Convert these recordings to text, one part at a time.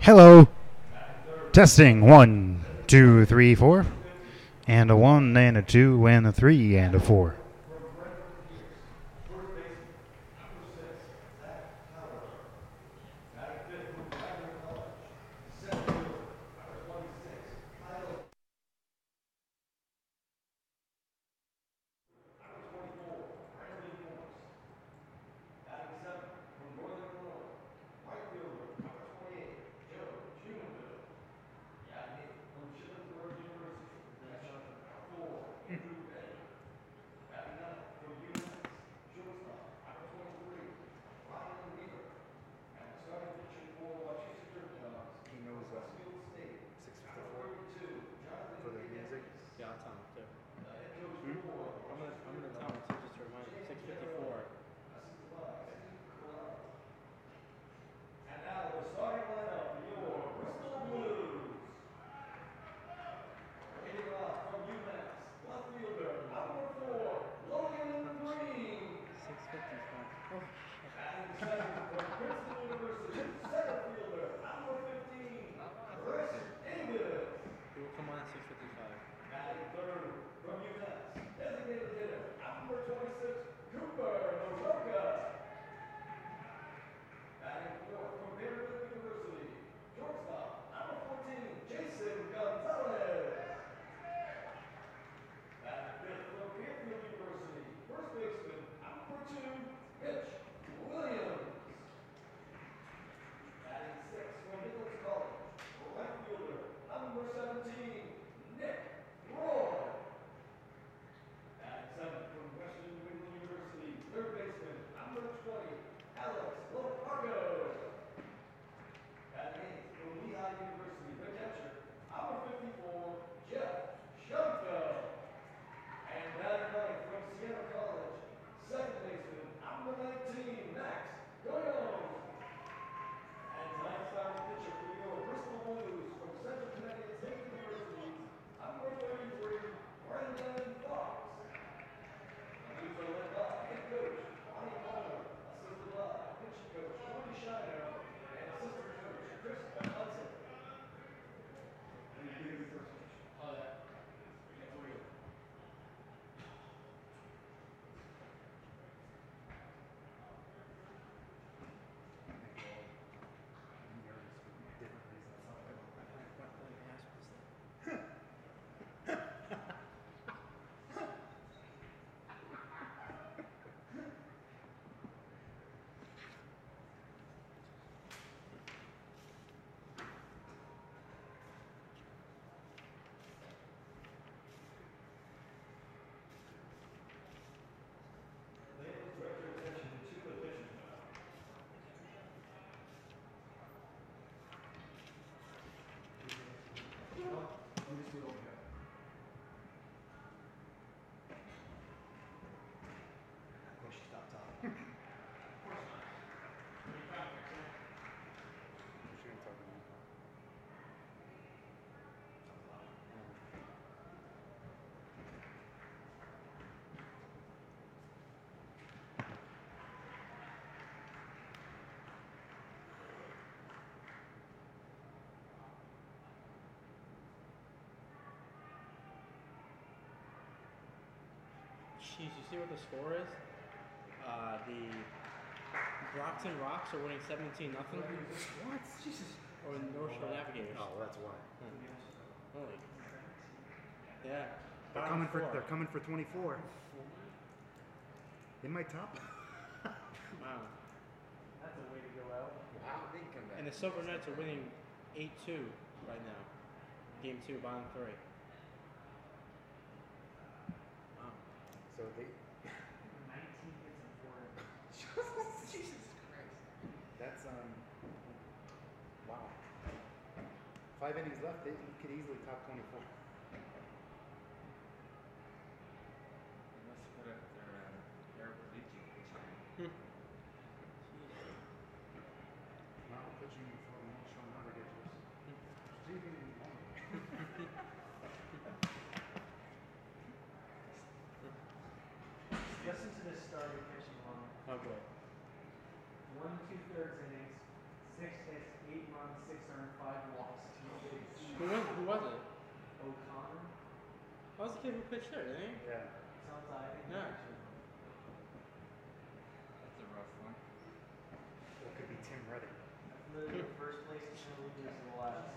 Hello. Testing. 1, 2, 3, 4. And a 1, and a 2, and a 3, and a 4. He knows 654 for the music. Yeah, I'll tell him too. I'm gonna tell him too, just to remind him. 654. And now the starting lineup for your Bristol Blues. Hitting off from UMass, left fielder, number 4, Logan Green. 655. Oh, Batting second from Princeton University, center fielder, number 15, Chris Davis. he will come on at 655. Batting third from UMass, designated hitter, number 26, Cooper Maroka. Batting fourth from Vanderbilt University, shortstop, number 14, Jason Gonzalez. Batting fifth from Fairfield University, first baseman, number 2, Mitch Williams. Batting sixth from Nichols College, right fielder, number 17, Nick Roy. Batting seventh from Western New England University, third baseman, number 20, Alex Lopargo. Batting eighth from Lehigh University, the catcher, number 54, Jeff Schoenfeld. And batting ninth from Siena College, second baseman, number 19, Max Goyons. And ninth starting pitcher for your Bristol Blues from Central Connecticut State University, number 33, Brendan Dawgs. The Blues are led by head coach Bonnie Palmer, assisted by pitching coach Tony Shiner, and assistant coach Chris Hudson. Ladies, direct your attention to the pitching mound. Jeez, you see what the score is? The Brockton Rocks are winning 17-0. What? Jesus. Or North Shore Navigators. Oh, that's why. Holy. Yeah. They're coming for 24. They might top. Wow. That's a way to go out. Wow, they can come back. And the Silver Knights are winning 8-2 right now. Game 2, bottom 3. Wow. So they. 19 hits and 4. Jesus Christ. That's wow. 5 innings left. They could easily top 24. Unless put up their paraplegic pitching. Now pitching for emotional navigators. Stephen Listen to this starting pitching line. Oh, boy. 1 2/3 innings, 6 hits, 8 runs, 6 earned, 5 5 walks, 2 hits. Who was it? O'Connor. That was the kid who pitched there, didn't he? Yeah. Sounds like I think Yeah. That's a rough one. What could be Tim Redding? That's literally the first place to lose the last.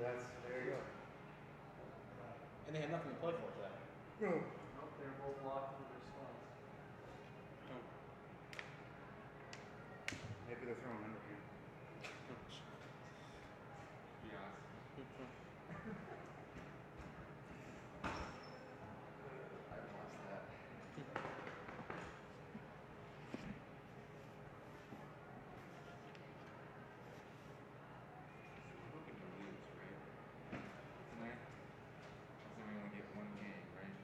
There you go. And they had nothing to play for today. Nope, they're both locked into their spots. Maybe they're throwing under here. Be awesome. I lost that. We're hoping to lose, right? Tonight? So we only get one game, right?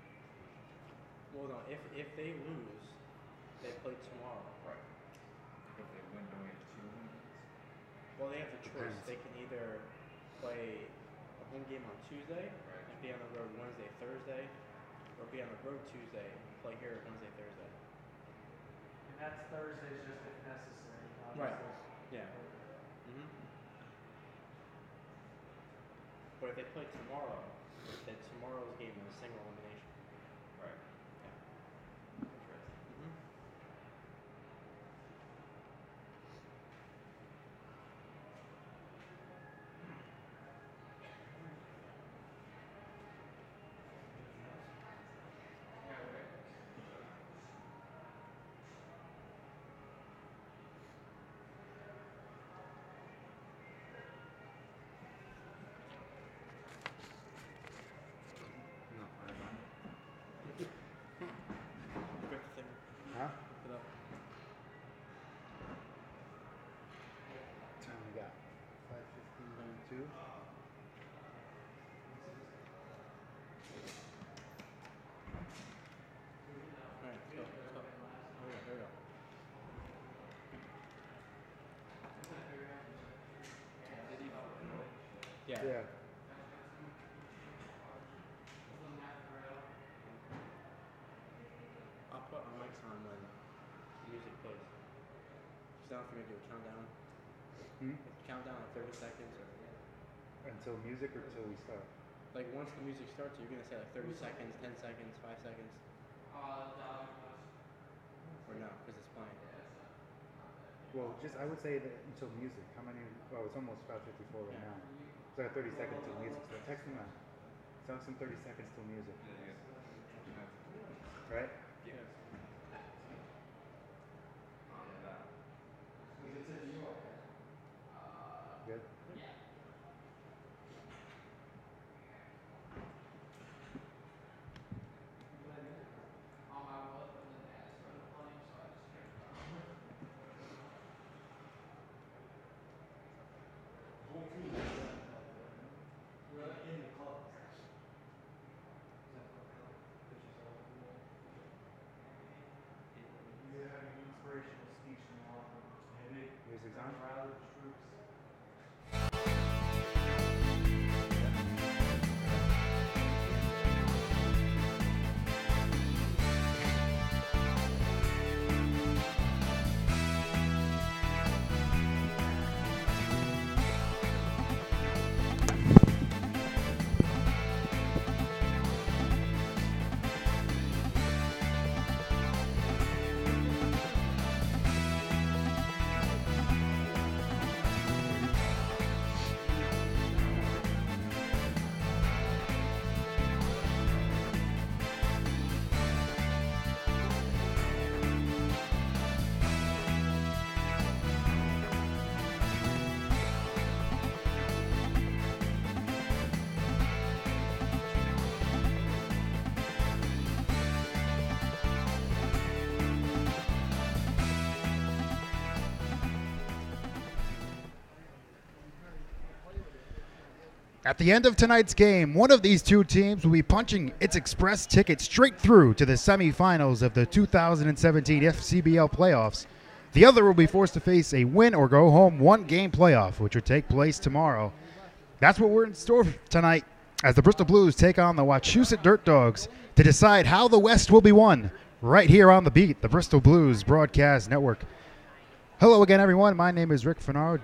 Well, no, if they lose, they play tomorrow. Right. If they win, then we have 2 wins. Well, they have the choice. Depends. They can either play a home game on Tuesday Right. and be on the road Wednesday, Thursday, or be on the road Tuesday and play here Wednesday, Thursday. And that's Thursdays just if necessary. Right. Obviously. Yeah. But if they play tomorrow, then tomorrow's game is a single elimination. Right. Yeah. Interesting. Yeah, right. No, I don't. Quick thing. Huh? Look it up. Time we got 5:15 2. Alright, let's go. Here we go. Yeah. Yeah. I'll put our mics on when music plays. Just don't forget to do a countdown. Countdown at 30 seconds. Until music or till we start? Like once the music starts, you're gonna say like 30 seconds, 10 seconds, 5 seconds. Or no, because it's playing. Well, just I would say that until music. How many? Well, it's almost 5:54 right now. So I got 30 seconds till music. So text them out. Tell them some 30 seconds till music. Right? Yeah. Good. Inspirational speech from the locker room. Music's on. Rally the troops. At the end of tonight's game, one of these two teams will be punching its express ticket straight through to the semifinals of the 2017 FCBL playoffs. The other will be forced to face a win or go home one-game playoff, which will take place tomorrow. That's what we're in store for tonight as the Bristol Blues take on the Wachusett Dirt Dogs to decide how the West will be won right here on The Beat, the Bristol Blues Broadcast Network. Hello again, everyone. My name is Rick Fenard.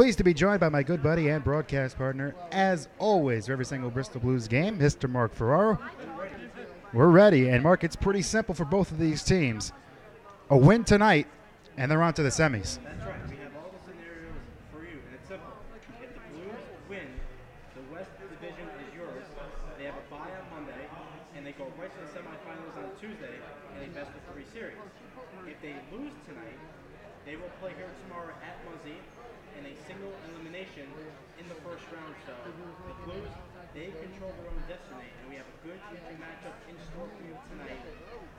Pleased to be joined by my good buddy and broadcast partner, as always, for every single Bristol Blues game, Mr. Mark Ferraro. We're ready, and Mark, it's pretty simple for both of these teams. A win tonight, and they're on to the semis. That's right. We have all the scenarios for you, and it's simple. If the Blues win, the West Division is yours. They have a bye on Monday, and they go right to the semifinals on Tuesday in a best-of-3 series. If they lose tonight, they will play here tomorrow at Muzzy in a single elimination in the first round. So the Blues, they control their own destiny, and we have a good matchup in store for you tonight.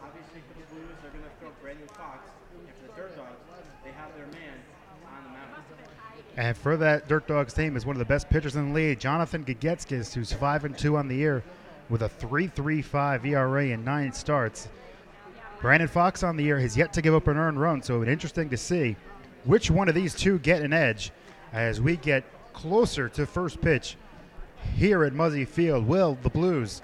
Obviously, for the Blues, they're going to throw Brandon Fox, and for the Dirt Dogs, they have their man on the mound. And for that Dirt Dogs team is one of the best pitchers in the league, Jonathan Gagetskis, who's 5-2 on the year with a 3.35 ERA and 9 starts. Brandon Fox on the year has yet to give up an earned run, so it's interesting to see which one of these two get an edge as we get closer to first pitch here at Muzzy Field. Will the Blues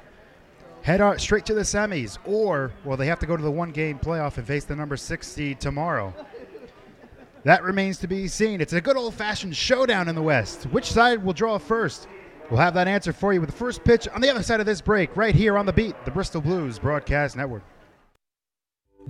head out straight to the semis, or will they have to go to the one-game playoff and face the number 6 seed tomorrow? That remains to be seen. It's a good old-fashioned showdown in the West. Which side will draw first? We'll have that answer for you with the first pitch on the other side of this break, right here on The Beat, the Bristol Blues Broadcast Network.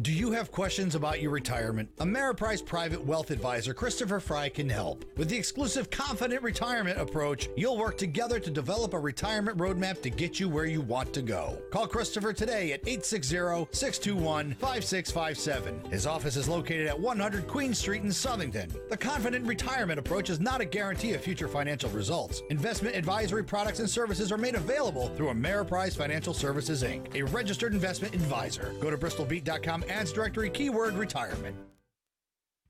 Do you have questions about your retirement? Ameriprise Private Wealth Advisor Christopher Fry can help. With the exclusive Confident Retirement approach, you'll work together to develop a retirement roadmap to get you where you want to go. Call Christopher today at 860-621-5657. His office is located at 100 Queen Street in Southington. The Confident Retirement approach is not a guarantee of future financial results. Investment advisory products and services are made available through Ameriprise Financial Services, Inc., a registered investment advisor. Go to bristolbeat.com ads directory keyword retirement.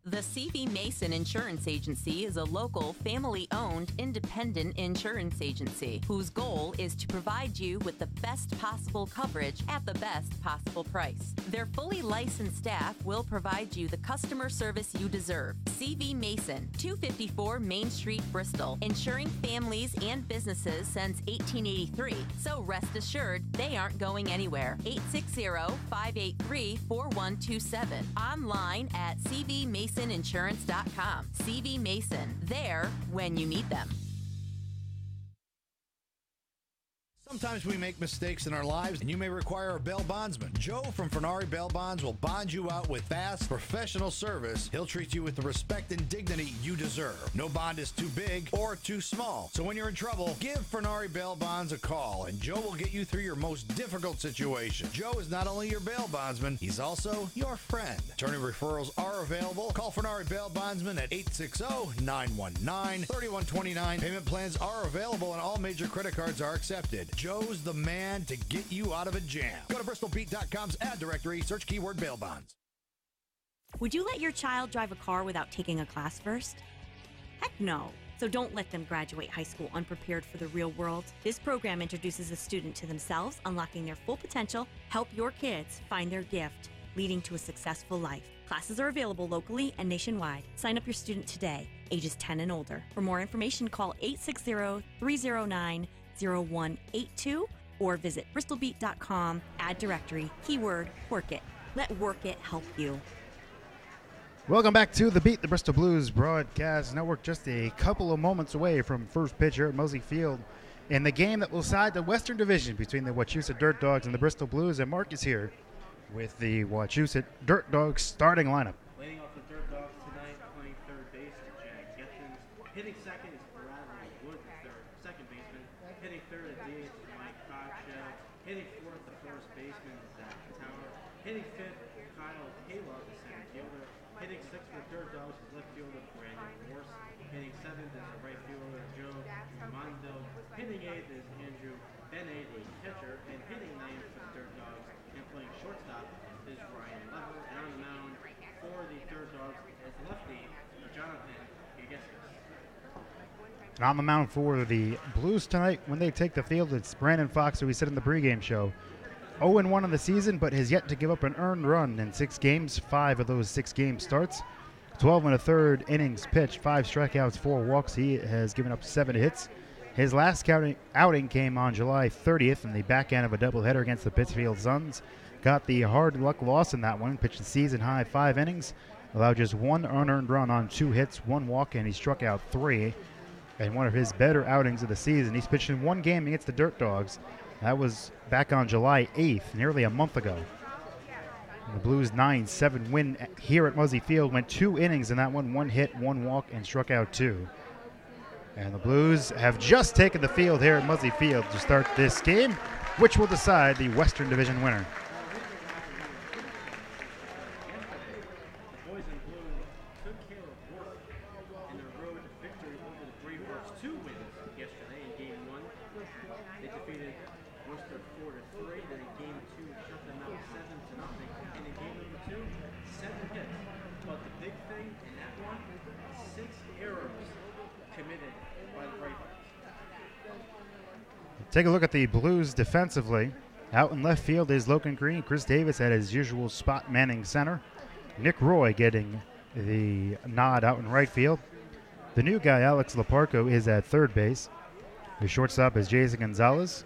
The CV Mason Insurance Agency is a local, family-owned, independent insurance agency whose goal is to provide you with the best possible coverage at the best possible price. Their fully licensed staff will provide you the customer service you deserve. CV Mason, 254 Main Street, Bristol, insuring families and businesses since 1883. So rest assured, they aren't going anywhere. 860-583-4127. Online at cvmasoniinsurance.com. CV Mason, there when you need them. Sometimes we make mistakes in our lives, and you may require a bail bondsman. Joe from Fernari Bail Bonds will bond you out with fast, professional service. He'll treat you with the respect and dignity you deserve. No bond is too big or too small. So when you're in trouble, give Fernari Bail Bonds a call, and Joe will get you through your most difficult situation. Joe is not only your bail bondsman, he's also your friend. Attorney referrals are available. Call Fernari Bail Bondsman at 860-919-3129. Payment plans are available, and all major credit cards are accepted. Joe's the man to get you out of a jam. Go to bristolbeat.com's ad directory, search keyword bail bonds. Would you let your child drive a car without taking a class first? Heck no. So don't let them graduate high school unprepared for the real world. This program introduces a student to themselves, unlocking their full potential, help your kids find their gift, leading to a successful life. Classes are available locally and nationwide. Sign up your student today, ages 10 and older. For more information, call 860-309-0182 or visit bristolbeat.com, ad directory, keyword Work It. Let Work It help you. Welcome back to The Beat, the Bristol Blues Broadcast Network. Just a couple of moments away from first pitch here at Muzzy Field in the game that will side the Western Division between the Wachusett Dirt Dogs and the Bristol Blues. And Mark is here with the Wachusett Dirt Dogs starting lineup. Leading off the Dirt Dogs tonight, playing third base is Jack Gethens. Hitting second is Bradley Wood, second baseman. Hitting third at DH is Mike Cockshell. Hitting fourth, the first baseman is Zach Tower. Hitting fifth, Kyle Kayla, the center fielder. Hitting sixth for Dirt Dogs is left fielder Brandon Morse. Hitting seventh is the right fielder Joe Mondo. Hitting eighth is Andrew Bennett, a catcher. And hitting ninth for the Dirt Dogs and playing shortstop is Ryan Lever. And on the mound for the Dirt Dogs is lefty Jonathan Gagetskis. And on the mound for the Blues tonight, when they take the field, it's Brandon Fox, who we said in the pregame show. 0-1 on the season, but has yet to give up an earned run in 6 games. 5 of those 6 game starts. 12 and a third innings pitched, 5 strikeouts, 4 walks. He has given up 7 hits. His last outing came on July 30th in the back end of a doubleheader against the Pittsfield Suns. Got the hard luck loss in that one. Pitched a season-high 5 innings, allowed just one unearned run on 2 hits, 1 walk, and he struck out 3. And one of his better outings of the season. He's pitched in 1 game against the Dirt Dogs. That was back on July 8th, nearly a month ago. The Blues' 9-7 win here at Muzzy Field went 2 innings in that one, 1 hit, 1 walk, and struck out 2. And the Blues have just taken the field here at Muzzy Field to start this game, which will decide the Western Division winner. The boys in blue took care of work in their road victory over the Brave Birds. 2 wins yesterday in Game 1. They defeated Worcester 4-3. Then in Game 2, shut them out 7-0. And in Game number 2, 7 hits. But the big thing in that one, 6 errors committed by the Brave Birds. Take a look at the Blues defensively. Out in left field is Logan Green. Chris Davis at his usual spot manning center. Nick Roy getting the nod out in right field. The new guy, Alex Laparco, is at third base. The shortstop is Jason Gonzalez.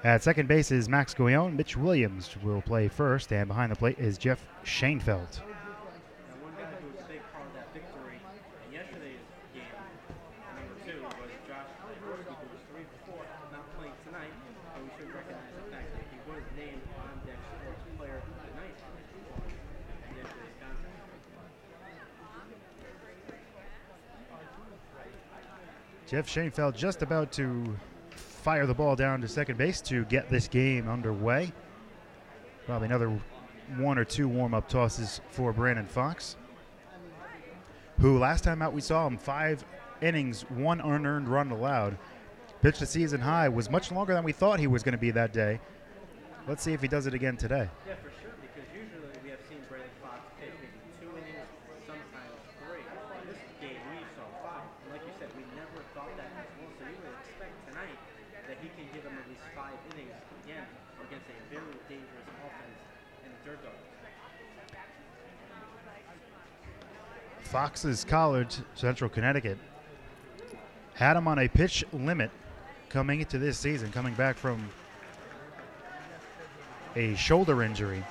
At second base is Max Goyon. Mitch Williams will play first, and behind the plate is Jeff Schoenfeld. Now, one guy who was a big part of that victory in yesterday's game, number 2, was Josh Jaworski, who was 3 for 4, not playing tonight, but we should recognize the fact that he was named on deck sports player of the night in yesterday's contest. Jeff Schoenfeld just about to fire the ball down to second base to get this game underway. Probably another 1 or 2 warm-up tosses for Brandon Fox, who last time out we saw him 5 innings, 1 unearned run allowed. Pitched a season high, was much longer than we thought he was going to be that day. Let's see if he does it again today. Yeah, for sure, because usually we have seen Brandon Fox pitch maybe 2 innings, sometimes 3. In this game, we saw 5. And like you said, we never thought that as well, so you would expect tonight that he can give them at least 5 innings again against a very dangerous offense in the Dirt Dogs. Fox's College, Central Connecticut, had him on a pitch limit coming into this season, coming back from a shoulder injury.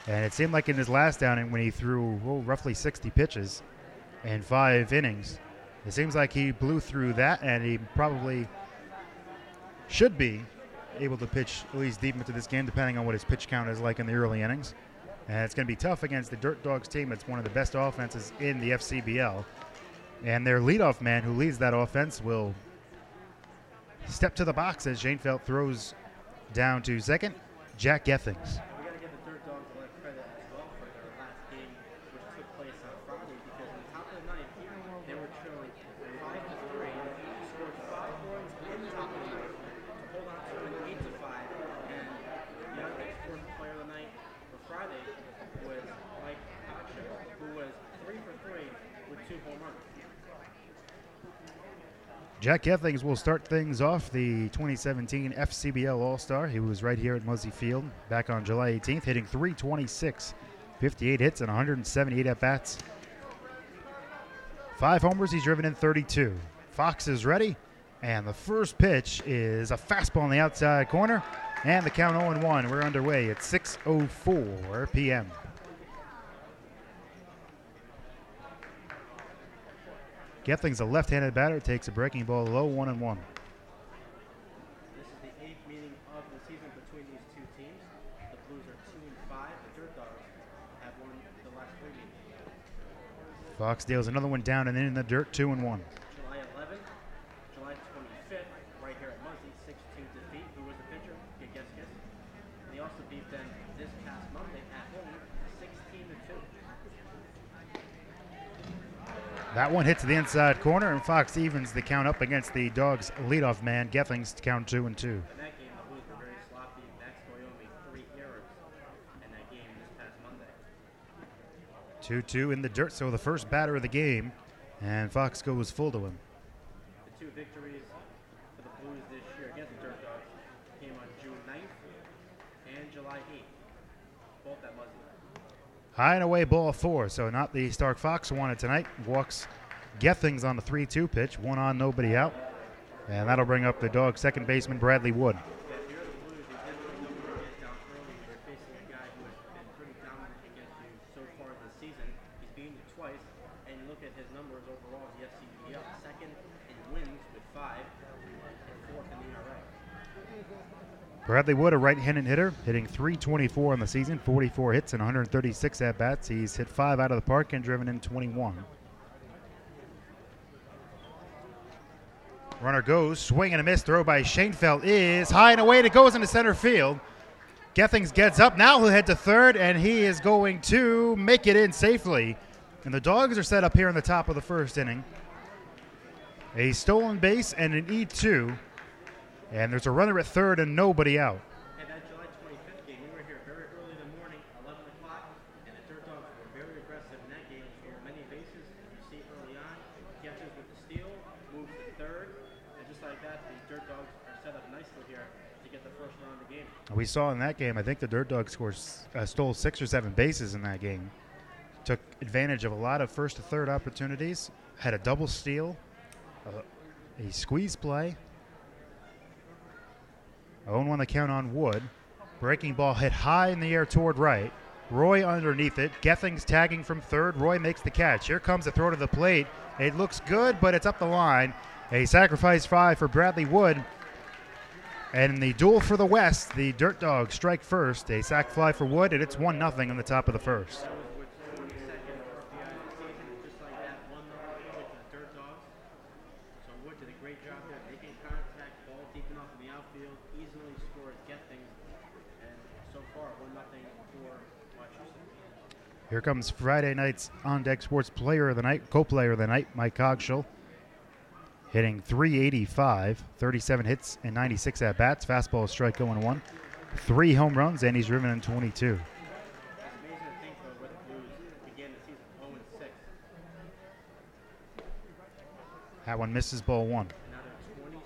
And it seemed like in his last outing when he threw roughly 60 pitches and 5 innings, it seems like he blew through that, and he probably should be able to pitch at least deep into this game, depending on what his pitch count is like in the early innings. And it's going to be tough against the Dirt Dogs team. It's one of the best offenses in the FCBL. And their leadoff man who leads that offense will step to the box as Schoenfeld throws down to second, Jack Gethings. We got to give the Dirt Dogs a lot of credit as well for their last game, which took place on Friday, because on top of the ninth, they were trailing 5-3, scored 5 runs in the top of the ninth to hold on to an 8-5, and the other fourth player of the night for Friday was Mike Kocher, who was 3 for 3 with 2 home runs. Jack Gethings will start things off, the 2017 FCBL All-Star. He was right here at Muzzy Field back on July 18th, hitting .326, 58 hits and 178 at-bats. 5 homers, he's driven in 32. Fox is ready, and the first pitch is a fastball on the outside corner, and the count 0-1. We're underway at 6:04 p.m. Gethings, a left-handed batter, takes a breaking ball low, 1-1. This is the 8th meeting of the season between these two teams. The Blues are 2-5. The Dirt Dogs have won the last 3 meetings. Fox deals another one down and in the dirt, 2-1. July 11th, July 25th, right here at Muzzy, 6-2 defeat. Who was the pitcher? Geskis. And he also beat them this past Monday at home, 16-2. That one hits the inside corner, and Fox evens the count up against the Dogs' leadoff man, Gethings, to count 2-2. In that game, the Blues were very sloppy. Max Goyon made 3 errors in that game this past Monday. 2-2 in the dirt, so the first batter of the game, and Fox goes full to him. The 2 victories for the Blues this year against the Dirt Dogs came on June 9th and July 8th, both at Muzzy. High and away, ball 4, so not the Stark Fox who won it tonight. Walks Gethings on the 3-2 pitch, 1 on, nobody out. And that'll bring up the Dogs' second baseman, Bradley Wood. Yeah, here are the Blues. They did put the number get down early. They're facing a guy who has been pretty dominant against you so far second in wins with 5 and 4th in ERA. Bradley Wood, a right-handed hitter, hitting .324 on the season, 44 hits and 136 at-bats. He's hit 5 out of the park and driven in 21. Runner goes, swing and a miss. Throw by Schoenfeld is high and away. It goes into center field. Gethings gets up. Now he'll head to third, and he is going to make it in safely. And the Dawgs are set up here in the top of the first inning. A stolen base and an E2. And there's a runner at third and nobody out. And that July 25th game, we were here very early in the morning, 11 o'clock, and the Dirt Dogs were very aggressive in that game. Scored many bases. You see early on, Gethings with the steal, moves to third, and just like that, the Dirt Dogs are set up nicely here to get the first run of the game. We saw in that game, I think the Dirt Dogs stole 6 or 7 bases in that game. Took advantage of a lot of first to third opportunities. Had a double steal, a squeeze play. 0-1 the count on Wood. Breaking ball hit high in the air toward right. Roy underneath it. Gethings tagging from third. Roy makes the catch. Here comes the throw to the plate. It looks good, but it's up the line. A sacrifice fly for Bradley Wood. And in the duel for the West, the Dirt Dogs strike first. A sac fly for Wood, and it's 1-0 in the top of the first. Here comes Friday night's On Deck Sports Player of the Night, co-player of the night, Mike Cogshall, hitting .385, 37 hits and 96 at-bats. Fastball, strike 0-1. 3 home runs, and he's driven in 22. It's amazing to think, though, where the Blues began the season 0-6. That one misses, ball 1. Now they're 27-16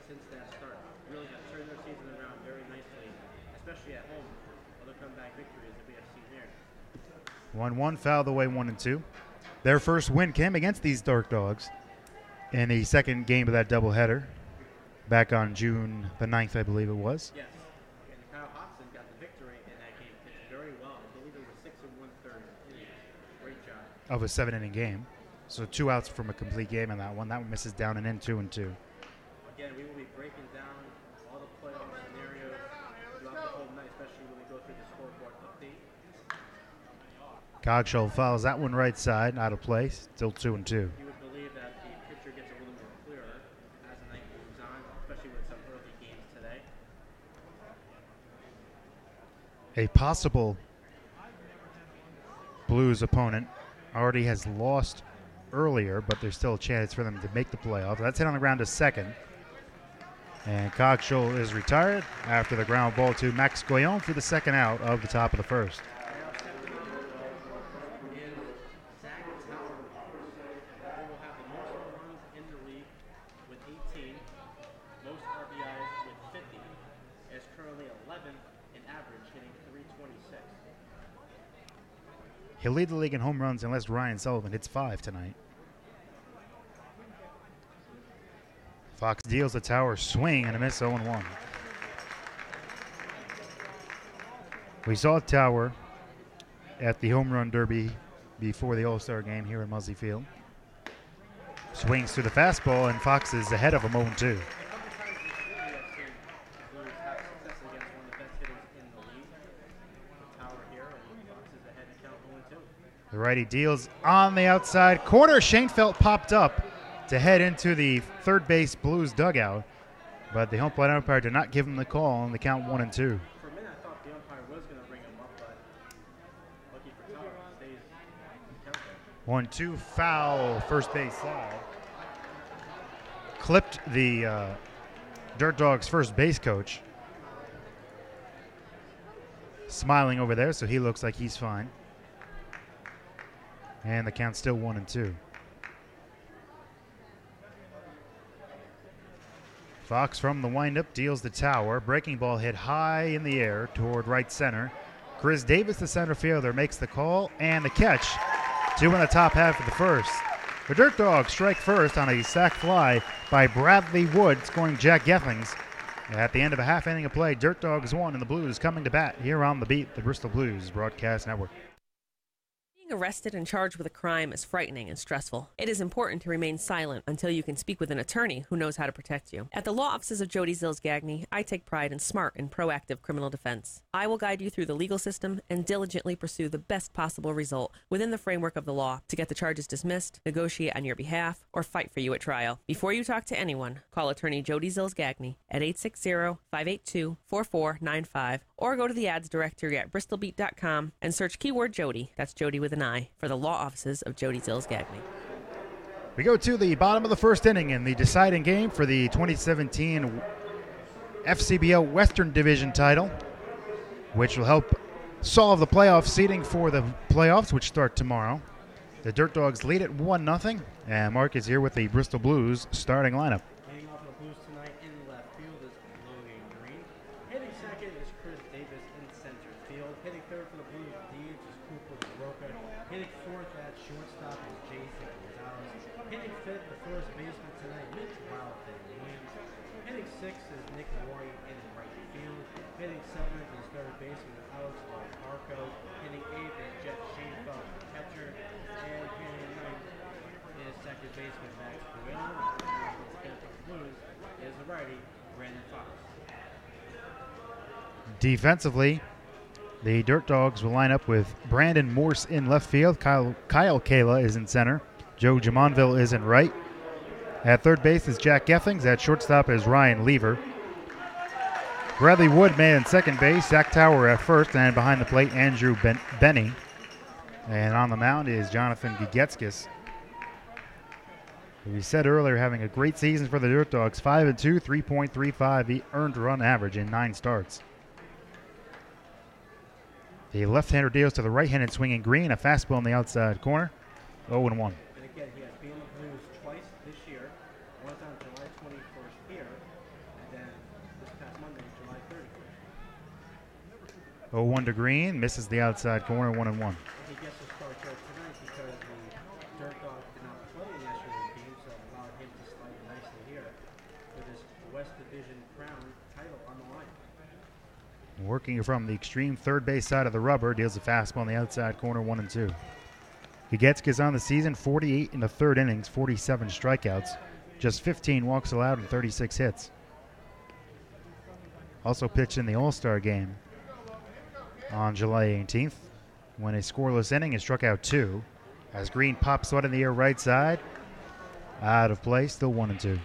since that start. Really have turned their season around very nicely, especially at home. Other comeback victories that we have seen here. 1-1, fouled away 1-2. Their first win came against these Dirt Dogs in the second game of that doubleheader back on June the 9th, I believe it was. Yes, and Kyle Hobson got the victory in that game. Pitched very well. I believe it was 6 1/3 innings. Great job. Of a 7-inning game. So 2 outs from a complete game in that one. That one misses down and in 2-2. Again, we will be breaking down all the playoff scenarios throughout the whole night, especially when we go through the scoreboard update. Cogshall fouls that one right side, out of play, still 2-2. You would believe that the picture gets a little more clearer as the night moves on, especially with some early games today. A possible Blues opponent already has lost earlier, but there's still a chance for them to make the playoffs. That's hit on the ground to second. And Cogshall is retired after the ground ball to Max Goyon for the second out of the top of the first. He'll lead the league in home runs unless Ryan Sullivan hits 5 tonight. Fox deals the tower, swing and a miss, 0-1. We saw Tower at the home run derby before the All-Star game here in Muzzy Field. Swings through the fastball, and Fox is ahead of him 0-2. The righty deals on the outside corner. Schoenfeld popped up to head into the third base Blues dugout, but the home plate umpire did not give him the call on the count 1-2. For a minute, I thought the umpire was going to bring him up, but lucky for Tower, he stays in count. 1-2, foul, first base side. Clipped the Dirt Dogs first base coach. Smiling over there, so he looks like he's fine. And the count's still 1-2. Fox from the windup deals the Tower. Breaking ball hit high in the air toward right center. Chris Davis, the center fielder, makes the call and the catch. 2 in the top half of the first. The Dirt Dogs strike first on a sac fly by Bradley Wood, scoring Jack Gethings. At the end of a half inning of play, Dirt Dogs won, and the Blues coming to bat here on The Beat, the Bristol Blues Broadcast Network. Arrested and charged with a crime is frightening and stressful. It is important to remain silent until you can speak with an attorney who knows how to protect you. At the law offices of Jody Zills Gagne, I take pride in smart and proactive criminal defense. I will guide you through the legal system and diligently pursue the best possible result within the framework of the law to get the charges dismissed, negotiate on your behalf, or fight for you at trial. Before you talk to anyone, call attorney Jody Zills Gagne at 860-582-4495 or go to the ads directory at bristolbeat.com and search keyword Jody. That's Jody with an I for the law offices of Jody Zills Gagne. We go to the bottom of the first inning in the deciding game for the 2017 FCBL Western Division title, which will help solve the playoff seeding for the playoffs, which start tomorrow. The Dirt Dogs lead at 1-0, and Mark is here with the Bristol Blues starting lineup. Hitting off the Blues tonight in left field is Logan Green. Hitting second is Chris Davis in center field. Hitting third for the Blues DH is Cooper Roca. Hitting fourth at shortstop is Jason Gonzalez. Hitting fifth, the first baseman tonight, Mitch Williams. Hitting sixth is Nick Roy in right field. Hitting seventh is third baseman Alex Arco. Hitting eighth is Jeff Shainfeld, catcher. And hitting ninth is second baseman Max Bruno. And the Blues is the righty, Brandon Fox. Defensively, the Dirt Dogs will line up with Brandon Morse in left field. Kyle Kayla is in center. Joe Jamonville is in right. At third base is Jack Geffings. At shortstop is Ryan Lever. Bradley Wood man in second base. Zach Tower at first. And behind the plate, Andrew Benny. And on the mound is Jonathan Gigetskis. We said earlier, having a great season for the Dirt Dogs. 5-2, 3.35 earned run average in 9 starts. The left-hander deals to the right-handed swinging Green. A fastball in the outside corner. 0-1. And again, he has beaten the Blues twice this year. Once on July 21st here, and then this past Monday, July 31st. 0-1 to Green. Misses the outside corner. 1-1. He gets to start there tonight because the Dirt Dogs did not play in yesterday's game, so it allowed him to slide nicely here with his West Division crown title on the line. Working from the extreme third base side of the rubber, deals a fastball on the outside corner, 1-2. Gigetskis on the season, 48 in the third innings, 47 strikeouts, just 15 walks allowed and 36 hits. Also pitched in the All-Star game on July 18th when a scoreless inning and struck out 2 as Green pops one in the air right side. Out of play, still 1-2.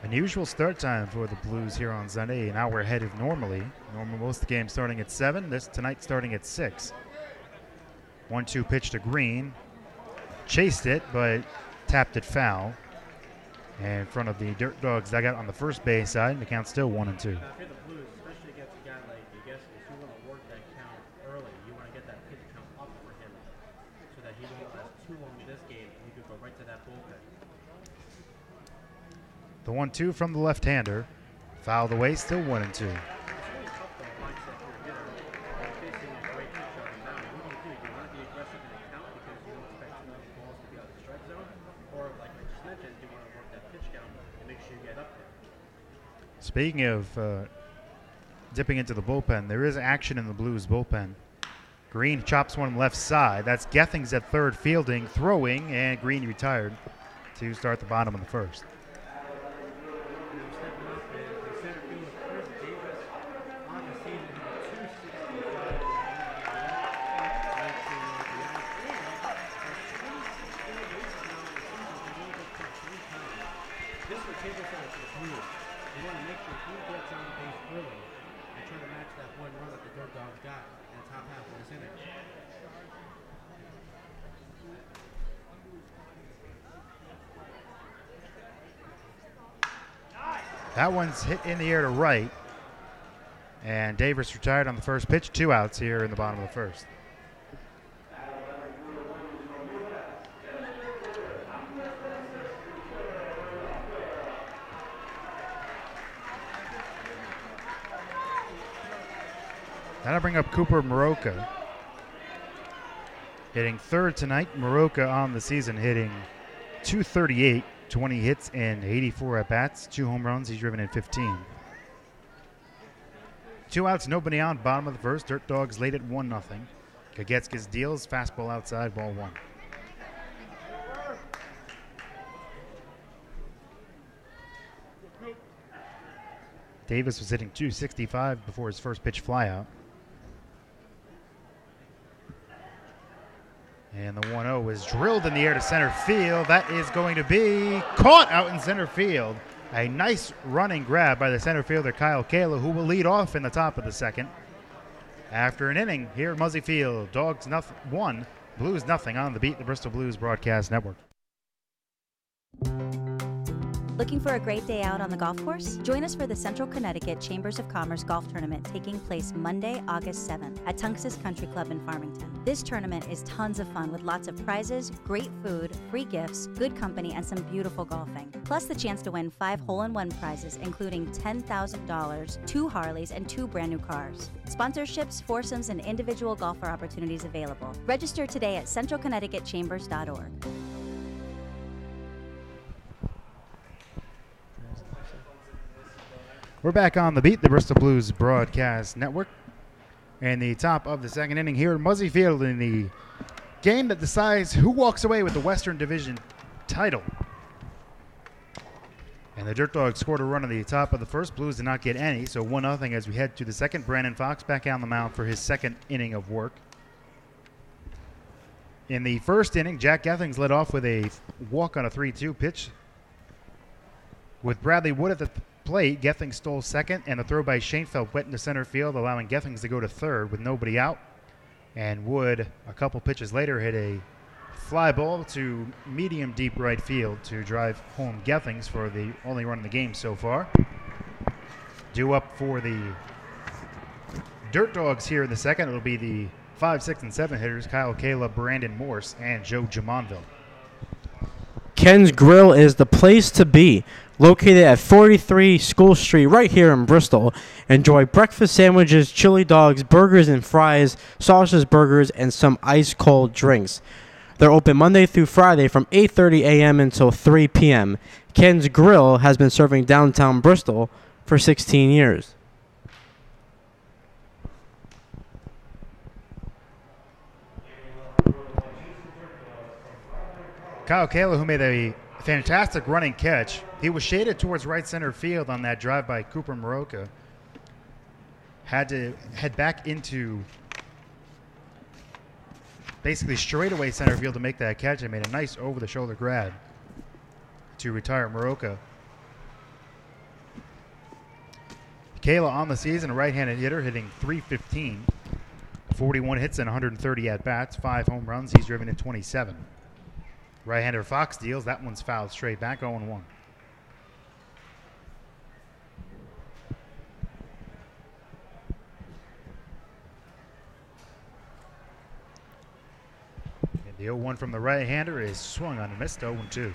Unusual start time for the Blues here on Sunday. An hour ahead of normally. Most of the game starting at 7. Tonight starting at 6. 1-2 pitch to Green. Chased it, but tapped it foul. And in front of the Dirt Dogs dugout on the first base side. The count's still 1-2. Now, if you're the Blues, especially against a guy like Gigetskis, you want to work that count early. You want to get that pitch count up for him so that he won't last too long in this game and you could go right to that bullpen. The 1-2 from the left-hander. Fouled away, still 1-2. It's really tough though, mindset for a hitter. You're facing a great pitch on the mound. What do? You want to be aggressive in the count because you don't expect too many balls to be out of the strike zone? Or, like I just mentioned, you want to work that pitch count and make sure you get up there. Speaking of dipping into the bullpen, there is action in the Blues bullpen. Green chops one left side. That's Geffings at third fielding, throwing, and Green retired to start the bottom of the first. Stepping up is the center fielder Chris Davis. On the season, he had 265 This would take us out to the Blues. You want to make sure he gets on base early and try to match that one run that the Dirt Dogs got in the top half of this inning. That one's hit in the air to right. And Davis retired on the first pitch. 2 outs here in the bottom of the first. That'll bring up Cooper Moroka. Hitting third tonight. Moroka on the season hitting .238 20 hits and 84 at-bats, 2 home runs. He's driven in 15. 2 outs, nobody on, bottom of the first. Dirt Dogs late at 1-0. Kagetskis deals, fastball outside, ball 1. Davis was hitting .265 before his first pitch flyout. And the 1-0 is drilled in the air to center field. That is going to be caught out in center field. A nice running grab by the center fielder, Kyle Kayla, who will lead off in the top of the second. After an inning here at Muzzy Field, Dawgs 1, Blues nothing on the Beat the Bristol Blues Broadcast Network. Looking for a great day out on the golf course? Join us for the Central Connecticut Chambers of Commerce Golf Tournament taking place Monday, August 7th at Tunxus Country Club in Farmington. This tournament is tons of fun with lots of prizes, great food, free gifts, good company, and some beautiful golfing. Plus the chance to win 5 hole-in-one prizes, including $10,000, 2 Harleys, and 2 brand new cars. Sponsorships, foursomes, and individual golfer opportunities available. Register today at centralconnecticutchambers.org. We're back on the Beat the Bristol Blues Broadcast Network. And the top of the second inning here at Muzzy Field in the game that decides who walks away with the Western Division title. And the Dirt Dogs scored a run at the top of the first. Blues did not get any, so 1-0 as we head to the second. Brandon Fox back on the mound for his second inning of work. In the first inning, Jack Gethings led off with a walk on a 3-2 pitch. With Bradley Wood at the plate, Gethings stole second, and the throw by Shanefeldt went into center field, allowing Gethings to go to third with nobody out. And Wood, a couple pitches later, hit a fly ball to medium deep right field to drive home Gethings for the only run in the game so far. Due up for the Dirt Dogs here in the second. It'll be the 5, 6, and 7 hitters, Kyle Kayla, Brandon Morse, and Joe Jamonville. Ken's Grill is the place to be. Located at 43 School Street right here in Bristol. Enjoy breakfast sandwiches, chili dogs, burgers and fries, sausage burgers, and some ice-cold drinks. They're open Monday through Friday from 8:30 a.m. until 3 p.m. Ken's Grill has been serving downtown Bristol for 16 years. Kyle Kayla, who made a fantastic running catch. He was shaded towards right center field on that drive by Cooper Moroka. Had to head back into basically straightaway center field to make that catch and made a nice over-the-shoulder grab to retire Moroka. Kayla on the season, a right-handed hitter, hitting .315, 41 hits and 130 at-bats, 5 home runs. He's driven in 27. Right-hander Fox deals. That one's fouled straight back, 0-1. And the 0-1 from the right-hander is swung on and missed, 0-2.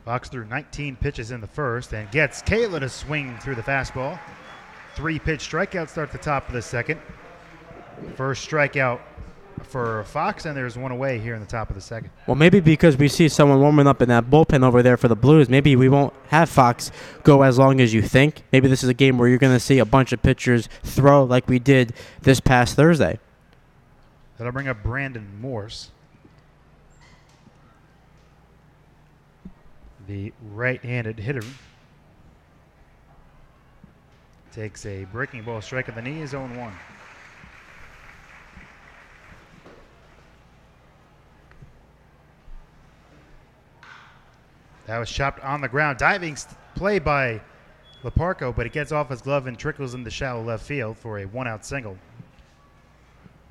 Fox threw 19 pitches in the first and gets Kayla to swing through the fastball. 3-pitch strikeout starts the top of the second. First strikeout for Fox, and there's one away here in the top of the second. Well, maybe because we see someone warming up in that bullpen over there for the Blues, maybe we won't have Fox go as long as you think. Maybe this is a game where you're going to see a bunch of pitchers throw like we did this past Thursday. That'll bring up Brandon Morse, the right-handed hitter. Takes a breaking ball strike at the knee, is 0-1. That was chopped on the ground. Diving play by Leparco, but it gets off his glove and trickles into shallow left field for a 1-out single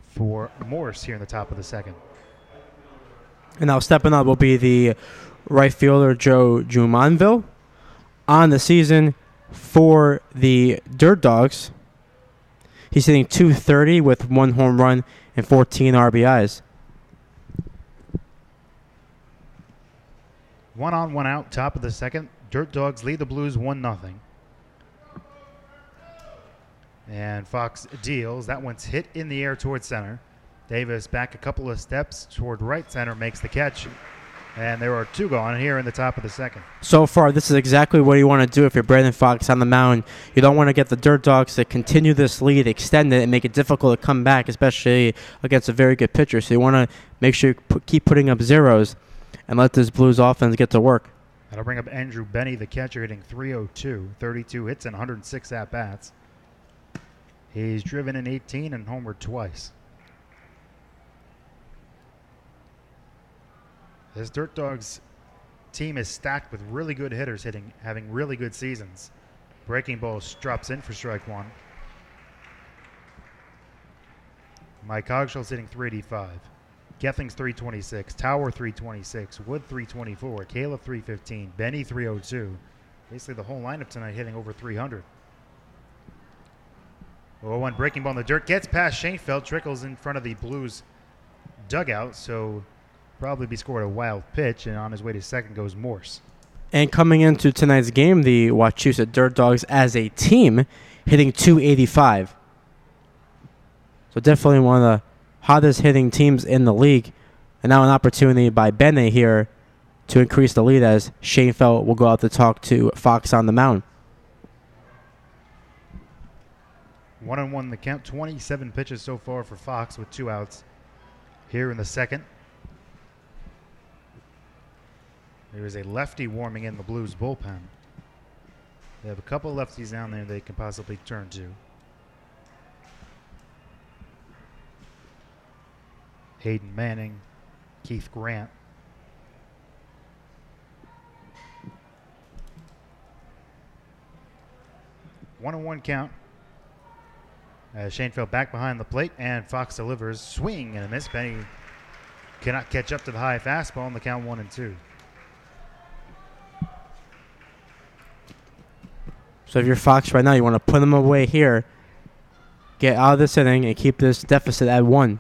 for Morse here in the top of the second. And now stepping up will be the right fielder, Joe Jumonville. On the season for the Dirt Dogs, he's hitting .230 with 1 home run and 14 RBIs. 1 on, 1 out, top of the second. Dirt Dogs lead the Blues 1-0. And Fox deals. That one's hit in the air towards center. Davis back a couple of steps toward right center, makes the catch. And there are two gone here in the top of the second. So far, this is exactly what you want to do if you're Brandon Fox on the mound. You don't want to get the Dirt Dogs to continue this lead, extend it, and make it difficult to come back, especially against a very good pitcher. So you want to make sure you keep putting up zeros and let this Blues offense get to work. That'll bring up Andrew Benny, the catcher, hitting .302, 32 hits and 106 at-bats. He's driven in 18 and homered twice. This Dirt Dogs team is stacked with really good hitters having really good seasons. Breaking ball drops in for strike one. Mike Cogshall's hitting .385. Gethings .326. Tower .326. Wood .324. Caleb .315. Benny .302. Basically the whole lineup tonight hitting over .300. 0-1 breaking ball in the dirt. Gets past Shanefield. Trickles in front of the Blues dugout. So probably be scored a wild pitch. And on his way to second goes Morse. And coming into tonight's game, the Wachusett Dirt Dogs as a team hitting .285. So definitely one of the hottest hitting teams in the league. And now an opportunity by Bene here to increase the lead as Shanefield will go out to talk to Fox on the mound. 1-1 the count. 27 pitches so far for Fox with 2 outs here in the second. There is a lefty warming in the Blues bullpen. They have a couple of lefties down there they can possibly turn to. Hayden Manning, Keith Grant. One and one count. Shanefield back behind the plate, and Fox delivers. Swing and a miss. Benny cannot catch up to the high fastball, and the count 1-2. So if you're Fox right now, you want to put them away here, get out of this inning, and keep this deficit at 1.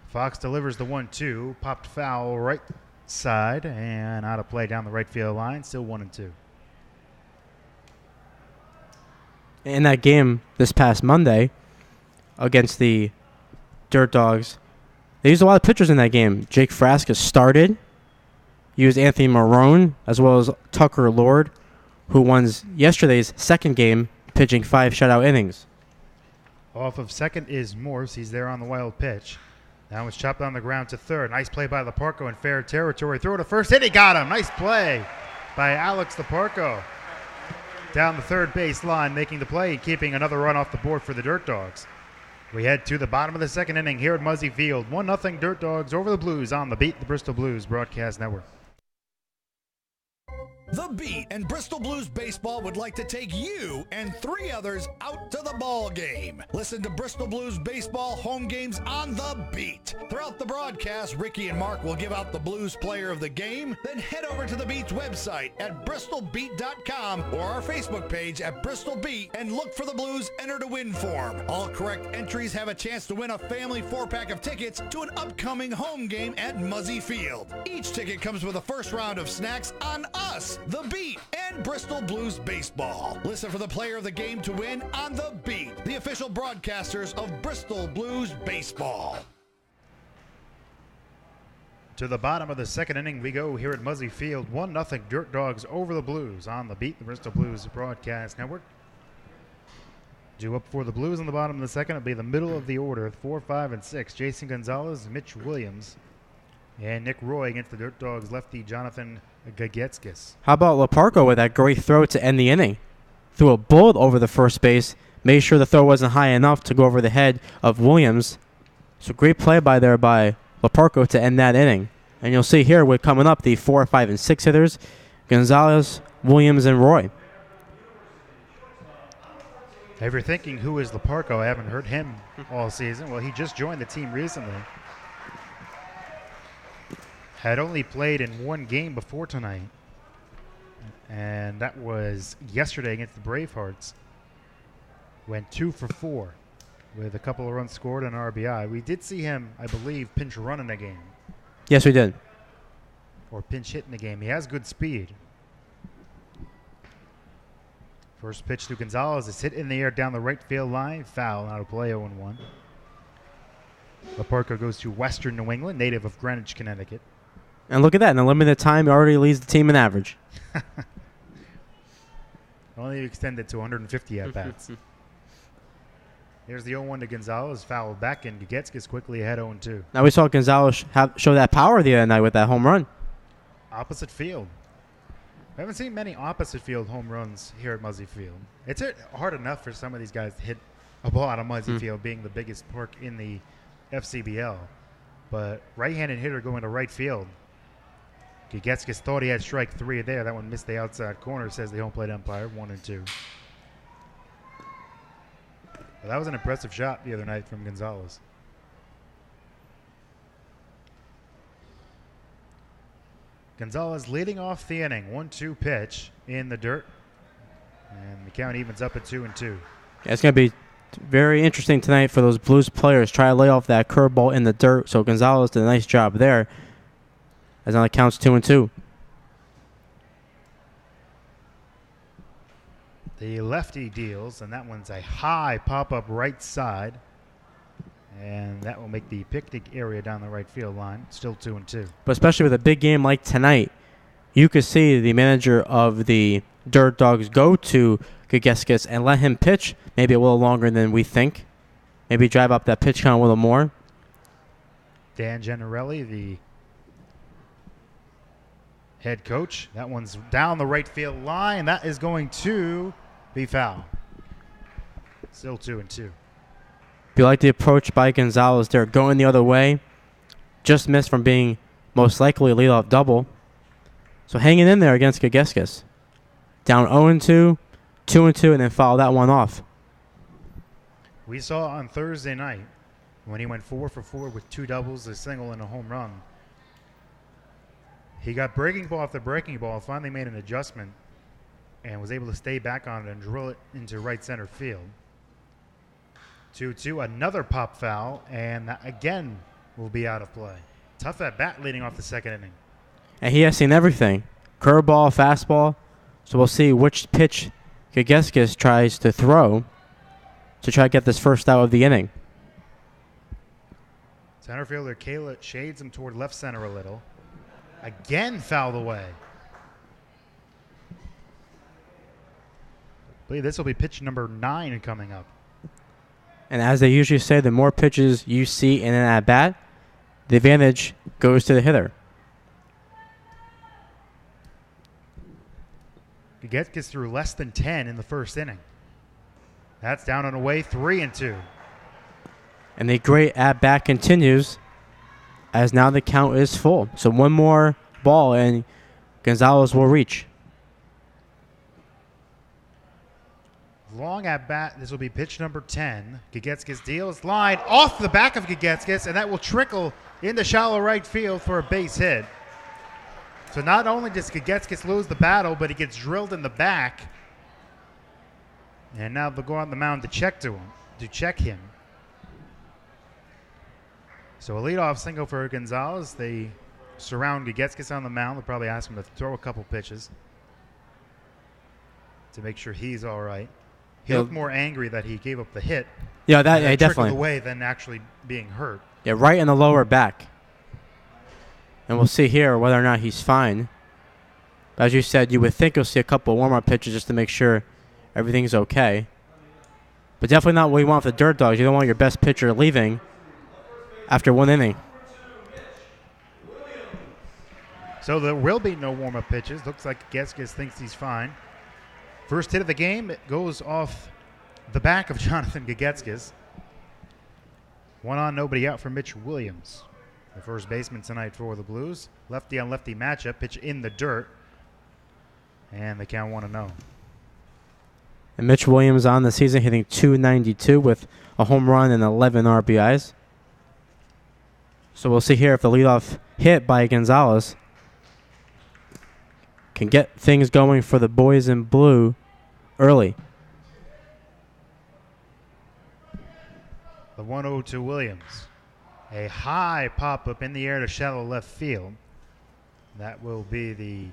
Fox delivers the 1-2, popped foul right side, and out of play down the right field line. Still 1-2. In that game this past Monday against the Dirt Dogs, they used a lot of pitchers in that game. Jake Frasca started, used Anthony Marone, as well as Tucker Lord, who won yesterday's second game, pitching 5 shutout innings. Off of second is Morse. He's there on the wild pitch. Now it's chopped on the ground to third. Nice play by Leparco in fair territory. Throw to first. Hit. He got him. Nice play by Alex Leparco. Down the third base line, making the play, keeping another run off the board for the Dirt Dogs. We head to the bottom of the second inning here at Muzzy Field. 1-0 Dirt Dogs over the Blues on the Beat, the Bristol Blues Broadcast Network. The Beat and Bristol Blues Baseball would like to take you and 3 others out to the ball game. Listen to Bristol Blues Baseball home games on The Beat. Throughout the broadcast, Ricky and Mark will give out the Blues Player of the Game. Then head over to the Beat's website at bristolbeat.com or our Facebook page at Bristol Beat and look for the Blues Enter to Win form. All correct entries have a chance to win a family 4-pack of tickets to an upcoming home game at Muzzy Field. Each ticket comes with a first round of snacks on us, The Beat, and Bristol Blues Baseball. Listen for the Player of the Game to win on The Beat, the official broadcasters of Bristol Blues Baseball. To the bottom of the second inning we go here at Muzzy Field. 1-0 Dirt Dogs over the Blues on the Beat, the Bristol Blues Broadcast Network. Due up for the Blues in the bottom of the second. It'll be the middle of the order, 4, 5, and 6. Jason Gonzalez, Mitch Williams, and Nick Roy against the Dirt Dogs lefty Jonathan Gagetskis. How about Leparco with that great throw to end the inning? Threw a bullet over the first base, made sure the throw wasn't high enough to go over the head of Williams. So great play by Leparco to end that inning. And you'll see here, we're coming up, the 4, 5, and 6 hitters, Gonzalez, Williams, and Roy. If you're thinking, who is Leparco? I haven't heard him all season. Well, he just joined the team recently. Had only played in 1 game before tonight, and that was yesterday against the Bravehearts. Went 2 for 4 with a couple of runs scored and an RBI. We did see him, I believe, pinch run in the game. Yes, we did. Or pinch hit in the game. He has good speed. First pitch to Gonzalez is hit in the air down the right field line. Foul, out of play, 0-1. Laparco goes to Western New England, native of Greenwich, Connecticut. And look at that. In a limited time, he already leads the team in average. Only extended to 150 at-bats. Here's the 0-1 to Gonzalez. Foul back, and Gagetskis quickly ahead 0-2. Now we saw Gonzalez show that power the other night with that home run. Opposite field. I haven't seen many opposite field home runs here at Muzzy Field. It's hard enough for some of these guys to hit a ball out of Muzzy Field, being the biggest park in the FCBL. But right-handed hitter going to right field. Gagetskis thought he had strike 3 there. That one missed the outside corner, says the home plate umpire, 1-2. Well, that was an impressive shot the other night from Gonzalez. Gonzalez leading off the inning. 1-2 pitch in the dirt. And the count evens up at 2-2. Yeah, it's going to be very interesting tonight for those Blues players. Try to lay off that curveball in the dirt. So Gonzalez did a nice job there. As now it counts 2-2. The lefty deals, and that one's a high pop-up right side. And that will make the picnic area down the right field line. Still 2-2. But especially with a big game like tonight, you could see the manager of the Dirt Dogs go to Gagetskis and let him pitch maybe a little longer than we think. Maybe drive up that pitch count a little more. Dan Gennarelli, the head coach. That one's down the right field line. That is going to be foul. Still 2-2. If you like the approach by Gonzalez there, going the other way, just missed from being most likely a leadoff double. So hanging in there against Gagetskis. Down 0-2, 2-2, and then foul that one off. We saw on Thursday night when he went 4 for 4 with 2 doubles, a single, and a home run. He got breaking ball after breaking ball, finally made an adjustment, and was able to stay back on it and drill it into right center field. 2-2, another pop foul, and that again will be out of play. Tough at bat leading off the second inning. And he has seen everything. Curveball, fastball. So we'll see which pitch Gagetskis tries to throw to try to get this first out of the inning. Center fielder Kayla shades him toward left center a little. Again fouled away. I believe this will be pitch number 9 coming up. And as they usually say, the more pitches you see in an at-bat, the advantage goes to the hitter. Gagetskis threw less than 10 in the first inning. That's down and away, 3-2. And the great at-bat continues as now the count is full. So one more ball and Gonzalez will reach. Long at bat. This will be pitch number 10. Gagetskis deals line off the back of Gagetskis, and that will trickle into shallow right field for a base hit. So not only does Gagetskis lose the battle, but he gets drilled in the back. And now they'll go on the mound to check him. So a leadoff single for Gonzalez. They surround Gagetskis on the mound. They'll probably ask him to throw a couple pitches to make sure he's all right. He looked more angry that he gave up the hit. Yeah, that definitely. Away than actually being hurt. Yeah, right in the lower back. And we'll see here whether or not he's fine. As you said, you would think you'll see a couple warm-up pitches just to make sure everything's okay. But definitely not what you want with the Dirt Dogs. You don't want your best pitcher leaving after one inning. So there will be no warm-up pitches. Looks like Gagetskis thinks he's fine. First hit of the game, it goes off the back of Jonathan Gagetskis. 1 on, nobody out for Mitch Williams, the first baseman tonight for the Blues. Lefty on lefty matchup, pitch in the dirt, and the count 1-0. And Mitch Williams on the season hitting .292 with a home run and 11 RBIs. So we'll see here if the leadoff hit by Gonzalez can get things going for the boys in blue early. The 1-0 to Williams. A high pop-up in the air to shallow left field. That will be the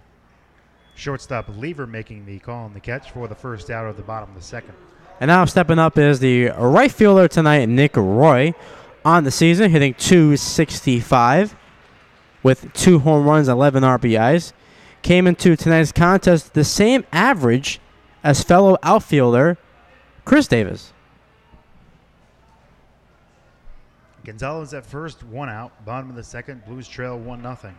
Shortstop Lever making the call on the catch for the first out of the bottom of the second. And now stepping up is the right fielder tonight, Nick Roy, on the season, hitting .265 with 2 home runs, 11 RBIs. Came into tonight's contest the same average as fellow outfielder Chris Davis. Gonzalez at first, 1 out. Bottom of the second, Blues trail 1-0.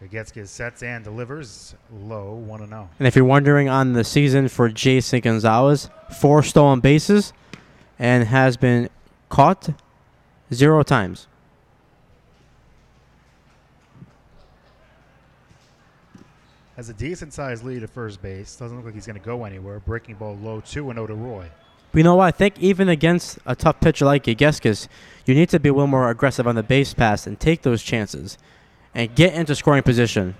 Gagetskis sets and delivers low, 1-0. And if you're wondering on the season for Jason Gonzalez, 4 stolen bases and has been caught 0 times. Has a decent-sized lead at first base. Doesn't look like he's going to go anywhere. Breaking ball low, 2-0 to Roy. But you know what? I think even against a tough pitcher like Gagetskis, you need to be a little more aggressive on the base pass and take those chances and get into scoring position.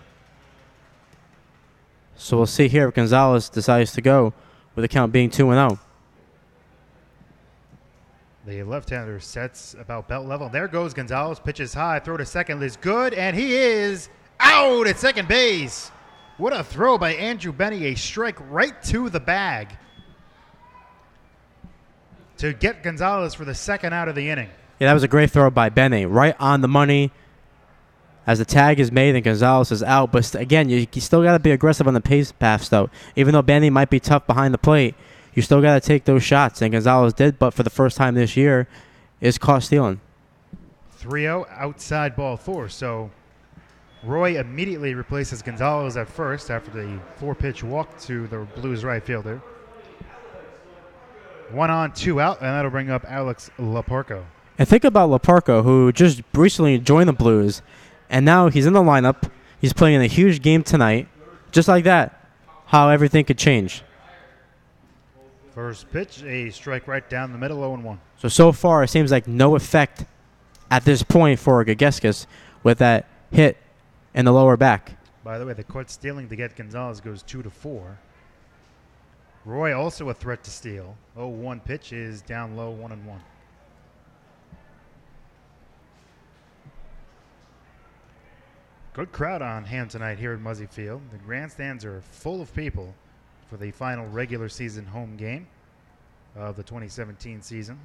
So we'll see here if Gonzalez decides to go with the count being 2-0. The left-hander sets about belt level. There goes Gonzalez. Pitches high. Throw to second is good, and he is out at second base. What a throw by Andrew Benny. A strike right to the bag to get Gonzalez for the second out of the inning. Yeah, that was a great throw by Benny. Right on the money as the tag is made and Gonzalez is out. But again, you still got to be aggressive on the pace pass, though. Even though Benny might be tough behind the plate, you still got to take those shots. And Gonzalez did, but for the first time this year, is caught stealing. 3-0, outside ball 4. So Roy immediately replaces Gonzalez at first after the 4-pitch walk to the Blues right fielder. 1 on, 2 out, and that'll bring up Alex Laparco. And think about Laparco, who just recently joined the Blues, and now he's in the lineup. He's playing in a huge game tonight. Just like that, how everything could change. First pitch, a strike right down the middle, 0-1. So far, it seems like no effect at this point for Gagetskis with that hit in the lower back. By the way, the caught stealing to get Gonzalez goes 2-4. Roy also a threat to steal. 0-1 pitch is down low, 1-1. Good crowd on hand tonight here at Muzzy Field. The grandstands are full of people for the final regular season home game of the 2017 season.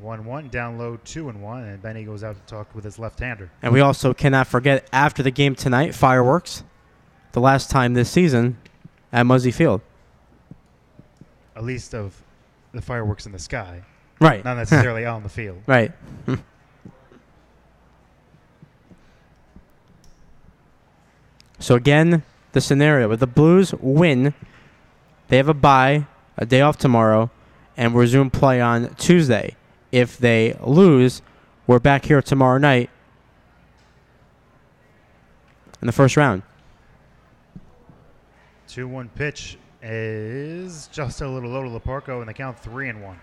1-1, down low, 2-1, and Benny goes out to talk with his left-hander. And we also cannot forget, after the game tonight, fireworks. The last time this season at Muzzy Field. At least of the fireworks in the sky. Right. Not necessarily out on the field. Right. So again, the scenario with the Blues win, they have a bye, a day off tomorrow, and resume play on Tuesday. If they lose, we're back here tomorrow night in the first round. 2-1 pitch is just a little low to Laparco, and the count 3-1.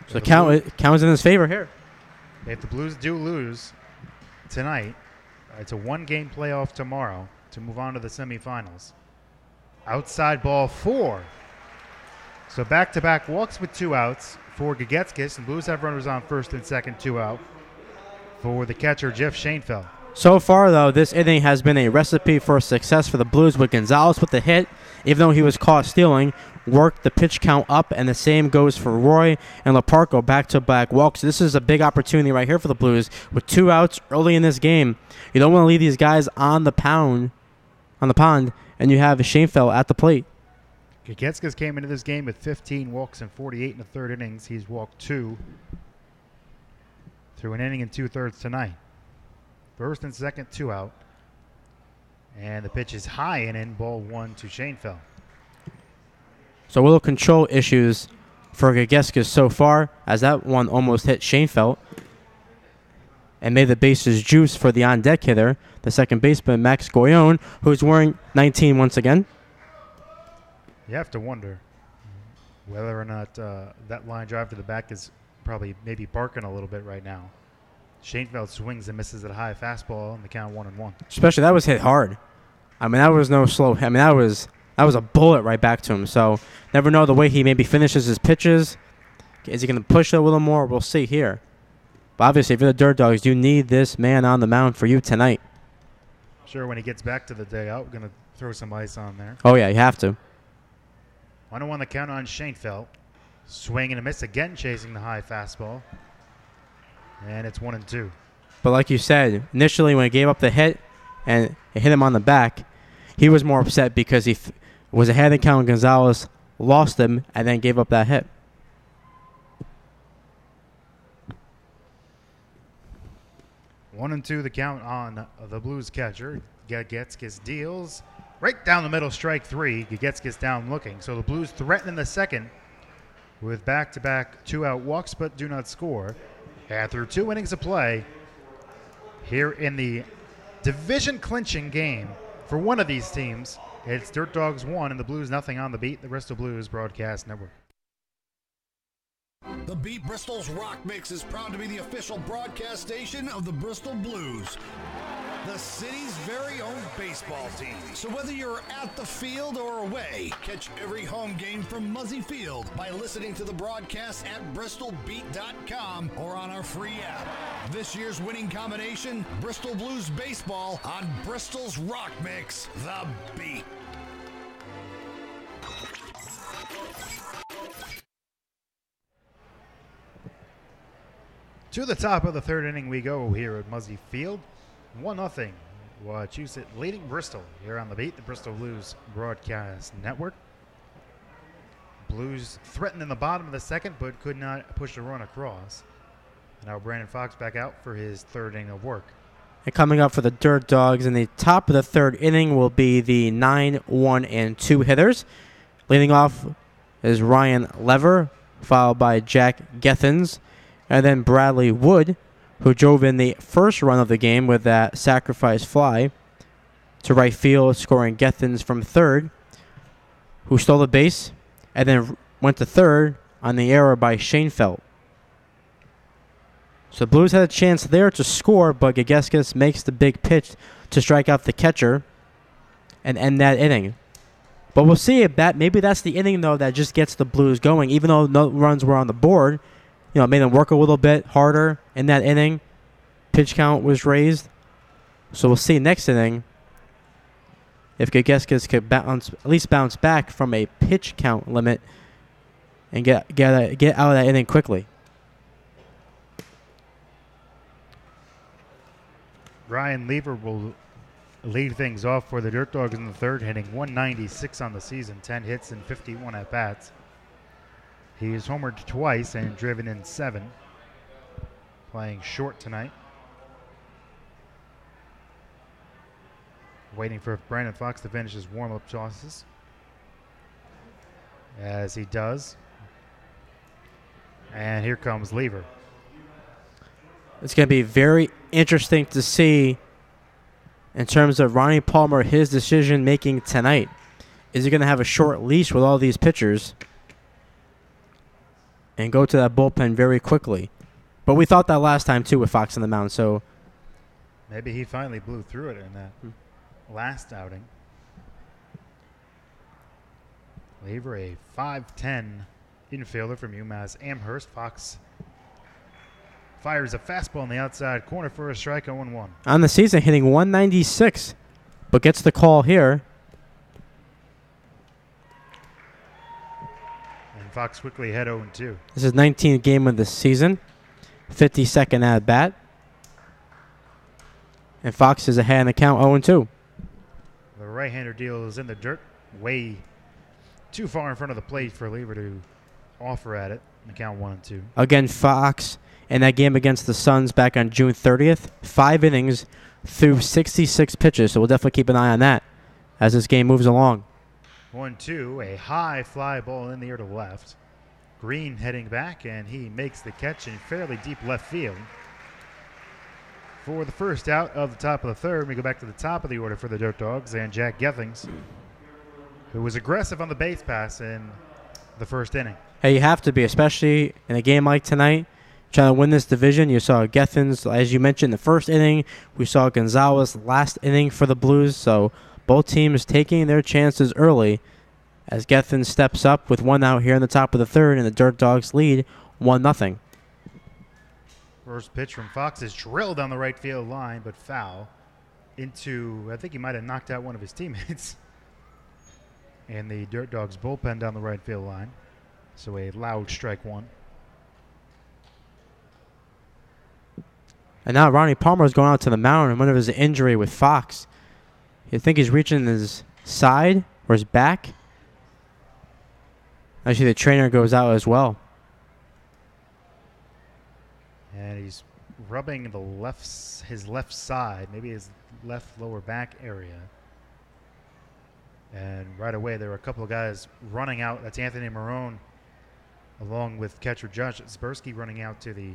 So the count is in his favor here. If the Blues do lose tonight, it's a 1-game playoff tomorrow to move on to the semifinals. Outside ball 4. So back-to-back walks with 2 outs for Gagetskis, and Blues have runners on first and second, 2 out for the catcher, Jeff Schoenfeld. So far, though, this inning has been a recipe for success for the Blues with Gonzalez with the hit, even though he was caught stealing, worked the pitch count up, and the same goes for Roy and Laparco back-to-back walks. This is a big opportunity right here for the Blues with 2 outs early in this game. You don't want to leave these guys on the pond, and you have Schoenfeld at the plate. Gagetskis came into this game with 15 walks and 48 in the third innings. He's walked 2 through an inning and 2/3 tonight. First and second, 2 out. And the pitch is high and in, ball 1 to Schoenfeld. So little control issues for Gagetskis so far, as that one almost hit Schoenfeld and made the bases juice for the on-deck hitter, the second baseman, Max Goyon, who's wearing 19 once again. You have to wonder whether or not that line drive to the back is probably maybe barking a little bit right now. Schoenfeld swings and misses at a high fastball in the count 1-1. Especially that was hit hard. I mean, that was no slow. I mean, that was a bullet right back to him. So never know the way he maybe finishes his pitches. Is he going to push it a little more? We'll see here. But obviously, if you're the Dirt Dogs, you need this man on the mound for you tonight. Sure, when he gets back to the dugout, we're going to throw some ice on there. Oh, yeah, you have to. 1-1 the count on Schoenfeld. Swing and a miss again, chasing the high fastball. And it's 1-2. But like you said, initially when he gave up the hit and it hit him on the back, he was more upset because he was ahead of the count. Gonzalez lost him and then gave up that hit. One and two the count on the Blues catcher. Gagetskis deals right down the middle, strike three. Gagetskis down looking. So the Blues threaten in the second with back-to-back two-out walks but do not score. And through 2 innings of play here in the division-clinching game for one of these teams, it's Dirt Dogs 1 and the Blues nothing on the beat, the Bristol Blues Broadcast Network. The Beat Bristol's Rock Mix is proud to be the official broadcast station of the Bristol Blues, the city's very own baseball team. So whether you're at the field or away, catch every home game from Muzzy Field by listening to the broadcast at bristolbeat.com or on our free app. This year's winning combination, Bristol Blues baseball on Bristol's Rock Mix, The Beat. To the top of the third inning we go here at Muzzy Field. 1-0. Wachusett leading Bristol here on the beat, the Bristol Blues Broadcast Network. Blues threatened in the bottom of the second but could not push a run across. Now Brandon Fox back out for his third inning of work. And coming up for the Dirt Dogs in the top of the third inning will be the 9, 1, and 2 hitters. Leading off is Ryan Lever, followed by Jack Gethens, and then Bradley Wood, who drove in the first run of the game with that sacrifice fly to right field, scoring Gethens from third, who stole the base and then went to third on the error by Schoenfeld. So the Blues had a chance there to score, but Gagetskis makes the big pitch to strike out the catcher and end that inning. But we'll see if maybe that's the inning, though, that just gets the Blues going. Even though no runs were on the board, it made them work a little bit harder in that inning. Pitch count was raised. So we'll see next inning if Gagetskis could at least bounce back from a pitch count limit and get out of that inning quickly. Ryan Lever will lead things off for the Dirt Dogs in the third, hitting 196 on the season, 10 hits and 51 at-bats. He is homered twice and driven in 7. Playing short tonight. Waiting for Brandon Fox to finish his warm-up tosses. As he does. And here comes Lever. It's going to be very interesting to see in terms of Ronnie Palmer, his decision-making tonight. Is he going to have a short leash with all these pitchers and go to that bullpen very quickly? But we thought that last time, too, with Fox on the mound. So maybe he finally blew through it in that last outing. Lever, a 5'10" infielder from UMass Amherst. Fox fires a fastball in the outside corner for a strike, 0-1. On the season, hitting 196, but gets the call here. And Fox quickly ahead 0-2. This is 19th game of the season, 52nd at bat. And Fox is ahead in the count, 0-2. The right-hander deal is in the dirt, way too far in front of the plate for Lever to offer at it. The count 1-2. Again, Fox in that game against the Suns back on June 30th, 5 innings through 66 pitches. So we'll definitely keep an eye on that as this game moves along. 1-2, a high fly ball in the air to left. Green heading back, and he makes the catch in fairly deep left field. For the first out of the top of the third, we go back to the top of the order for the Dirt Dogs and Jack Gethings, who was aggressive on the base pass in the first inning. Hey, you have to be, especially in a game like tonight. Trying to win this division. You saw Gethens, as you mentioned, the first inning. We saw Gonzalez last inning for the Blues. So both teams taking their chances early as Gethens steps up with 1 out here in the top of the third, and the Dirt Dogs lead 1-0. First pitch from Fox is drilled down the right field line, but foul into, I think he might have knocked out one of his teammates. And the Dirt Dogs bullpen down the right field line. So a loud strike one. And now Ronnie Palmer is going out to the mound and one of his injury with Fox. You think he's reaching his side or his back? Actually, the trainer goes out as well. And he's rubbing his left side, maybe his left lower back area. And right away, there were a couple of guys running out. That's Anthony Marone, along with catcher Josh Zbersky, running out to the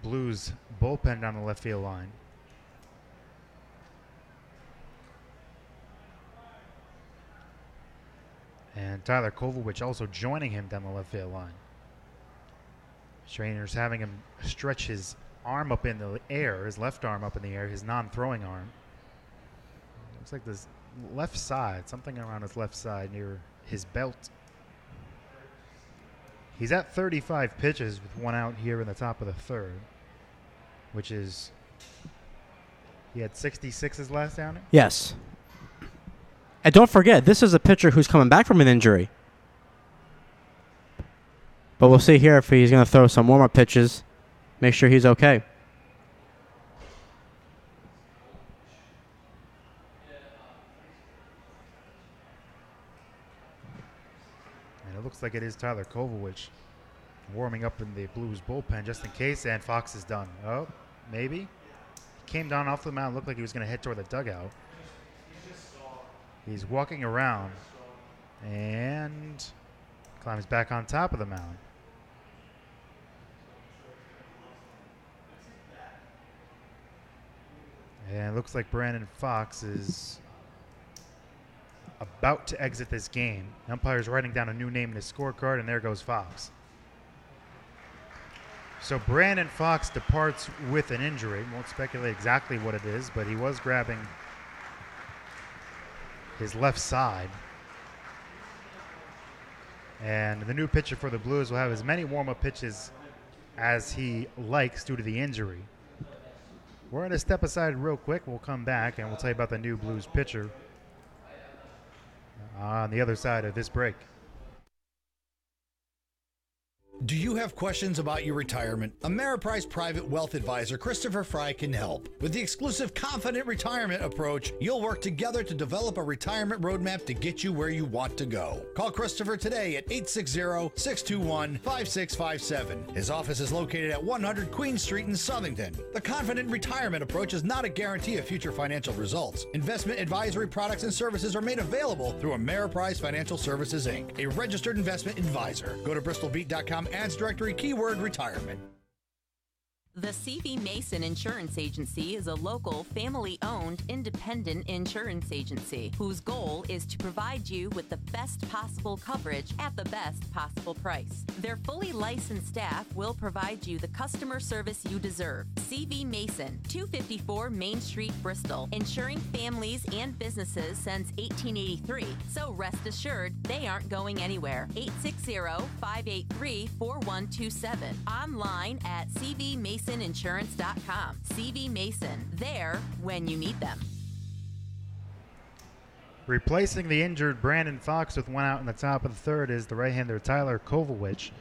Blues bullpen down the left field line. And Tyler Kovalevich also joining him down the left field line. Trainer's having him stretch his arm up in the air, his left arm up in the air, his non-throwing arm. Looks like this left side, something around his left side near his belt. He's at 35 pitches with one out here in the top of the third, which is, he had 66 his last outing? Yes. And don't forget, this is a pitcher who's coming back from an injury. But we'll see here if he's going to throw some warm-up pitches, make sure he's okay. And it looks like it is Tyler Kovalevich warming up in the Blues bullpen just in case, and Fox is done. Oh, maybe. He came down off the mound, looked like he was going to head toward the dugout. He's walking around and climbs back on top of the mound. And it looks like Brandon Fox is about to exit this game. The umpire's writing down a new name in his scorecard, and there goes Fox. So Brandon Fox departs with an injury. Won't speculate exactly what it is, but he was grabbing his left side. And the new pitcher for the Blues will have as many warm-up pitches as he likes due to the injury. We're going to step aside real quick. We'll come back, and we'll tell you about the new Blues pitcher on the other side of this break. Do you have questions about your retirement? Ameriprise Private Wealth Advisor Christopher Fry can help. With the exclusive Confident Retirement approach, you'll work together to develop a retirement roadmap to get you where you want to go. Call Christopher today at 860-621-5657. His office is located at 100 Queen Street in Southington. The Confident Retirement approach is not a guarantee of future financial results. Investment advisory products and services are made available through Ameriprise Financial Services, Inc., a registered investment advisor. Go to bristolbeat.com ads directory keyword retirement. The CV Mason Insurance Agency is a local, family-owned, independent insurance agency whose goal is to provide you with the best possible coverage at the best possible price. Their fully licensed staff will provide you the customer service you deserve. CV Mason, 254 Main Street, Bristol, insuring families and businesses since 1883. So rest assured, they aren't going anywhere. 860-583-4127. Online at cvmasoniinsurance.com. CV Mason, there when you need them. Replacing the injured Brandon Fox with one out in the top of the third is the right-hander Tyler Kovalevich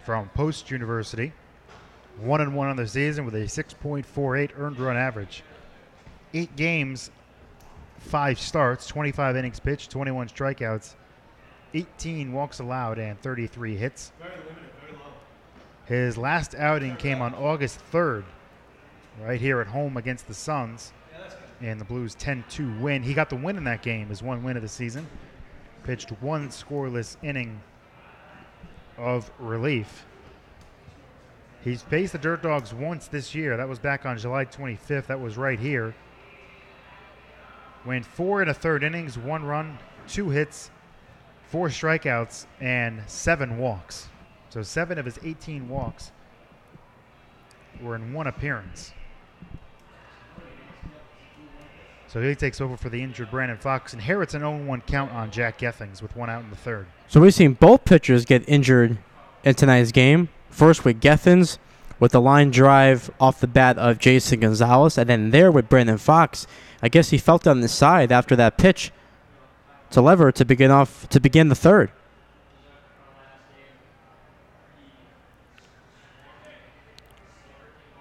from Post University. 1-1 on the season with a 6.48 earned run average. 8 games, 5 starts, 25 innings pitched, 21 strikeouts, 18 walks allowed, and 33 hits. Very limited, very low. His last outing came on August 3rd, right here at home against the Suns, and the Blues 10-2 win. He got the win in that game, his one win of the season. Pitched one scoreless inning of relief. He's faced the Dirt Dogs once this year. That was back on July 25th. That was right here. Went 4 1/3 innings, 1 run, 2 hits, 4 strikeouts, and 7 walks. So 7 of his 18 walks were in one appearance. So he takes over for the injured Brandon Fox, inherits an 0-1 count on Jack Gethings with 1 out in the third. So we've seen both pitchers get injured in tonight's game. First with Gethens, with the line drive off the bat of Jason Gonzalez, and then there with Brandon Fox. I guess he felt on the side after that pitch to Lever to begin the third.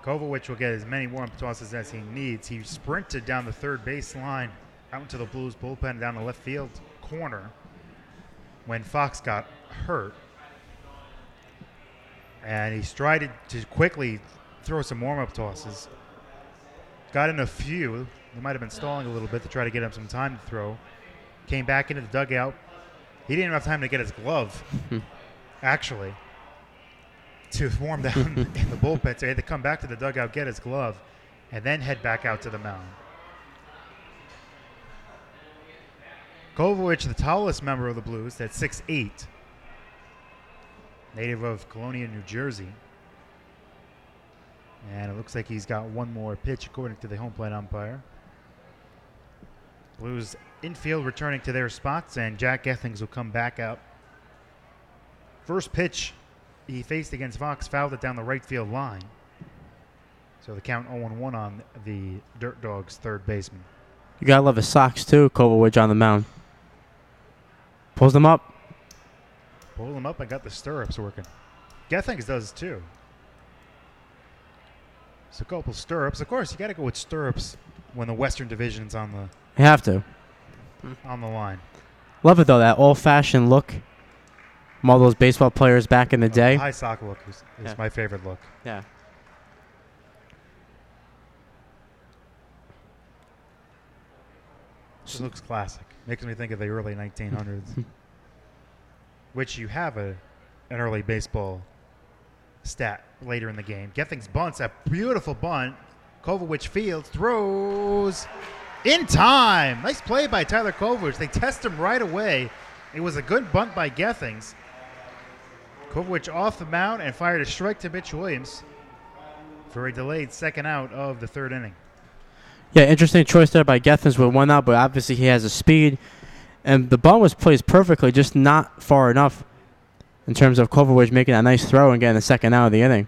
Kovacic will get as many warm-up tosses as he needs. He sprinted down the third base line out into the Blues bullpen down the left field corner when Fox got hurt. And he strided to quickly throw some warm-up tosses. Got in a few. He might have been stalling a little bit to try to get him some time to throw. Came back into the dugout. He didn't have time to get his glove, actually, to warm down in the bullpen. So he had to come back to the dugout, get his glove, and then head back out to the mound. Kovacic, the tallest member of the Blues, at 6'8", native of Colonia, New Jersey. And it looks like he's got one more pitch, according to the home plate umpire. Blues infield returning to their spots, and Jack Gethings will come back up. First pitch he faced against Fox, fouled it down the right field line. So the count 0-1 on the Dirt Dogs third baseman. You gotta love his socks too, Kovacic on the mound. Pulls them up. Pulled him up and got the stirrups working. Gethings does too. So a couple stirrups. Of course, you got to go with stirrups when the Western Division's on the. You have to. On the line. Love it though, that old-fashioned look from all those baseball players back in the day. The high sock look is my favorite look. Yeah. It looks classic. Makes me think of the early 1900s. Which you have an early baseball stat later in the game. Gethings bunts, a beautiful bunt. Kovacic fields, throws in time. Nice play by Tyler Kovacic. They test him right away. It was a good bunt by Gethings. Kovacic off the mound and fired a strike to Mitch Williams for a delayed second out of the third inning. Yeah, interesting choice there by Gethings with one out, but obviously he has a speed. And the ball was placed perfectly, just not far enough in terms of Kovacic making a nice throw and getting the second out of the inning.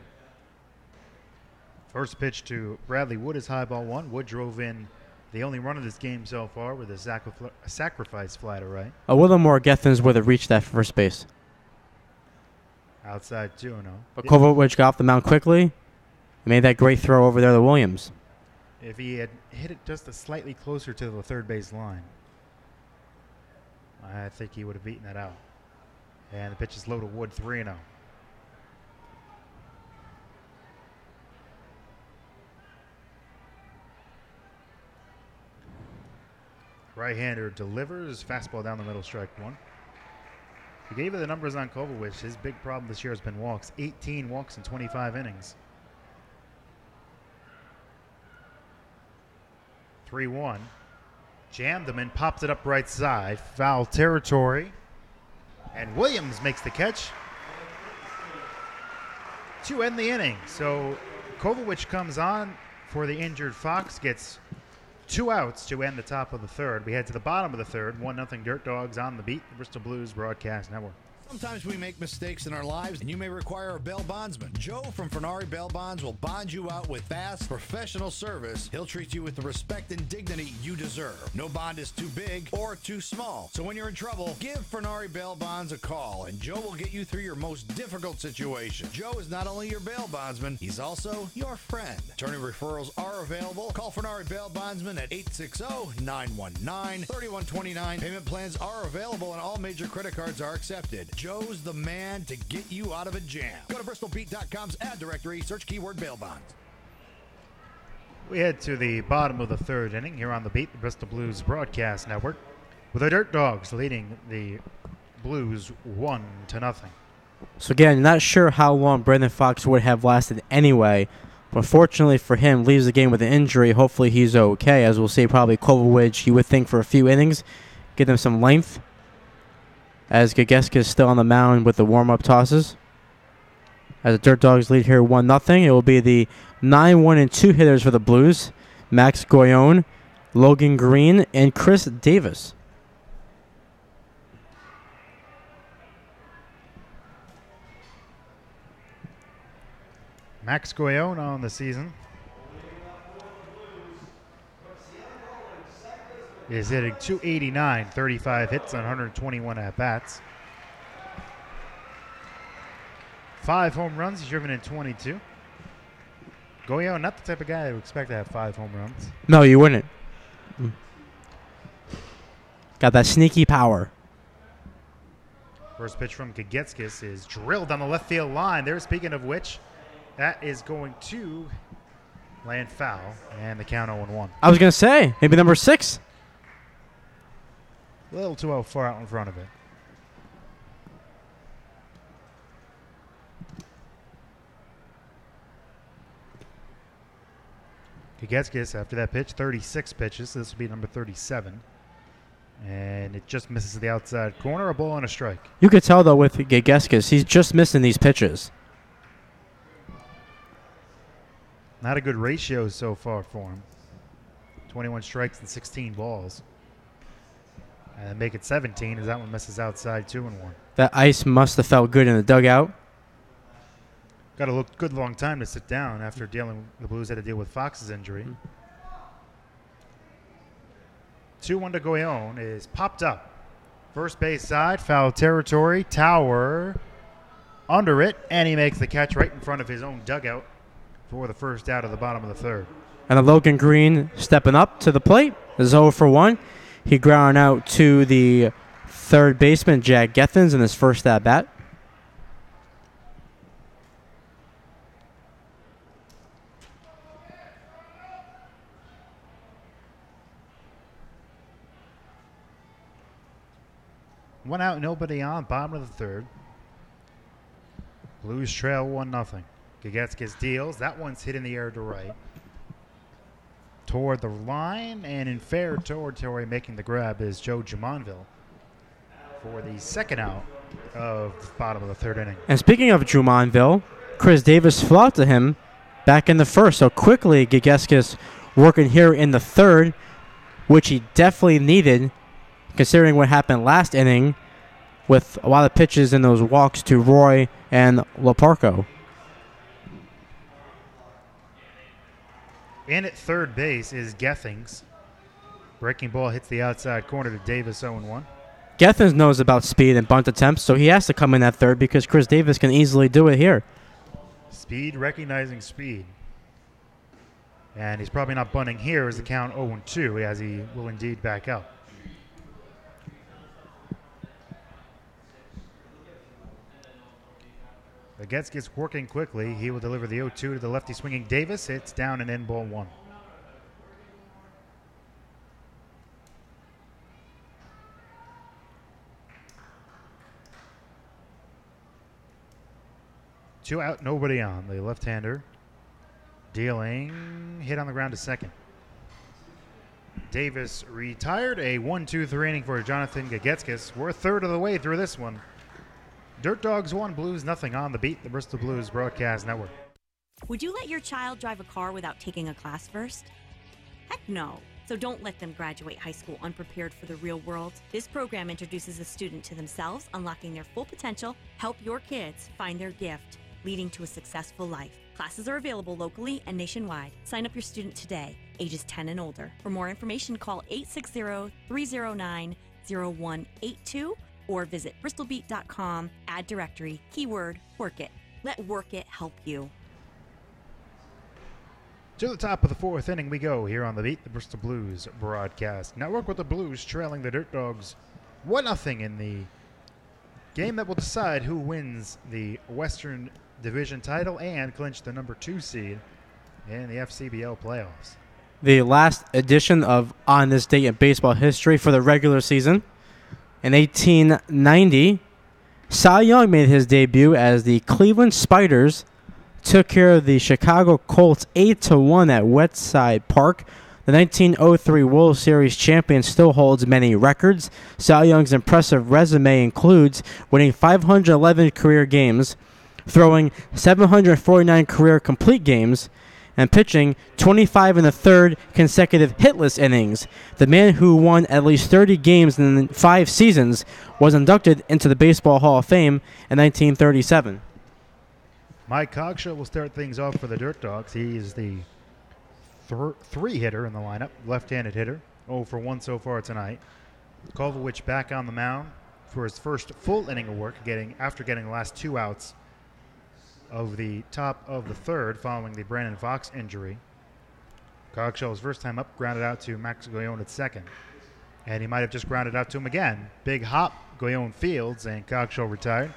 First pitch to Bradley Wood is high ball one. Wood drove in the only run of this game so far with a sacrifice fly to right. A little more Gethings would have reached that first base. Outside 2-0. But Kovacic got off the mound quickly and made that great throw over there to Williams. If he had hit it just slightly closer to the third base line, I think he would have beaten that out. And the pitch is low to Wood, 3-0. Right-hander delivers, fastball down the middle, strike one. We gave you the numbers on Kovacic. His big problem this year has been walks. 18 walks in 25 innings. 3-1. Jammed him and popped it up right side. Foul territory. And Williams makes the catch to end the inning. So Kovacic comes on for the injured Fox, gets 2 outs to end the top of the third. We head to the bottom of the third. 1-0 Dirt Dogs on the beat. The Bristol Blues Broadcast Network. Sometimes we make mistakes in our lives, and you may require a bail bondsman. Joe from Fernari Bail Bonds will bond you out with fast, professional service. He'll treat you with the respect and dignity you deserve. No bond is too big or too small. So when you're in trouble, give Fernari Bail Bonds a call, and Joe will get you through your most difficult situation. Joe is not only your bail bondsman, he's also your friend. Attorney referrals are available. Call Fernari Bail Bondsman at 860-919-3129. Payment plans are available, and all major credit cards are accepted. Joe's the man to get you out of a jam. Go to bristolbeat.com's ad directory, search keyword bail bonds. We head to the bottom of the third inning here on the beat, the Bristol Blues Broadcast Network, with the Dirt Dogs leading the Blues 1-0. So again, not sure how long Brandon Fox would have lasted anyway, but fortunately for him, leaves the game with an injury. Hopefully he's okay, as we'll see probably Kovacic, you would think, for a few innings, give them some length. As Gageska is still on the mound with the warm-up tosses. As the Dirt Dogs lead here 1-0, it will be the 9-1 and 2 hitters for the Blues. Max Goyon, Logan Green, and Chris Davis. Max Goyon on the season is hitting 289, 35 hits on 121 at-bats. 5 home runs. He's driven in 22. Goyon, not the type of guy I would expect to have 5 home runs. No, you wouldn't. Got that sneaky power. First pitch from Gagetskis is drilled on the left field line. There, speaking of which, that is going to land foul, and the count 0-1. I was going to say, maybe number 6. A little too far out in front of it. Gagetskis, after that pitch, 36 pitches. So this will be number 37. And it just misses the outside corner, a ball and a strike. You could tell, though, with Gagetskis, he's just missing these pitches. Not a good ratio so far for him. 21 strikes and 16 balls. And make it 17 as that one misses outside 2-1. That ice must have felt good in the dugout. Got a good long time to sit down after the Blues had to deal with Fox's injury. 2-1 to Goyon is popped up. First base side, foul territory. Tower under it, and he makes the catch right in front of his own dugout for the first out of the bottom of the third. And Logan Green stepping up to the plate is 0 for 1. He ground out to the third baseman, Jack Gethens, in his first at-bat. One out, nobody on, bottom of the third. Blues trail 1-0. Gagetskis deals. That one's hit in the air to right. Toward the line, and in fair territory making the grab is Joe Jumonville for the second out of the bottom of the third inning. And speaking of Jumonville, Chris Davis flew out to him back in the first. So quickly, Gagetskis working here in the third, which he definitely needed, considering what happened last inning with a lot of pitches in those walks to Roy and Laparco. In at third base is Gethings. Breaking ball hits the outside corner to Davis, 0-1. Gethens knows about speed and bunt attempts, so he has to come in at third because Chris Davis can easily do it here. Speed recognizing speed. And he's probably not bunting here as the count 0-2 as he will indeed back out. Gagetskis working quickly. He will deliver the 0-2 to the lefty swinging Davis. It's down and in, ball 1. Two out, nobody on. The left-hander dealing, hit on the ground to second. Davis retired. A 1-2-3 inning for Jonathan Gagetskis. We're a third of the way through this one. Dirt Dogs 1, Blues nothing on the beat, the Bristol Blues Broadcast Network. Would you let your child drive a car without taking a class first? Heck no. So don't let them graduate high school unprepared for the real world. This program introduces a student to themselves, unlocking their full potential, help your kids find their gift, leading to a successful life. Classes are available locally and nationwide. Sign up your student today, ages 10 and older. For more information, call 860-309-0182 or visit bristolbeat.com, add directory, keyword, Work It. Let Work It help you. To the top of the fourth inning we go here on the beat, the Bristol Blues Broadcast Network, with the Blues trailing the Dirt Dogs 1-0 in the game that will decide who wins the Western Division title and clinch the number 2 seed in the FCBL playoffs. The last edition of On This Date in Baseball History for the regular season. In 1890, Cy Young made his debut as the Cleveland Spiders took care of the Chicago Colts 8-1 at Wachusett Park. The 1903 World Series champion still holds many records. Cy Young's impressive resume includes winning 511 career games, throwing 749 career complete games, and pitching 25 in the third consecutive hitless innings. The man who won at least 30 games in 5 seasons was inducted into the Baseball Hall of Fame in 1937. Mike Cogshaw will start things off for the Dirt Dogs. He is the three hitter in the lineup, left-handed hitter. 0 for 1 so far tonight. Kovacic back on the mound for his first full inning of work, after getting the last 2 outs of the top of the third following the Brandon Fox injury. Cogshaw's first time up, grounded out to Max Goyon at second. And he might have just grounded out to him again. Big hop, Goyon fields, and Cogshaw retired.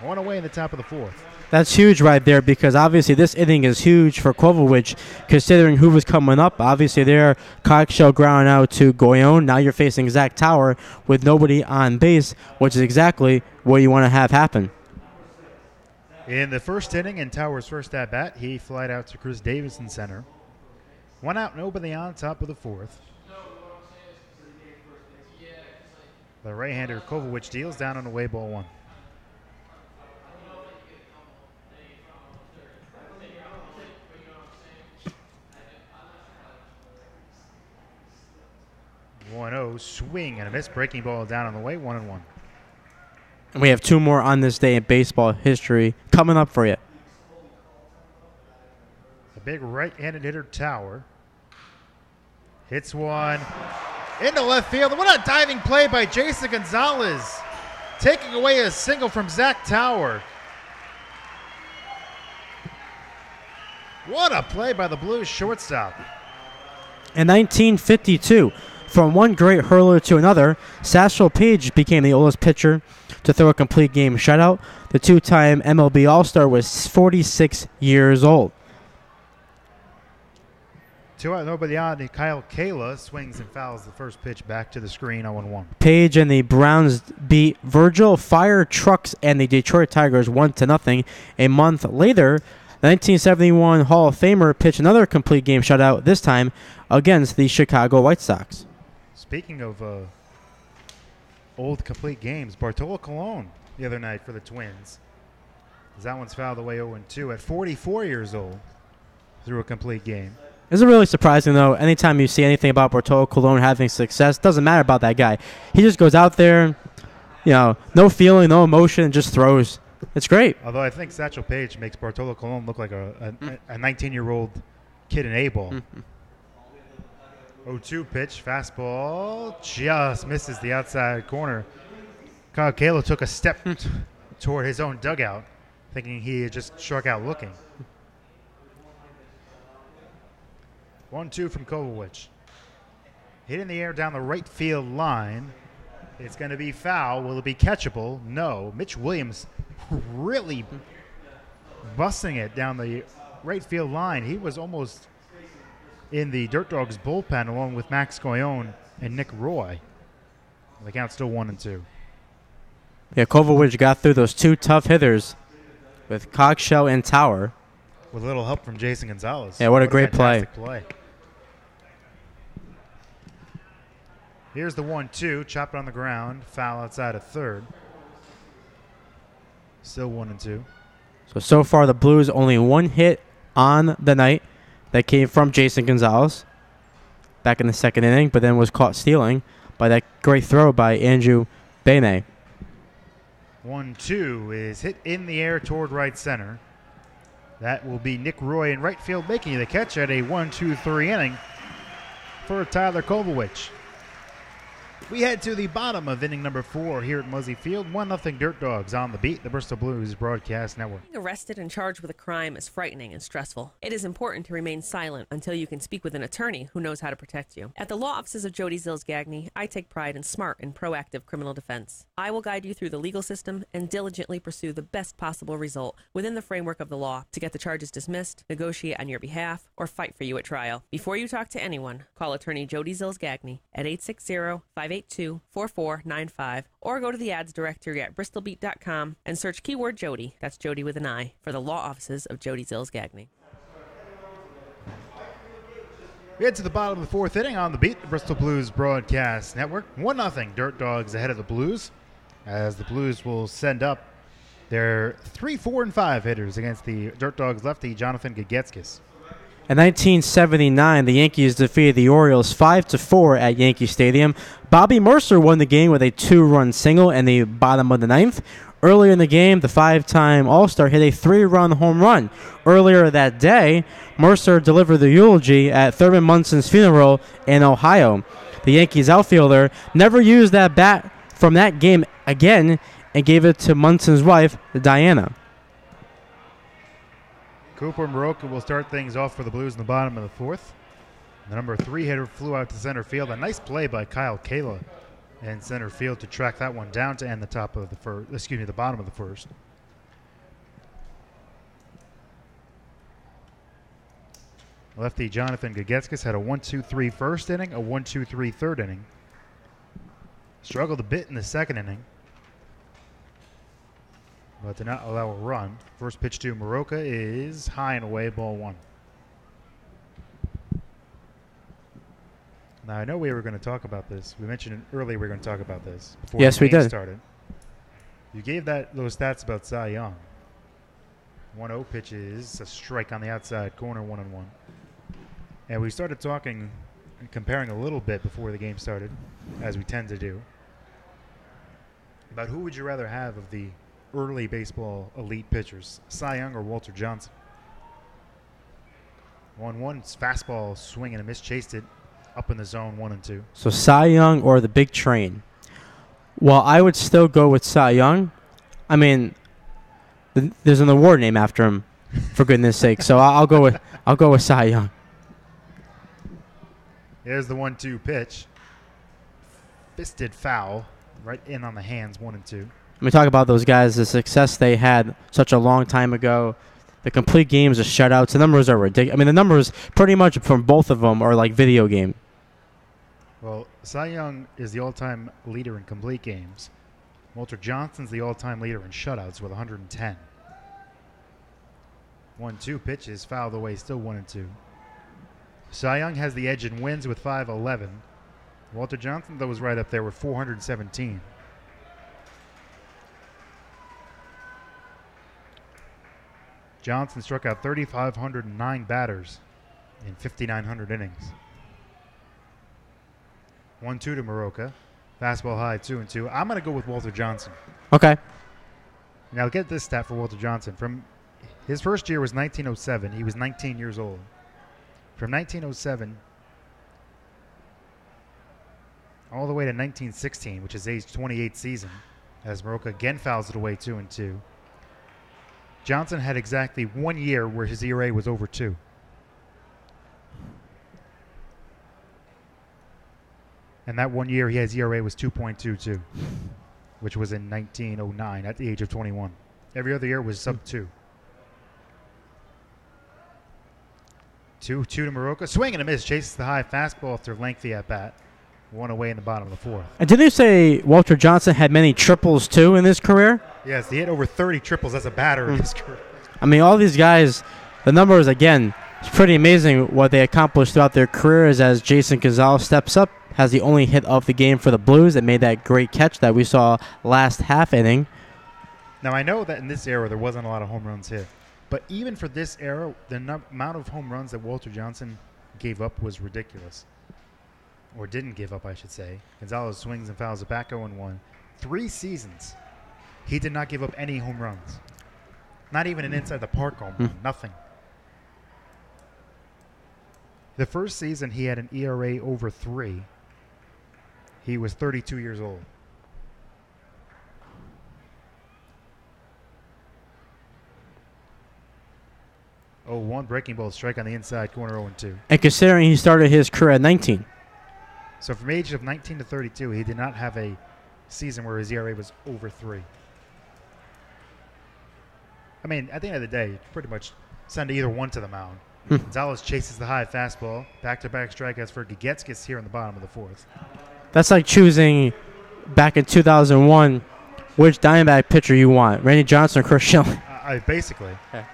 1 away in the top of the 4th. That's huge right there, because obviously this inning is huge for Kovacic, considering who was coming up. Obviously there, Cogshaw grounding out to Goyon. Now you're facing Zach Tower with nobody on base, which is exactly what you want to have happen. In the first inning, in Tower's first at-bat, he flied out to Chris Davis in center. 1 out, nobody on, top of the 4th. The right-hander Kovacic deals down on away ball 1. Swing and a miss. Breaking ball down on the way. 1-1. And we have 2 more on this day in baseball history coming up for you. The big right-handed hitter Tower hits one into left field. What a diving play by Jason Gonzalez, taking away a single from Zach Tower. What a play by the Blues shortstop. In 1952, from one great hurler to another, Satchel Paige became the oldest pitcher to throw a complete game shutout. The 2-time MLB All-Star was 46 years old. 2 out, nobody on. Kyle Kayla swings and fouls the first pitch back to the screen, 0-1. Paige and the Browns beat Virgil Fire Trucks and the Detroit Tigers 1-0. A month later, the 1971 Hall of Famer pitched another complete game shutout, this time against the Chicago White Sox. Speaking of old complete games, Bartolo Colon the other night for the Twins. That one's fouled away 0-2 at 44 years old through a complete game. Isn't it really surprising, though, anytime you see anything about Bartolo Colon having success, doesn't matter about that guy. He just goes out there, no feeling, no emotion, and just throws. It's great. Although I think Satchel Paige makes Bartolo Colon look like a 19-year-old kid in A-ball. 0-2 pitch, fastball, just misses the outside corner. Kyle Kayla took a step toward his own dugout, thinking he had just struck out looking. 1-2 from Kovacic. Hit in the air down the right field line. It's going to be foul. Will it be catchable? No. Mitch Williams really busting it down the right field line. He was almost in the Dirt Dogs bullpen along with Max Goyon and Nick Roy. The count's still 1-2. Yeah, Kovacic got through those 2 tough hitters with Cogshaw and Tower. With a little help from Jason Gonzalez. Yeah, what a great play. Here's the 1-2, chopped on the ground, foul outside of third. Still 1-2. So far the Blues only 1 hit on the night that came from Jason Gonzalez back in the second inning, but then was caught stealing by that great throw by Andrew Bene. 1-2 is hit in the air toward right center. That will be Nick Roy in right field making the catch at a 1-2-3 inning for Tyler Kovacic. We head to the bottom of inning number 4 here at Muzzy Field. 1-0 Dirt Dogs on the beat, the Bristol Blues Broadcast Network. Being arrested and charged with a crime is frightening and stressful. It is important to remain silent until you can speak with an attorney who knows how to protect you. At the law offices of Jody Zills Gagné, I take pride in smart and proactive criminal defense. I will guide you through the legal system and diligently pursue the best possible result within the framework of the law to get the charges dismissed, negotiate on your behalf, or fight for you at trial. Before you talk to anyone, call attorney Jody Zills Gagné at 860-582-4495 or go to the ads directory at bristolbeat.com and search keyword Jody, that's Jody with an I, for the law offices of Jody Zills Gagné. We head to the bottom of the 4th inning on the beat, the Bristol Blues Broadcast Network. 1-0 Dirt Dogs ahead of the Blues, as the Blues will send up their 3, 4, and 5 hitters against the Dirt Dogs lefty Jonathan Gagetskis. In 1979, the Yankees defeated the Orioles 5-4 at Yankee Stadium. Bobby Mercer won the game with a 2-run single in the bottom of the 9th. Earlier in the game, the 5-time All-Star hit a 3-run home run. Earlier that day, Mercer delivered the eulogy at Thurman Munson's funeral in Ohio. The Yankees outfielder never used that bat from that game again and gave it to Munson's wife, Diana. Cooper Moroka will start things off for the Blues in the bottom of the fourth. The number 3 hitter flew out to center field. A nice play by Kyle Kayla in center field to track that one down to end the top of the first. Excuse me, the bottom of the first. Lefty Jonathan Gagetskas had a 1-2-3 first inning, a 1-2-3 third inning. Struggled a bit in the second inning, but did not allow a run. First pitch to Moroka is high and away, ball 1. Now, I know we were going to talk about this. We mentioned it earlier we were going to talk about this before yes, the we game did. started. You gave those stats about Cy Young. 1-0 pitch is a strike on the outside corner, 1-1. And we started talking and comparing a little bit before the game started, as we tend to do, about who would you rather have of the early baseball elite pitchers, Cy Young or Walter Johnson? 1-1, fastball swing and a miss, chased it up in the zone, 1-2. So Cy Young or the big train? Well, I would still go with Cy Young. I mean, there's an award named after him, for goodness sake. So I'll go with Cy Young. There's the 1-2 pitch. Fisted foul, right in on the hands, 1-2. Let me talk about those guys, the success they had such a long time ago. The complete games, the shutouts, the numbers are ridiculous. I mean, the numbers pretty much from both of them are like video game. Well, Cy Young is the all-time leader in complete games. Walter Johnson's the all-time leader in shutouts with 110. 1-2 pitch is fouled away, still 1-2. Cy Young has the edge in wins with 511. Walter Johnson, though, was right up there with 417. Johnson struck out 3,509 batters in 5,900 innings. 1-2 to Moroka. Fastball high, 2-2. I'm going to go with Walter Johnson. Okay. Now, get this stat for Walter Johnson. From his first year was 1907. He was 19 years old. From 1907 all the way to 1916, which is age 28 season, as Moroka again fouls it away, 2-2. Johnson had exactly 1 year where his ERA was over 2. And that 1 year, his ERA was 2.22, which was in 1909 at the age of 21. Every other year was sub 2. 2-2 to Moroka. Swing and a miss. Chases the high fastball after lengthy at bat. 1 away in the bottom of the fourth. And didn't you say Walter Johnson had many triples too in his career? Yes, he hit over 30 triples as a batter in his career. I mean, all these guys, the numbers, again, it's pretty amazing what they accomplished throughout their careers as Jason Gonzalez steps up, has the only hit of the game for the Blues that made that great catch that we saw last half inning. Now, I know that in this era there wasn't a lot of home runs hit. But even for this era, the amount of home runs that Walter Johnson gave up was ridiculous. Or didn't give up, I should say. Gonzalez swings and fouls it back 0-1. 3 seasons, he did not give up any home runs. Not even an inside the park home run. Nothing. The first season, he had an ERA over 3. He was 32 years old. 0-1, breaking ball strike on the inside corner, 0-2. And considering he started his career at 19. So from age of 19 to 32, he did not have a season where his ERA was over 3. I mean, at the end of the day, you pretty much send either one to the mound. Gonzalez chases the high fastball. Back-to-back strikeouts for Gagetskas here in the bottom of the fourth. That's like choosing back in 2001 which Diamondback pitcher you want, Randy Johnson or Chris Schilling. Basically. Yeah.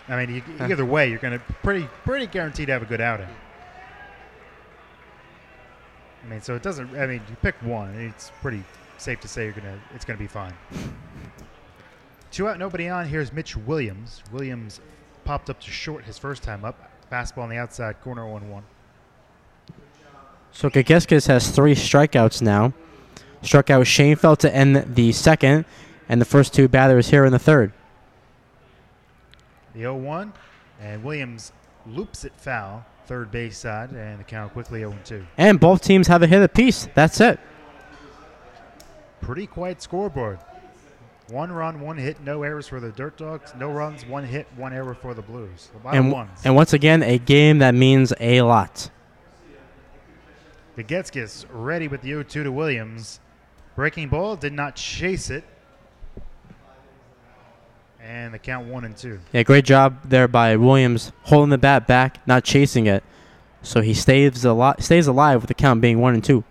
I mean, either way, you're going to pretty guaranteed to have a good outing. I mean, so it doesn't. I mean, you pick one. It's pretty safe to say it's gonna be fine. 2 out, nobody on. Here's Mitch Williams. Williams popped up to short his first time up. Fastball on the outside corner, 1-1. So Gagetskas has 3 strikeouts now. Struck out Schoenfeld to end the second, and the first two batters here in the third. The 0-1, and Williams loops it foul, third base side, and the count quickly 0-2. And both teams have a hit apiece. That's it. Pretty quiet scoreboard. 1 run, 1 hit, no errors for the Dirt Dogs. No runs, 1 hit, 1 error for the Blues. A lot of ones. And once again, a game that means a lot. Gagetskis ready with the 0-2 to Williams. Breaking ball, did not chase it. And the count 1-2. Yeah, great job there by Williams, holding the bat back, not chasing it. So he stays alive with the count being 1-2.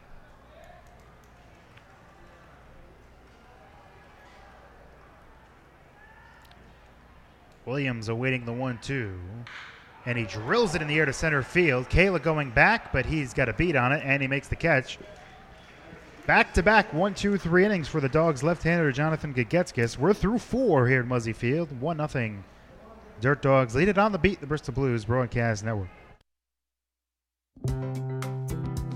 Williams awaiting the 1-2. And he drills it in the air to center field. Kayla going back, but he's got a beat on it, and he makes the catch. Back-to-back 1-2-3 innings for the Dogs left-hander Jonathan Gagetskis. We're through 4 here at Muzzy Field. 1-0. Dirt Dogs lead it on the beat, the Bristol Blues Broadcast Network.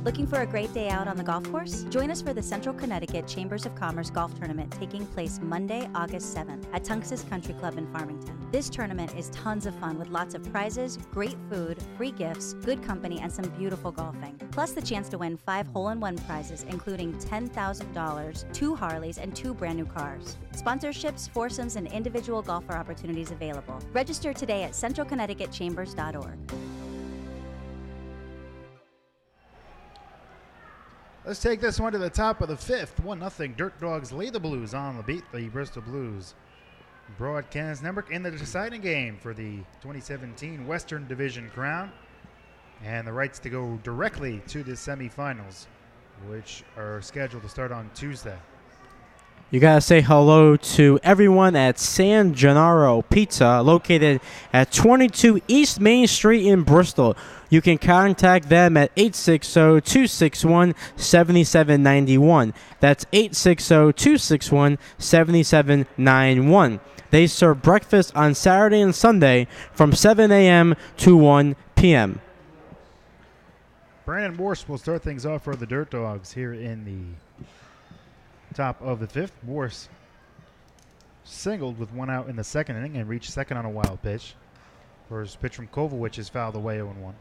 Looking for a great day out on the golf course? Join us for the Central Connecticut Chambers of Commerce Golf Tournament taking place Monday, August 7th at Tunxus Country Club in Farmington. This tournament is tons of fun with lots of prizes, great food, free gifts, good company, and some beautiful golfing. Plus the chance to win 5 hole-in-one prizes, including $10,000, 2 Harleys, and 2 brand new cars. Sponsorships, foursomes, and individual golfer opportunities available. Register today at centralconnecticutchambers.org. Let's take this one to the top of the 5th. 1-0. Dirt Dogs lead the Blues on the beat, the Bristol Blues Broadcast Network in the deciding game for the 2017 Western Division crown and the rights to go directly to the semifinals, which are scheduled to start on Tuesday. You got to say hello to everyone at San Gennaro Pizza, located at 22 East Main Street in Bristol. You can contact them at 860-261-7791. That's 860-261-7791. They serve breakfast on Saturday and Sunday from 7 a.m. to 1 p.m. Brandon Morse will start things off for the Dirt Dogs here in the top of the 5th. Morse singled with 1 out in the 2nd inning and reached second on a wild pitch. First pitch from Kovacic is fouled away 0-1.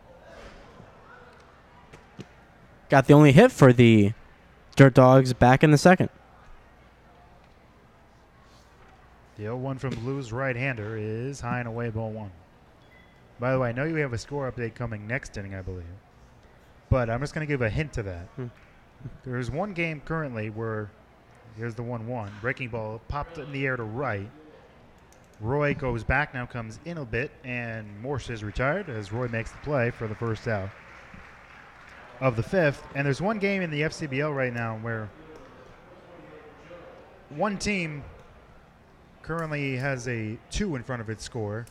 Got the only hit for the Dirt Dogs back in the 2nd. The 0-1 from Blues right-hander is high and away, ball 1. By the way, I know you have a score update coming next inning, I believe. But I'm just going to give a hint to that. There's one game currently where here's the 1-1. Breaking ball popped in the air to right. Roy goes back, now comes in a bit, and Morse is retired as Roy makes the play for the first out of the 5th. And there's one game in the FCBL right now where one team currently has a 2 in front of its score.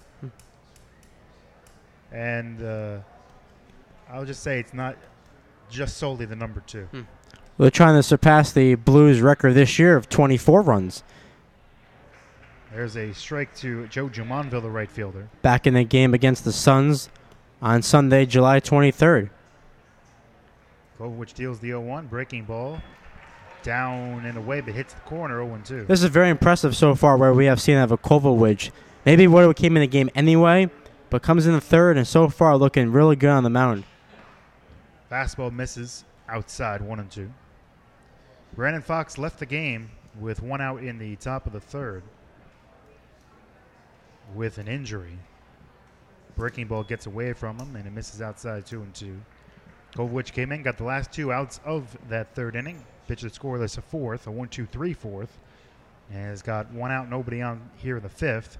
And I'll just say it's not just solely the number 2. They're trying to surpass the Blues record this year of 24 runs. There's a strike to Joe Jumonville, the right fielder. Back in the game against the Suns on Sunday, July 23rd. Kovacic deals the 0-1. Breaking ball down and away, but hits the corner 0-2. This is very impressive so far where we have seen out of Kovacic. Maybe would have came in the game anyway, but comes in the 3rd and so far looking really good on the mound. Fastball misses outside 1-2. Brandon Fox left the game with 1 out in the top of the 3rd with an injury. Breaking ball gets away from him and it misses outside 2-2. Kovacic came in, got the last 2 outs of that 3rd inning. Pitched a scoreless 4th, a 1-2-3 4th. And has got 1 out, nobody on here in the 5th.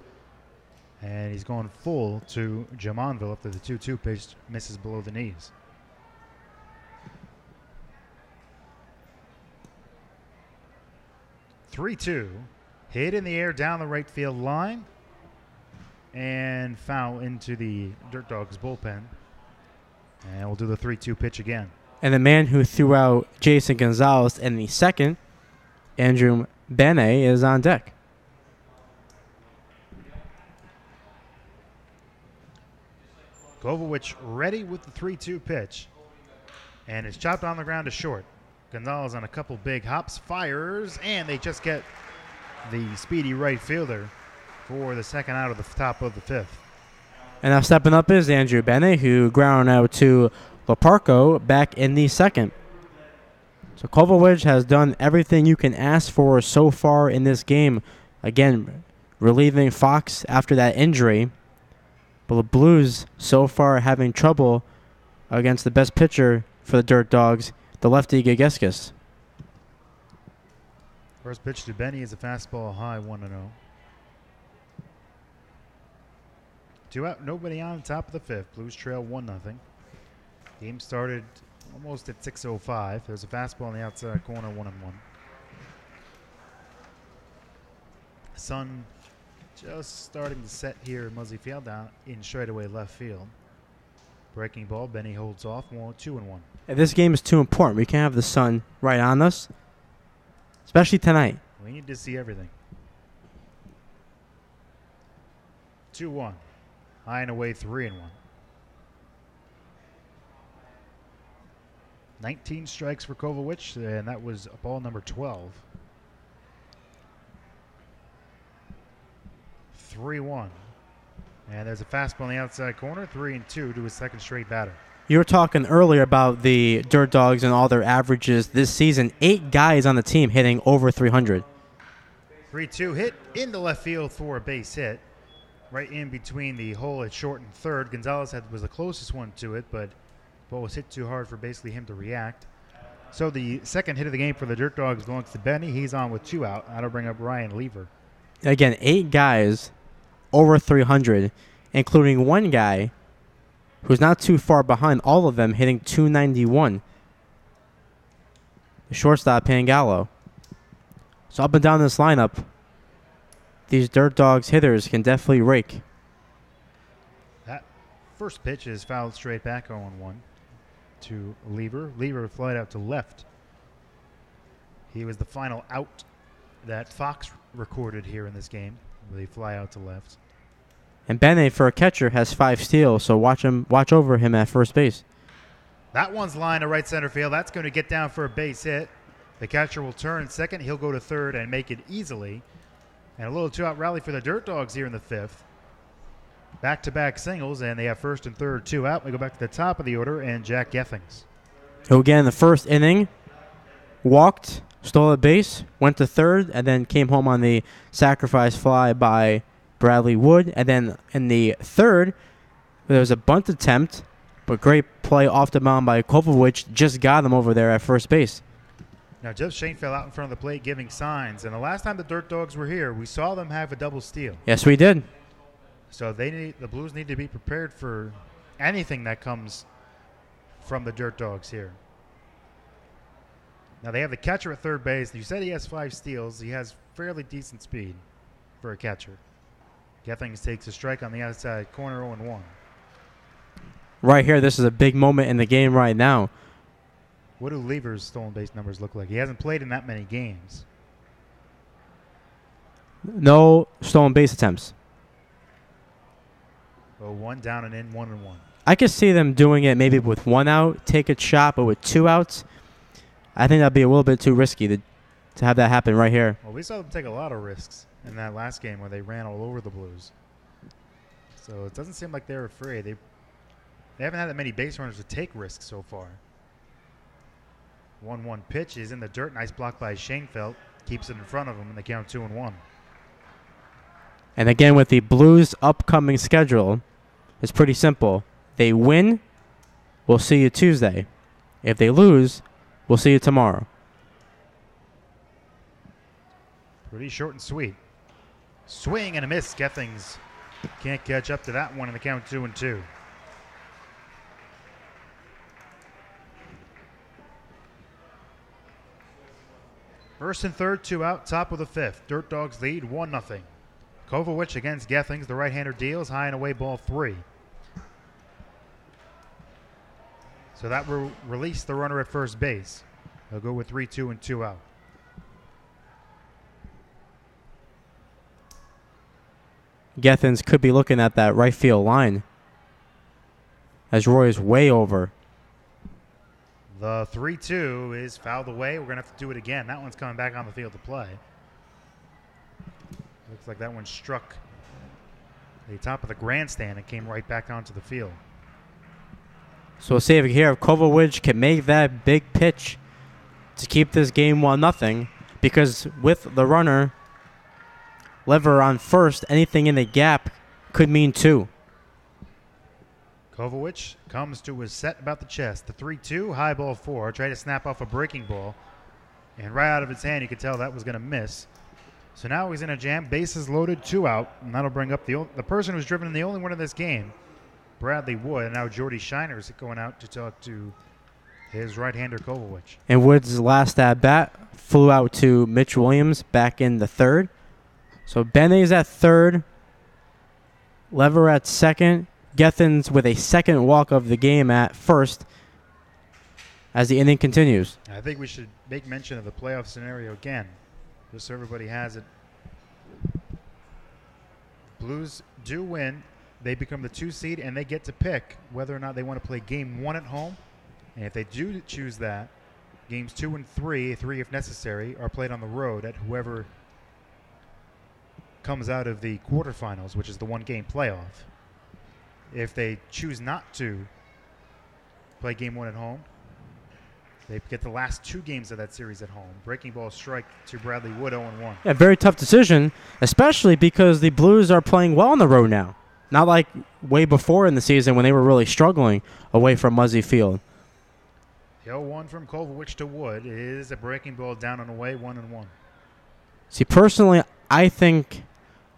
And he's going full to Jumonville after the 2-2 pitch misses below the knees. (3-2) hit in the air down the right field line and foul into the Dirt Dogs bullpen. And we'll do the 3-2 pitch again. And the man who threw out Jason Gonzalez in the 2nd, Andrew Bene, is on deck. Kovacic ready with the 3-2 pitch. And it's chopped on the ground to short. Gonzalez on a couple big hops, fires, and they just get the speedy right fielder, for the second out of the top of the fifth. And now stepping up is Andrew Bennett, who grounded out to Loparco back in the second. So Kovacic has done everything you can ask for so far in this game. Again, relieving Fox after that injury. But the Blues so far having trouble against the best pitcher for the Dirt Dogs, the lefty Gageskis. First pitch to Benny is a fastball high, 1-0. 2 out, nobody on top of the fifth. Blues trail 1-0. Game started almost at 6:05. There's a fastball on the outside corner, 1-1. Sun just starting to set here in Muzzy Field down in straightaway left field. Breaking ball, Benny holds off, 2-1. And this game is too important. We can't have the sun right on us, especially tonight. We need to see everything. 2-1. High and away, 3-1. 19 strikes for Kovacic, and that was ball number 12. 3-1. And there's a fastball on the outside corner, 3-2 to his second straight batter. You were talking earlier about the Dirt Dogs and all their averages this season. 8 guys on the team hitting over 300. 3-2 hit into left field for a base hit. Right in between the hole at short and third. Gonzalez was the closest one to it, but the ball was hit too hard for basically him to react. So the second hit of the game for the Dirt Dogs belongs to Benny. He's on with 2 out. That'll bring up Ryan Lever. Again, 8 guys over 300, including one guy who's not too far behind all of them, hitting 291. The shortstop, Pangallo. So up and down this lineup, these Dirt Dogs hitters can definitely rake. That first pitch is fouled straight back 0-1 to Lever. Lever flied out to left. He was the final out that Fox recorded here in this game. They fly out to left. And Bennett, for a catcher, has 5 steals, so watch over him at first base. That one's line to right center field. That's going to get down for a base hit. The catcher will turn second. He'll go to third and make it easily. And a little 2-out rally for the Dirt Dogs here in the fifth. Back-to-back singles, and they have first and third 2 out. We go back to the top of the order, and Jack Gethings. Who again in the first inning walked, stole a base, went to third, and then came home on the sacrifice fly by Bradley Wood. And then in the third, there was a bunt attempt, but great play off the mound by Kovacic. Just got him over there at first base. Now, Jeff Shane fell out in front of the plate giving signs. And the last time the Dirt Dogs were here, we saw them have a double steal. Yes, we did. So the Blues need to be prepared for anything that comes from the Dirt Dogs here. Now, they have the catcher at third base. You said he has 5 steals. He has fairly decent speed for a catcher. Gethings takes a strike on the outside corner, 0-1. Right here, this is a big moment in the game right now. What do Lever's stolen base numbers look like? He hasn't played in that many games. No stolen base attempts. 0-1, down and in, 1-1. I could see them doing it maybe with 1 out, take a shot, but with 2 outs, I think that'd be a little bit too risky to have that happen right here. Well, we saw them take a lot of risks in that last game where they ran all over the Blues. So it doesn't seem like they're afraid. They haven't had that many base runners to take risks so far. 1-1 pitch is in the dirt. Nice block by Schoenfeld. Keeps it in front of him, and they count 2-1. And again, with the Blues' upcoming schedule, it's pretty simple. They win, we'll see you Tuesday. If they lose, we'll see you tomorrow. Pretty short and sweet. Swing and a miss. Gethings can't catch up to that one, and the count 2-2. First and third, 2 out, top of the fifth. Dirt Dogs lead 1-0. Kovacic against Gethings. The right-hander deals high and away, ball 3. So that will release the runner at first base. They'll go with 3-2 and 2 out. Gethings could be looking at that right field line as Roy is way over. The 3-2 is fouled away. We're going to have to do it again. That one's coming back on the field to play. Looks like that one struck the top of the grandstand and came right back onto the field. So we'll see if here if Kovacic can make that big pitch to keep this game 1-0, because with the runner Lever on first, anything in the gap could mean 2. Kovacic comes to his set about the chest. The 3-2, high ball 4. Tried to snap off a breaking ball. And right out of his hand, you could tell that was going to miss. So now he's in a jam. Bases loaded, 2 out. And that'll bring up the person who's driven in the only one in this game, Bradley Wood. And now Jordy Shiner is going out to talk to his right-hander, Kovacic. And Wood's last at-bat flew out to Mitch Williams back in the 3rd. So Bene's at 3rd. Lever at 2nd. Gethens with a 2nd walk of the game at 1st as the inning continues. I think we should make mention of the playoff scenario again, just so everybody has it. Blues do win. They become the 2 seed, and they get to pick whether or not they want to play game 1 at home. And if they do choose that, games 2 and 3 if necessary, are played on the road at whoever comes out of the quarterfinals, which is the 1-game playoff. If they choose not to play game 1 at home, they get the last 2 games of that series at home. Breaking ball strike to Bradley Wood, 0-1. Yeah, very tough decision, especially because the Blues are playing well on the road now. Not like way before in the season when they were really struggling away from Muzzy Field. The 0-1 from Kovacic to Wood is a breaking ball down and away, 1-1. See, personally, I think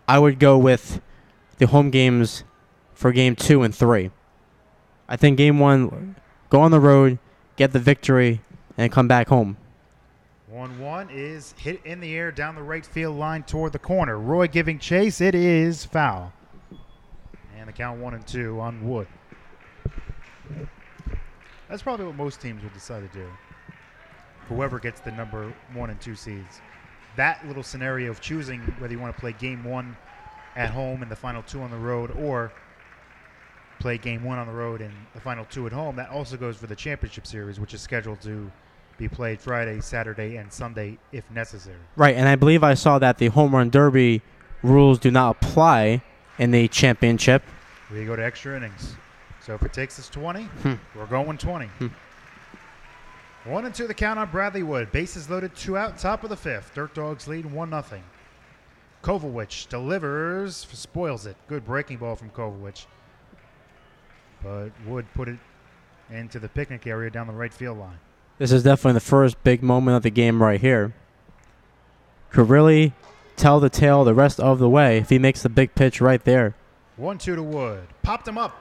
I would go with the home games for game 2 and 3. I think game 1, go on the road, get the victory, and come back home. 1-1 is hit in the air down the right field line toward the corner. Roy giving chase. It is foul. And the count 1-2 on Wood. That's probably what most teams would decide to do. Whoever gets the number 1 and 2 seeds. That little scenario of choosing whether you want to play game 1 at home and the final 2 on the road, or play game 1 on the road and the final 2 at home, that also goes for the championship series, which is scheduled to be played Friday, Saturday, and Sunday if necessary. Right, and I believe I saw that the home run derby rules do not apply in the championship. We go to extra innings. So if it takes us 20, we're going 20. 1-2 the count on Bradley Wood. Bases loaded, 2 out, top of the 5th. Dirt Dogs lead 1-0. Kovacic delivers, spoils it. Good breaking ball from Kovacic. But Wood put it into the picnic area down the right field line. This is definitely the first big moment of the game right here. Could really tell the tale the rest of the way if he makes the big pitch right there. 1-2 to Wood. Popped him up.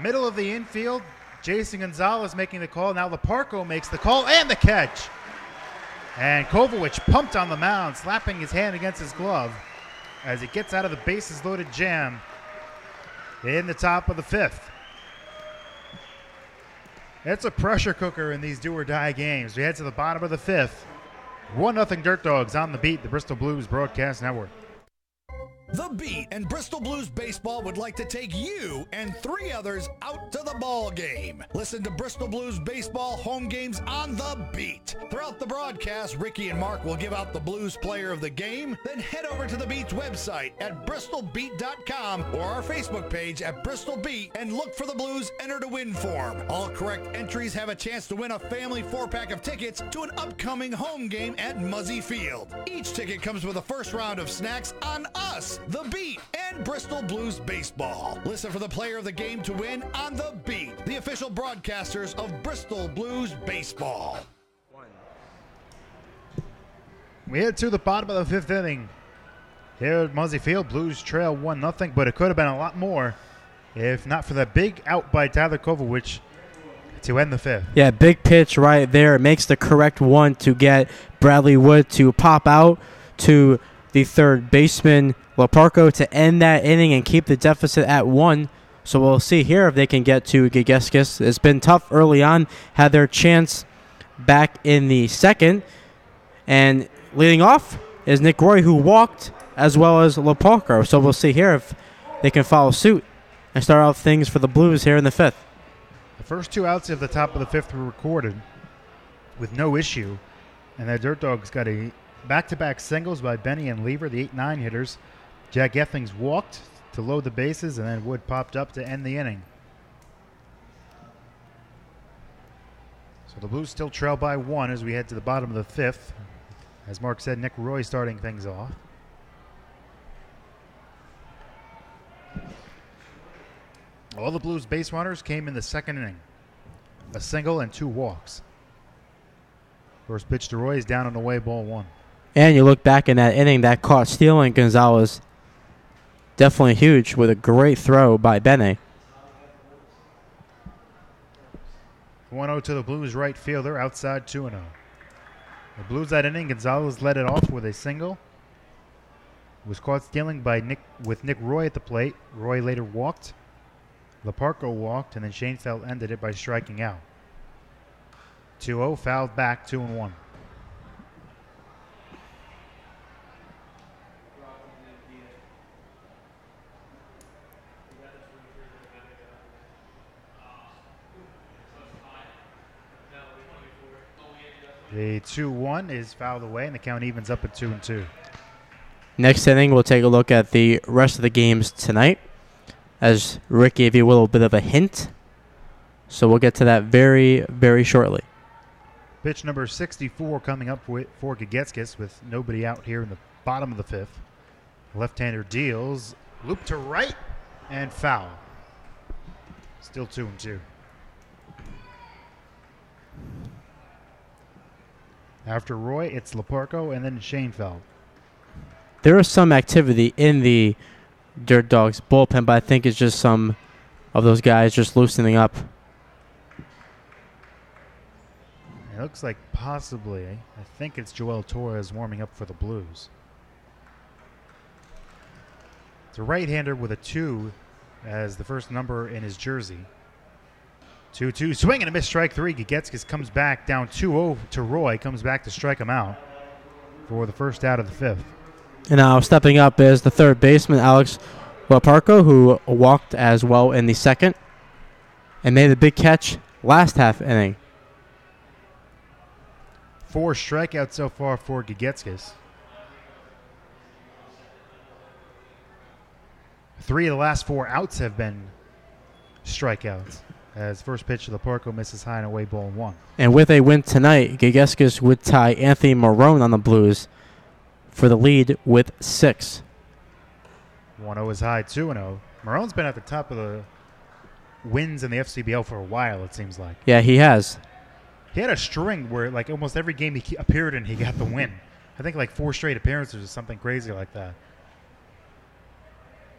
Middle of the infield. Jason Gonzalez making the call. Now Leparco makes the call and the catch. And Kovacic pumped on the mound, slapping his hand against his glove as he gets out of the bases loaded jam in the top of the 5th. It's a pressure cooker in these do-or-die games. We head to the bottom of the 5th. 1-0 Dirt Dogs on the beat, the Bristol Blues Broadcast Network. The Beat and Bristol Blues Baseball would like to take you and 3 others out to the ball game. Listen to Bristol Blues Baseball home games on The Beat. Throughout the broadcast, Ricky and Mark will give out the Blues player of the game. Then head over to the Beat's website at bristolbeat.com or our Facebook page at Bristol Beat and look for the Blues Enter to Win form. All correct entries have a chance to win a family 4-pack of tickets to an upcoming home game at Muzzy Field. Each ticket comes with a first round of snacks on us, The Beat, and Bristol Blues Baseball. Listen for the player of the game to win on The Beat, the official broadcasters of Bristol Blues Baseball. We head to the bottom of the 5th inning. Here at Muzzy Field, Blues trail 1-0, but it could have been a lot more if not for that big out by Tyler Kovacic to end the 5th. Yeah, big pitch right there. It makes the correct one to get Bradley Wood to pop out to the third baseman, Leparco, to end that inning and keep the deficit at 1. So we'll see here if they can get to Gigeskis. It's been tough early on. Had their chance back in the 2nd. And leading off is Nick Roy, who walked, as well as Leparco. So we'll see here if they can follow suit and start off things for the Blues here in the 5th. The first 2 outs of the top of the 5th were recorded with no issue. And the Dirt Dogs got a back-to-back singles by Benny and Lever, the 8-9 hitters. Jack Effings walked to load the bases, and then Wood popped up to end the inning. So the Blues still trail by 1 as we head to the bottom of the 5th. As Mark said, Nick Roy starting things off. All the Blues base runners came in the second inning. A single and 2 walks. First pitch to Roy is down and away, ball 1. And you look back in that inning, that caught stealing Gonzalez. Definitely huge with a great throw by Bene. 1-0 to the Blues right fielder, outside 2-0. The Blues that inning, Gonzalez led it off with a single. Was caught stealing by Nick Roy at the plate. Roy later walked. Leparco walked, and then Schoenfeld ended it by striking out. 2-0, fouled back, 2-1. The 2-1 is fouled away, and the count evens up at 2-2. Next inning, we'll take a look at the rest of the games tonight, as Rick gave you a little bit of a hint. So we'll get to that very, very shortly. Pitch number 64 coming up for Gagetskis with nobody out here in the bottom of the 5th. Left-hander deals, loop to right, and foul. Still 2-2. After Roy, it's Leparco and then Schoenfeld. There is some activity in the Dirt Dogs bullpen, but I think it's just some of those guys just loosening up. It looks like possibly, I think it's Joel Torres warming up for the Blues. It's a right-hander with a 2 as the first number in his jersey. 2-2, swing and a miss, strike 3. Gagetskis comes back down 2-0 to Roy, comes back to strike him out for the first out of the 5th. And now stepping up is the third baseman, Alex Leparco, who walked as well in the second and made the big catch last half inning. 4 strikeouts so far for Gagetskis. 3 of the last 4 outs have been strikeouts. As first pitch to Leparco misses high and away, ball 1. And with a win tonight, Gagetskis would tie Anthony Marone on the Blues for the lead with 6. 1-0 is high, 2-0. Marone's been at the top of the wins in the FCBL for a while, it seems like. Yeah, he has. He had a string where, like, almost every game he appeared in, he got the win. I think, like, 4 straight appearances or something crazy like that.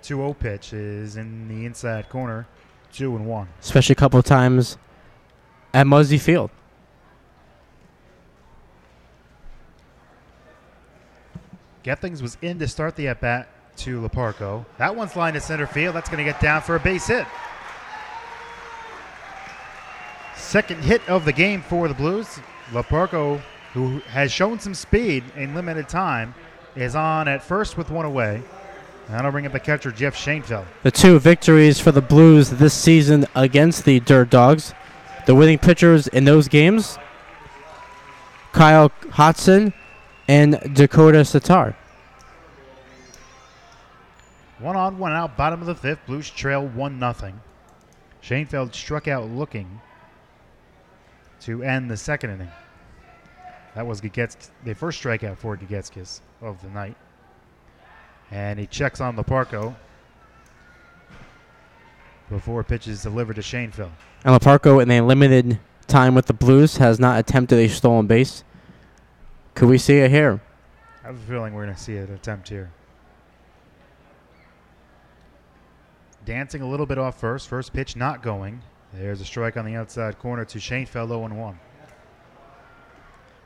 2-0 pitch is in the inside corner, 2-1. Especially a couple of times at Muzzy Field. Gethings was in to start the at-bat to Leparco. That one's lined to center field. That's going to get down for a base hit. Second hit of the game for the Blues. Leparco, who has shown some speed in limited time, is on at first with 1 away. That'll bring up the catcher, Jeff Schoenfeld. The 2 victories for the Blues this season against the Dirt Dogs. The winning pitchers in those games, Kyle Hodson and Dakota Satar. 1 on, 1 out, bottom of the 5th. Blues trail 1-0. Schoenfeld struck out looking to end the second inning. That was the first strikeout for Gagetskis of the night. And he checks on Leparco before pitch is delivered to Schoenfeld. And Leparco, in a limited time with the Blues, has not attempted a stolen base. Could we see it here? I have a feeling we're going to see an attempt here. Dancing a little bit off first. First pitch not going. There's a strike on the outside corner to Schoenfeld, 0-1.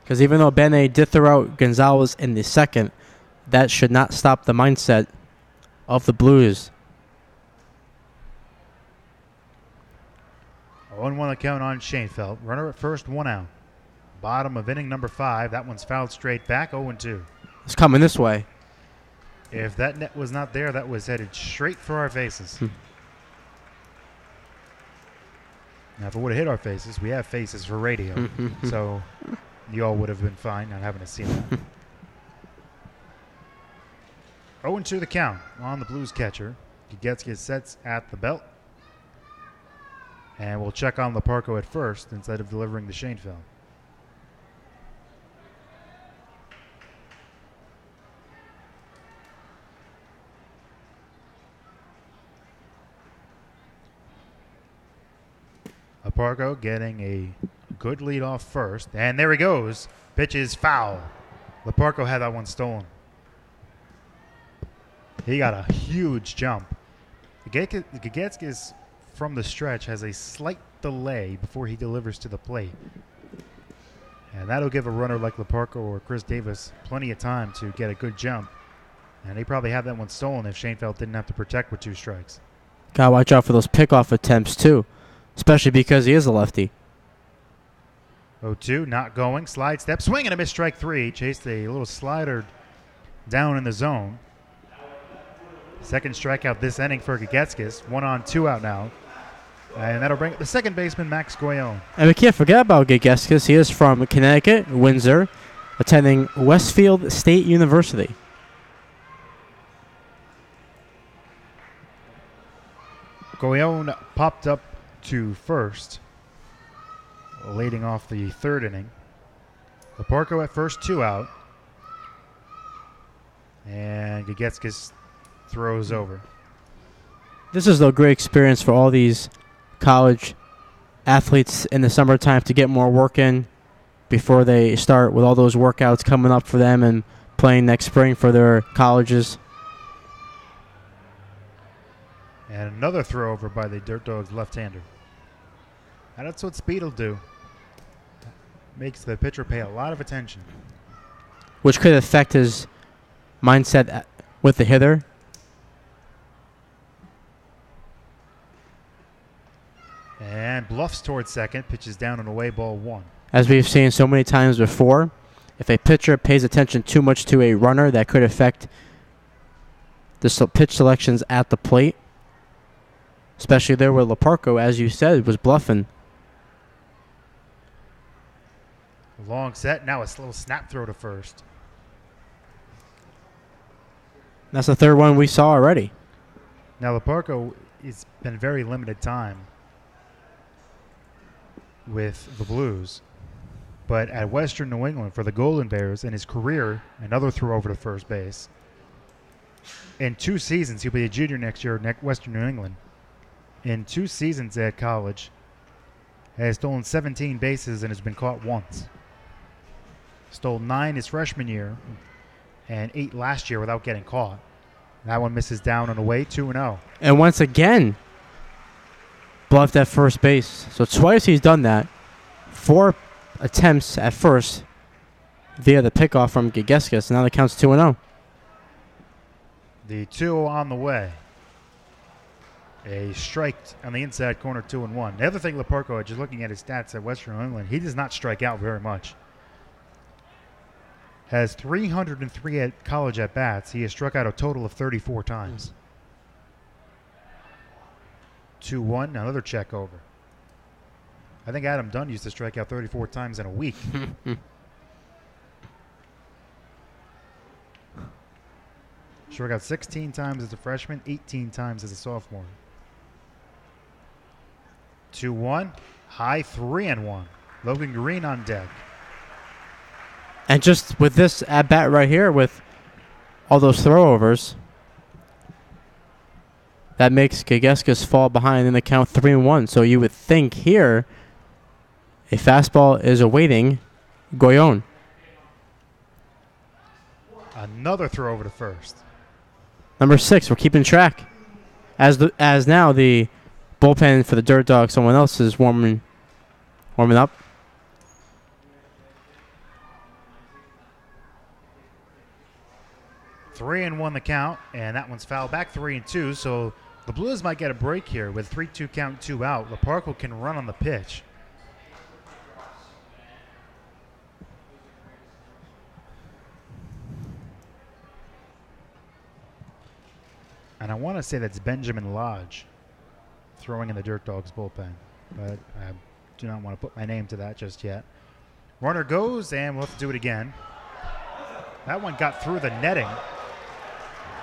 Because even though Bene did throw out Gonzalez in the second, that should not stop the mindset of the Blues. 0-1 the count on Schoenfeld. Runner at first, 1 out. Bottom of inning number 5. That one's fouled straight back, 0-2. It's coming this way. If that net was not there, that was headed straight for our faces. Now, if it would have hit our faces, we have faces for radio. So you all would have been fine not having to see that. 0-2 the count on the Blues catcher. Gagetski sets at the belt. And we'll check on Leparco at first instead of delivering the Shanefield. Leparco getting a good lead off first. And there he goes. Pitch is foul. Leparco had that one stolen. He got a huge jump. Gagetskis from the stretch has a slight delay before he delivers to the plate. And that'll give a runner like Leparco or Chris Davis plenty of time to get a good jump. And he probably had that one stolen if Shanefield didn't have to protect with 2 strikes. Gotta watch out for those pickoff attempts too, especially because he is a lefty. 0-2, not going. Slide step, swing and a miss, strike 3. Chased a little slider down in the zone. Second strikeout this inning for Gagetskis. 1 on, 2 out now. And that'll bring the second baseman, Max Goyon. And we can't forget about Gagetskis. He is from Connecticut, Windsor, attending Westfield State University. Goyon popped up to first, leading off the 3rd inning. Leparco at first, 2 out. And Gagetskis throws over. This is a great experience for all these college athletes in the summertime to get more work in before they start with all those workouts coming up for them and playing next spring for their colleges. And another throw over by the Dirt Dogs left-hander. And that's what speed will do. Makes the pitcher pay a lot of attention. Which could affect his mindset with the hitter. And bluffs towards second, pitches down and away, ball 1. As we've seen so many times before, if a pitcher pays attention too much to a runner, that could affect the pitch selections at the plate. Especially there where Leparco, as you said, was bluffing. Long set, now a little snap throw to first. That's the 3rd one we saw already. Now Leparco has been very limited time with the Blues. But at Western New England for the Golden Bears in his career, another throw over to first base. In 2 seasons, he'll be a junior next year at Western New England. In 2 seasons at college, has stolen 17 bases and has been caught once. Stole 9 his freshman year and 8 last year without getting caught. That one misses down and away, 2-0. And once again, bluffed at first base. So twice he's done that. 4 attempts at first via the pickoff from Gagetskis. Now the count's 2-0. The 2 on the way. A strike on the inside corner, 2-1. The other thing, Leparco, just looking at his stats at Western New England, he does not strike out very much. Has 303 at college at-bats. He has struck out a total of 34 times. 2-1, another check over. I think Adam Dunn used to strike out 34 times in a week. Struck out 16 times as a freshman, 18 times as a sophomore. 2-1, high 3-1. Logan Green on deck. And just with this at-bat right here, with all those throwovers, that makes Gagetskis fall behind in the count 3-1. So you would think here a fastball is awaiting Goyon. Another throw over to first. Number 6, we're keeping track. As now the bullpen for the Dirt Dogs, someone else is warming up. Three and 1 the count, and that one's fouled back 3-2. So the Blues might get a break here with 3-2 count, 2 out. Leparco can run on the pitch. And I want to say that's Benjamin Lodge throwing in the Dirt Dogs bullpen, but I do not want to put my name to that just yet. Runner goes, and we'll have to do it again. That one got through the netting.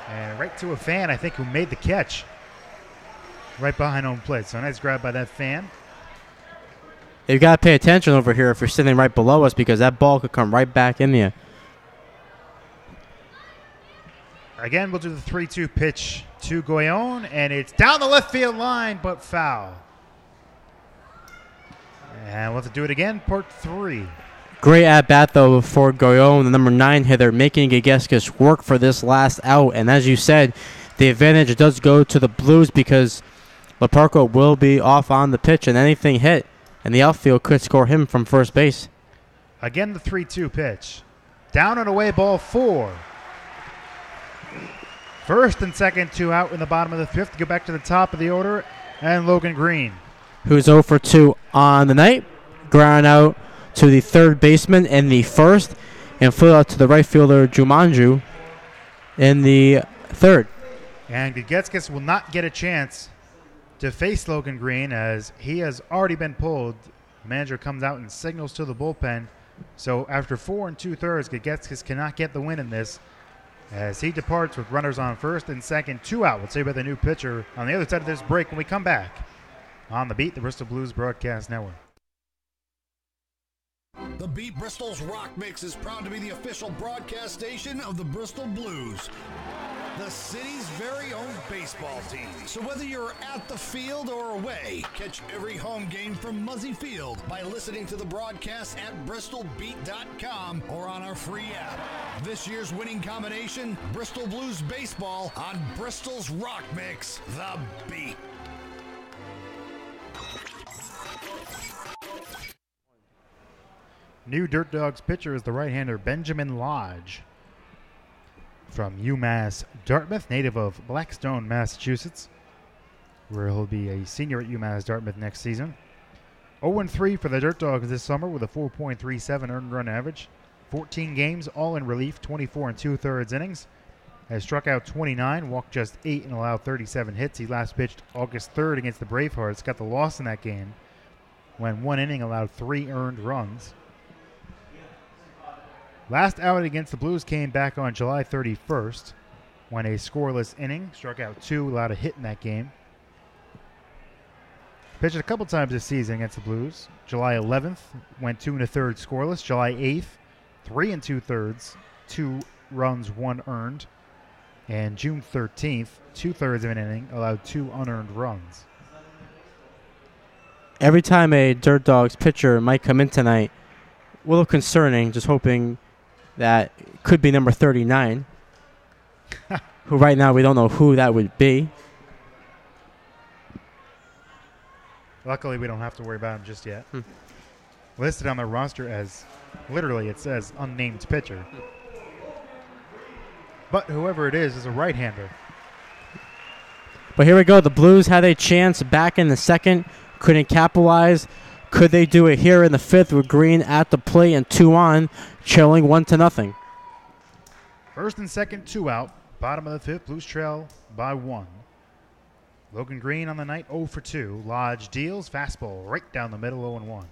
And right to a fan, I think, who made the catch. Right behind home plate. So nice grab by that fan. You've got to pay attention over here if you're sitting right below us because that ball could come right back in you. Again, we'll do the 3-2 pitch to Goyon, and it's down the left field line, but foul. And we'll have to do it again, part 3. Great at-bat, though, for Goyon, the number 9 hitter, making Gageskis work for this last out. And as you said, the advantage does go to the Blues because Leparco will be off on the pitch, and anything hit, and the outfield could score him from first base. Again, the 3-2 pitch. Down and away, ball 4. First and second, 2 out in the bottom of the 5th. Go back to the top of the order, and Logan Green, who's 0 for 2 on the night. Ground out to the third baseman in the first, and flew out to the right fielder, Jumanju, in the third. And Gageskis will not get a chance to face Logan Green as he has already been pulled. The manager comes out and signals to the bullpen. So after 4 2/3, Gageskis cannot get the win in this as he departs with runners on first and second, 2 out. We'll see about the new pitcher on the other side of this break when we come back on The Beat, the Bristol Blues Broadcast Network. The Beat Bristol's Rock Mix is proud to be the official broadcast station of the Bristol Blues, the city's very own baseball team. So whether you're at the field or away, catch every home game from Muzzy Field by listening to the broadcast at bristolbeat.com or on our free app. This year's winning combination, Bristol Blues baseball on Bristol's Rock Mix, The Beat. New Dirt Dogs pitcher is the right-hander Benjamin Lodge from UMass Dartmouth, native of Blackstone, Massachusetts, where he'll be a senior at UMass Dartmouth next season. 0-3 for the Dirt Dogs this summer with a 4.37 earned run average. 14 games, all in relief, 24 2/3 innings. Has struck out 29, walked just 8, and allowed 37 hits. He last pitched August 3rd against the Bravehearts, got the loss in that game when 1 inning allowed 3 earned runs. Last outing against the Blues came back on July 31st when a scoreless inning, struck out 2, allowed a hit in that game. Pitched a couple times this season against the Blues. July 11th, went 2 1/3 scoreless. July 8th, 3 2/3, 2 runs, 1 earned. And June 13th, 2/3 of an inning, allowed 2 unearned runs. Every time a Dirt Dogs pitcher might come in tonight, a little concerning, just hoping that could be number 39, who right now we don't know who that would be. Luckily, we don't have to worry about him just yet. Listed on the roster as, literally, it says unnamed pitcher. But whoever it is a right-hander. But here we go. The Blues had a chance back in the second, couldn't capitalize. Could they do it here in the 5th with Green at the plate and 2 on, trailing 1-0? First and second, 2 out. Bottom of the 5th, Blues trail by 1. Logan Green on the night, 0 for 2. Lodge deals, fastball right down the middle, 0-1.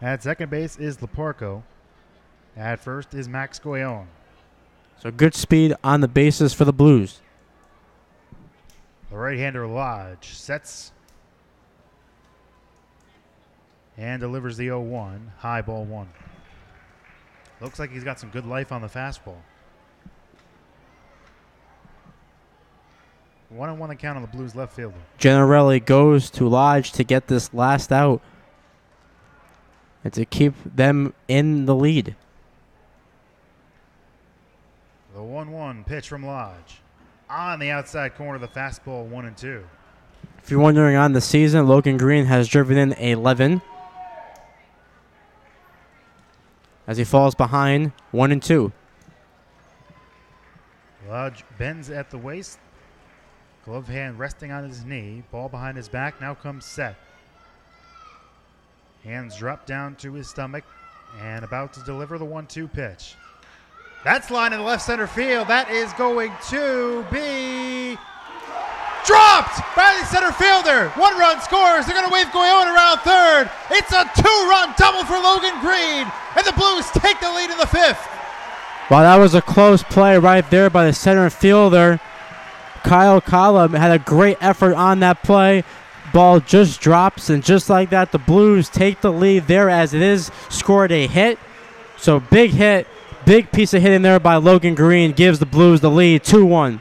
At second base is Leparco. At first is Max Goyon. So good speed on the bases for the Blues. The right-hander Lodge sets and delivers the 0-1. High ball 1. Looks like he's got some good life on the fastball. 1-1 the count on the Blues left fielder. Gennarelli goes to Lodge to get this last out and to keep them in the lead. The 1-1 pitch from Lodge. On the outside corner of the fastball, 1-2. If you're wondering on the season, Logan Green has driven in 11 as he falls behind 1-2. Lodge bends at the waist. Glove hand resting on his knee. Ball behind his back. Now comes set. Hands drop down to his stomach and about to deliver the 1-2 pitch. That's line in the left center field. That is going to be dropped by the center fielder. 1 run scores. They're going to wave Goyon around third. It's a 2-run double for Logan Green, and the Blues take the lead in the 5th. Wow, that was a close play right there by the center fielder. Kyle Kala had a great effort on that play. Ball just drops, and just like that, the Blues take the lead there as it is scored a hit. So big hit, big piece of hitting there by Logan Green gives the Blues the lead, 2-1.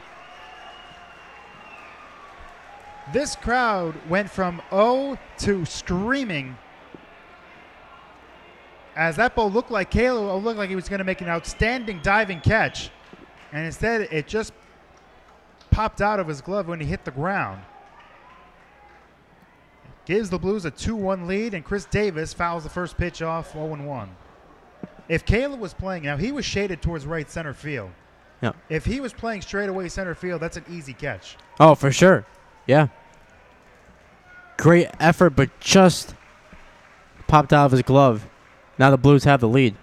This crowd went from oh to screaming as that ball looked like Kayla looked like he was going to make an outstanding diving catch. And instead, it just popped out of his glove when he hit the ground. Gives the Blues a 2-1 lead, and Chris Davis fouls the first pitch off 0-1. If Kayla was playing, now he was shaded towards right center field. Yeah. If he was playing straight away center field, that's an easy catch. Oh, for sure. Yeah. Great effort, but just popped out of his glove. Now the Blues have the lead.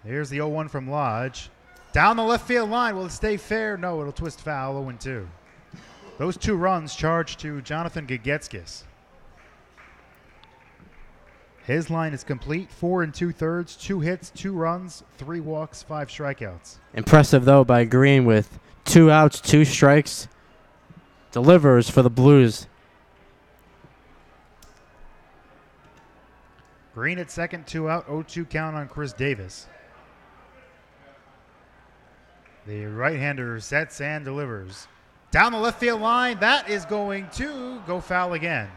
Here's the 0-1 from Lodge. Down the left field line. Will it stay fair? No, it'll twist foul, 0-2. Those 2 runs charged to Jonathan Gagetskis. His line is complete, 4 2/3, 2 hits, 2 runs, 3 walks, 5 strikeouts. Impressive, though, by Green with 2 outs, 2 strikes. Delivers for the Blues. Green at second, 2 out, 0-2 count on Chris Davis. The right-hander sets and delivers. Down the left field line, that is going to go foul again.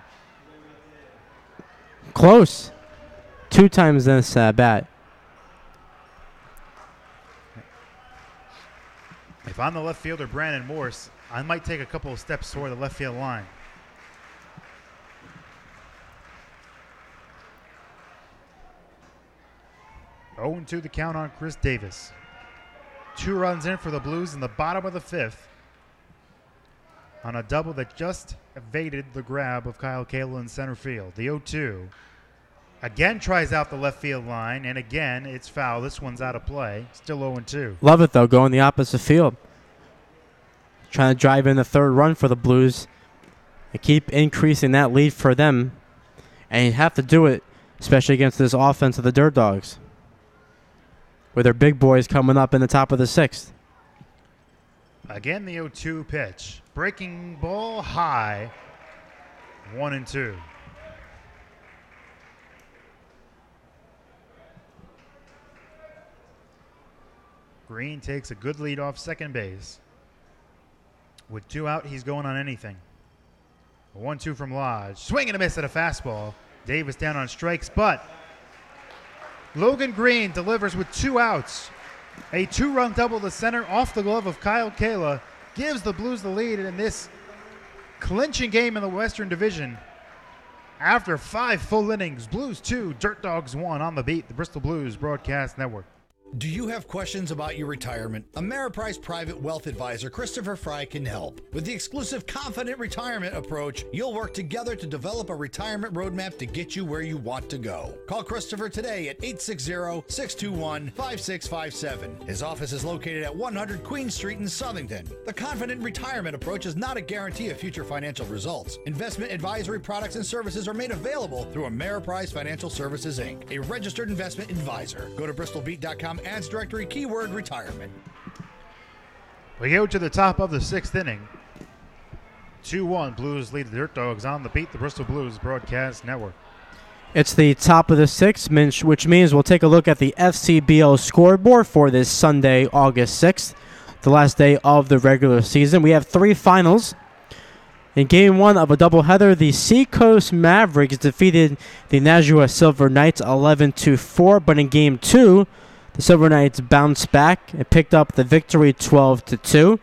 Close. 2 times this bat. If I'm the left fielder, Brandon Morse, I might take a couple of steps toward the left field line. Oh, 2 the count on Chris Davis. 2 runs in for the Blues in the bottom of the 5th on a double that just evaded the grab of Kyle Kayla in center field. The 0-2 again tries out the left field line, and again it's foul. This one's out of play. Still 0-2. Love it, though, going the opposite field. Trying to drive in the 3rd run for the Blues and keep increasing that lead for them. And you have to do it, especially against this offense of the Dirt Dogs, with their big boys coming up in the top of the 6th. Again, the 0-2 pitch. Breaking ball high. 1-2. Green takes a good lead off second base. With 2 out, he's going on anything. A 1-2 from Lodge. Swing and a miss at a fastball. Davis down on strikes, but Logan Green delivers with 2 outs. A 2-run double to center off the glove of Kyle Kayla gives the Blues the lead in this clinching game in the Western Division. After 5 full innings, Blues 2, Dirt Dogs 1 on the beat, the Bristol Blues Broadcast Network. Do you have questions about your retirement? Ameriprise Private Wealth Advisor Christopher Fry can help. With the exclusive Confident Retirement approach, you'll work together to develop a retirement roadmap to get you where you want to go. Call Christopher today at 860-621-5657. His office is located at 100 Queen Street in Southington. The Confident Retirement approach is not a guarantee of future financial results. Investment advisory products and services are made available through Ameriprise Financial Services, Inc., a registered investment advisor. Go to bristolbeat.com ads directory keyword retirement. We go to the top of the 6th inning. 2-1 Blues lead the Dirt Dogs on the beat, the Bristol Blues Broadcast Network. It's the top of the 6th, which means we'll take a look at the FCBL scoreboard for this Sunday, August 6th, the last day of the regular season. We have 3 finals. In Game 1 of a doubleheader, the Seacoast Mavericks defeated the Nashua Silver Knights 11-4, but in Game 2, the Silver Knights bounced back and picked up the victory 12-2.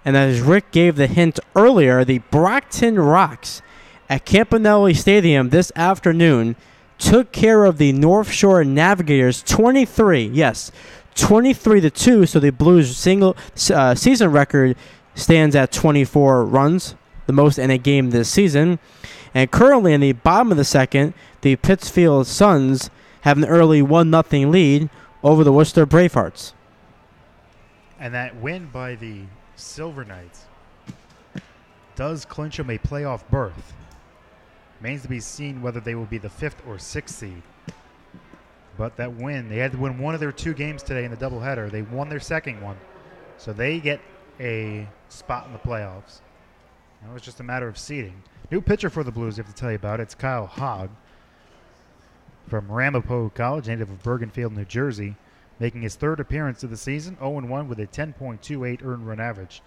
And as Rick gave the hint earlier, the Brockton Rocks at Campanelli Stadium this afternoon took care of the North Shore Navigators 23-2. So the Blues season record stands at 24 runs, the most in a game this season. And currently in the bottom of the 2nd, the Pittsfield Suns have an early 1-0 lead over the Worcester Bravehearts. And that win by the Silver Knights does clinch them a playoff berth. Remains to be seen whether they will be the 5th or 6th seed. But that win, they had to win one of their 2 games today in the doubleheader. They won their second one. So they get a spot in the playoffs. Now it's just a matter of seeding. New pitcher for the Blues, I have to tell you about. It's Kyle Hogg from Ramapo College, native of Bergenfield, New Jersey, making his 3rd appearance of the season, 0-1 with a 10.28 earned run average.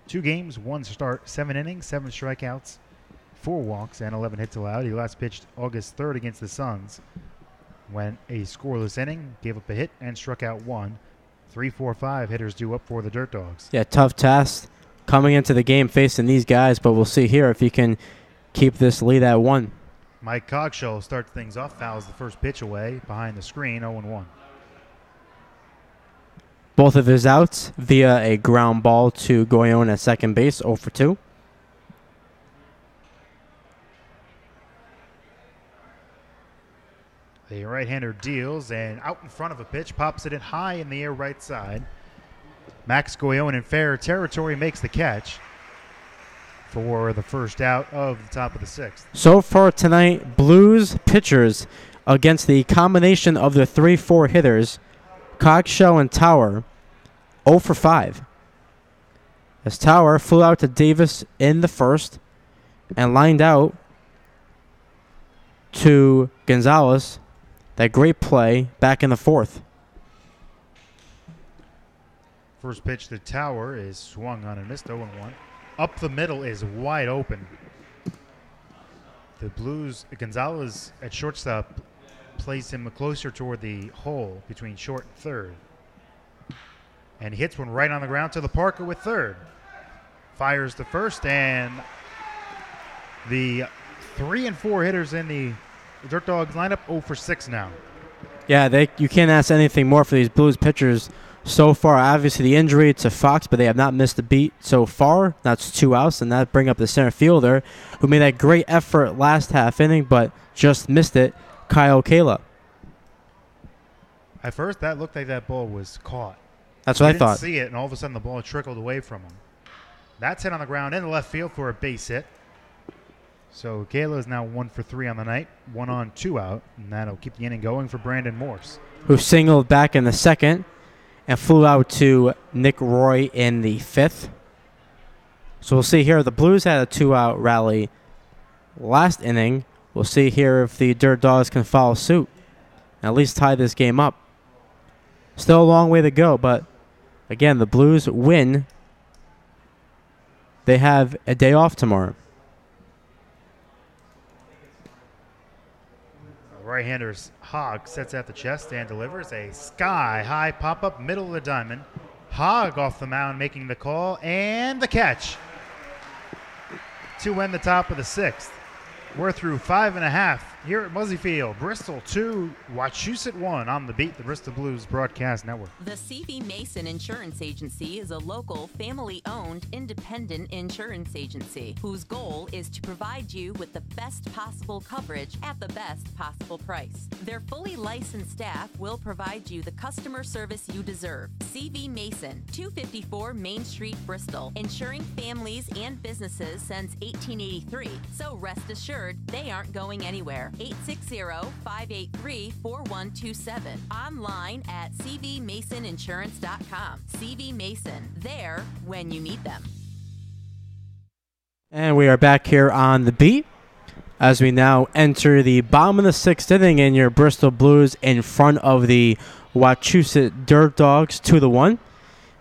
2 games, 1 start, 7 innings, 7 strikeouts, 4 walks, and 11 hits allowed. He last pitched August 3rd against the Suns. Went a scoreless inning, gave up a hit, and struck out 1. 3-4-5 hitters due up for the Dirt Dogs. Yeah, tough task coming into the game facing these guys, but we'll see here if he can keep this lead at 1. Mike Cogshaw starts things off, fouls the first pitch away behind the screen, 0-1. Both of his outs via a ground ball to Goyon at second base, 0-2. The right-hander deals, and out in front of a pitch, pops it in high in the air right side. Max Goyon in fair territory makes the catch for the first out of the top of the 6th. So far tonight, Blues pitchers against the combination of the 3-4 hitters, Cogshaw and Tower, 0-5. As Tower flew out to Davis in the first and lined out to Gonzalez. That great play back in the 4th. First pitch to Tower is swung on and missed, 0-1. Up the middle is wide open. The Blues, Gonzalez at shortstop, plays him closer toward the hole between short and third. And he hits one right on the ground to the Parker with third. Fires to first, and the 3 and 4 hitters in the Dirt Dogs lineup 0-6 now. Yeah, you can't ask anything more for these Blues pitchers so far. Obviously, the injury to Fox, but they have not missed a beat so far. That's 2 outs, and that bring up the center fielder who made that great effort last half inning, but just missed it, Kyle Kayla. At first, that looked like that ball was caught. That's what I thought. Didn't see it, and all of a sudden the ball trickled away from him. That's hit on the ground in the left field for a base hit. So Kayla is now 1 for 3 on the night, 1 on, 2 out, and that'll keep the inning going for Brandon Morse, who singled back in the 2nd and flew out to Nick Roy in the 5th. So we'll see here. The Blues had a 2-out rally last inning. We'll see here if the Dirt Dogs can follow suit and at least tie this game up. Still a long way to go, but again, the Blues win. They have a day off tomorrow. Right-hander's Hogg sets at the chest and delivers a sky-high pop-up middle of the diamond. Hogg off the mound making the call and the catch to end the top of the 6th. We're through 5.5 here at Muzzy Field. Bristol 2, Wachusett 1 on the Beat, the Bristol Blues Broadcast Network. The CV Mason Insurance Agency is a local, family-owned, independent insurance agency whose goal is to provide you with the best possible coverage at the best possible price. Their fully licensed staff will provide you the customer service you deserve. CV Mason, 254 Main Street, Bristol, insuring families and businesses since 1883. So rest assured, they aren't going anywhere. 860-583-4127. Online at cvmasoninsurance.com. CV Mason, there when you need them. And we are back here on the Beat as we now enter the bottom of the 6th inning, and your Bristol Blues in front of the Wachusett Dirt Dogs 2-1.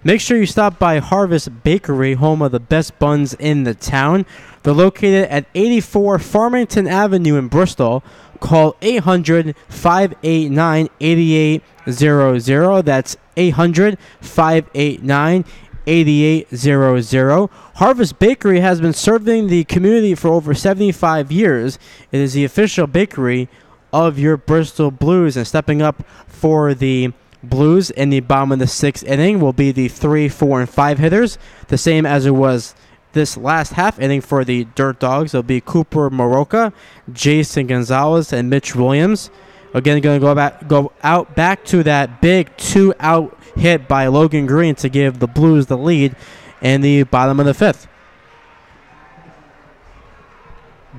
Make sure you stop by Harvest Bakery, home of the best buns in the town. They're located at 84 Farmington Avenue in Bristol. Call 800-589-8800. That's 800-589-8800. Harvest Bakery has been serving the community for over 75 years. It is the official bakery of your Bristol Blues, and stepping up for the Blues in the bottom of the 6th inning will be the 3, 4, and 5 hitters, the same as it was this last half inning for the Dirt Dogs. It'll be Cooper Moroka, Jason Gonzalez, and Mitch Williams. Again, going to go out back to that big 2-out hit by Logan Green to give the Blues the lead in the bottom of the 5th.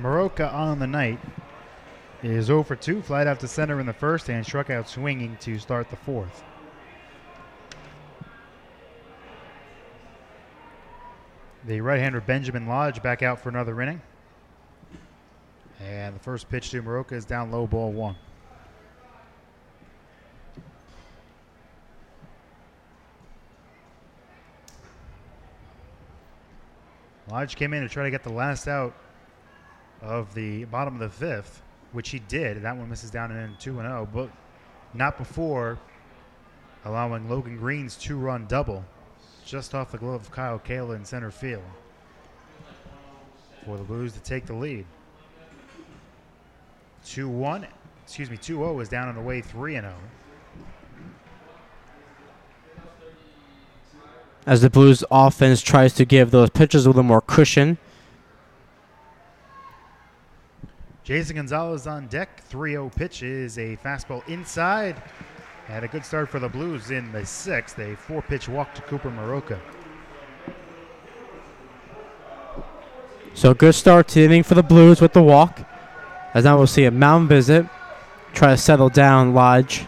Moroka on the night is 0 for 2, flied out to center in the first and struck out swinging to start the fourth. The right-hander Benjamin Lodge back out for another inning. And the first pitch to Maroka is down low, ball 1. Lodge came in to try to get the last out of the bottom of the fifth, which he did. That one misses down and in 2-0, but not before allowing Logan Green's 2-run double just off the glove of Kyle Kayla in center field for the Blues to take the lead. 2-0 is down on the way 3-0. As the Blues offense tries to give those pitchers a little more cushion. Jason Gonzalez on deck. 3-0 pitch is a fastball inside. Had a good start for the Blues in the sixth. A 4-pitch walk to Cooper Maroka. So good start to the inning for the Blues with the walk. As now we'll see a mound visit. Try to settle down Lodge.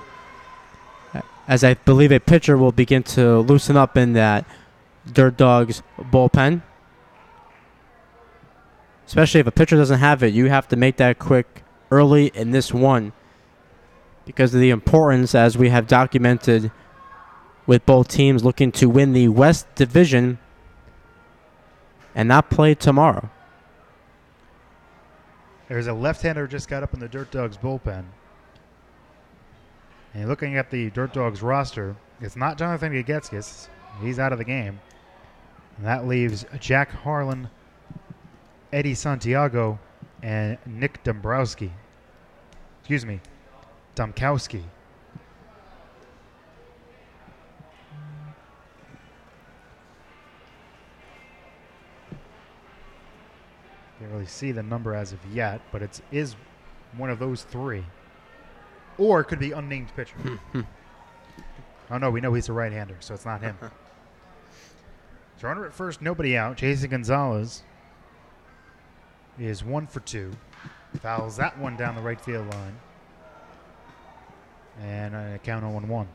As I believe a pitcher will begin to loosen up in that Dirt Dogs bullpen. Especially if a pitcher doesn't have it, you have to make that quick early in this one because of the importance, as we have documented, with both teams looking to win the West Division and not play tomorrow. There's a left-hander just got up in the Dirt Dogs bullpen. And looking at the Dirt Dogs roster, it's not Jonathan Gagetskis. He's out of the game. And that leaves Jack Harlan, Eddie Santiago, and Nick Dombrowski. Excuse me, Domkowski. Can't really see the number as of yet, but it is one of those three. Or it could be unnamed pitcher. Oh, no, we know he's a right-hander, so it's not him. So runner at first, nobody out. Jason Gonzalez is 1 for 2. Fouls that one down the right field line. And a count 0-1.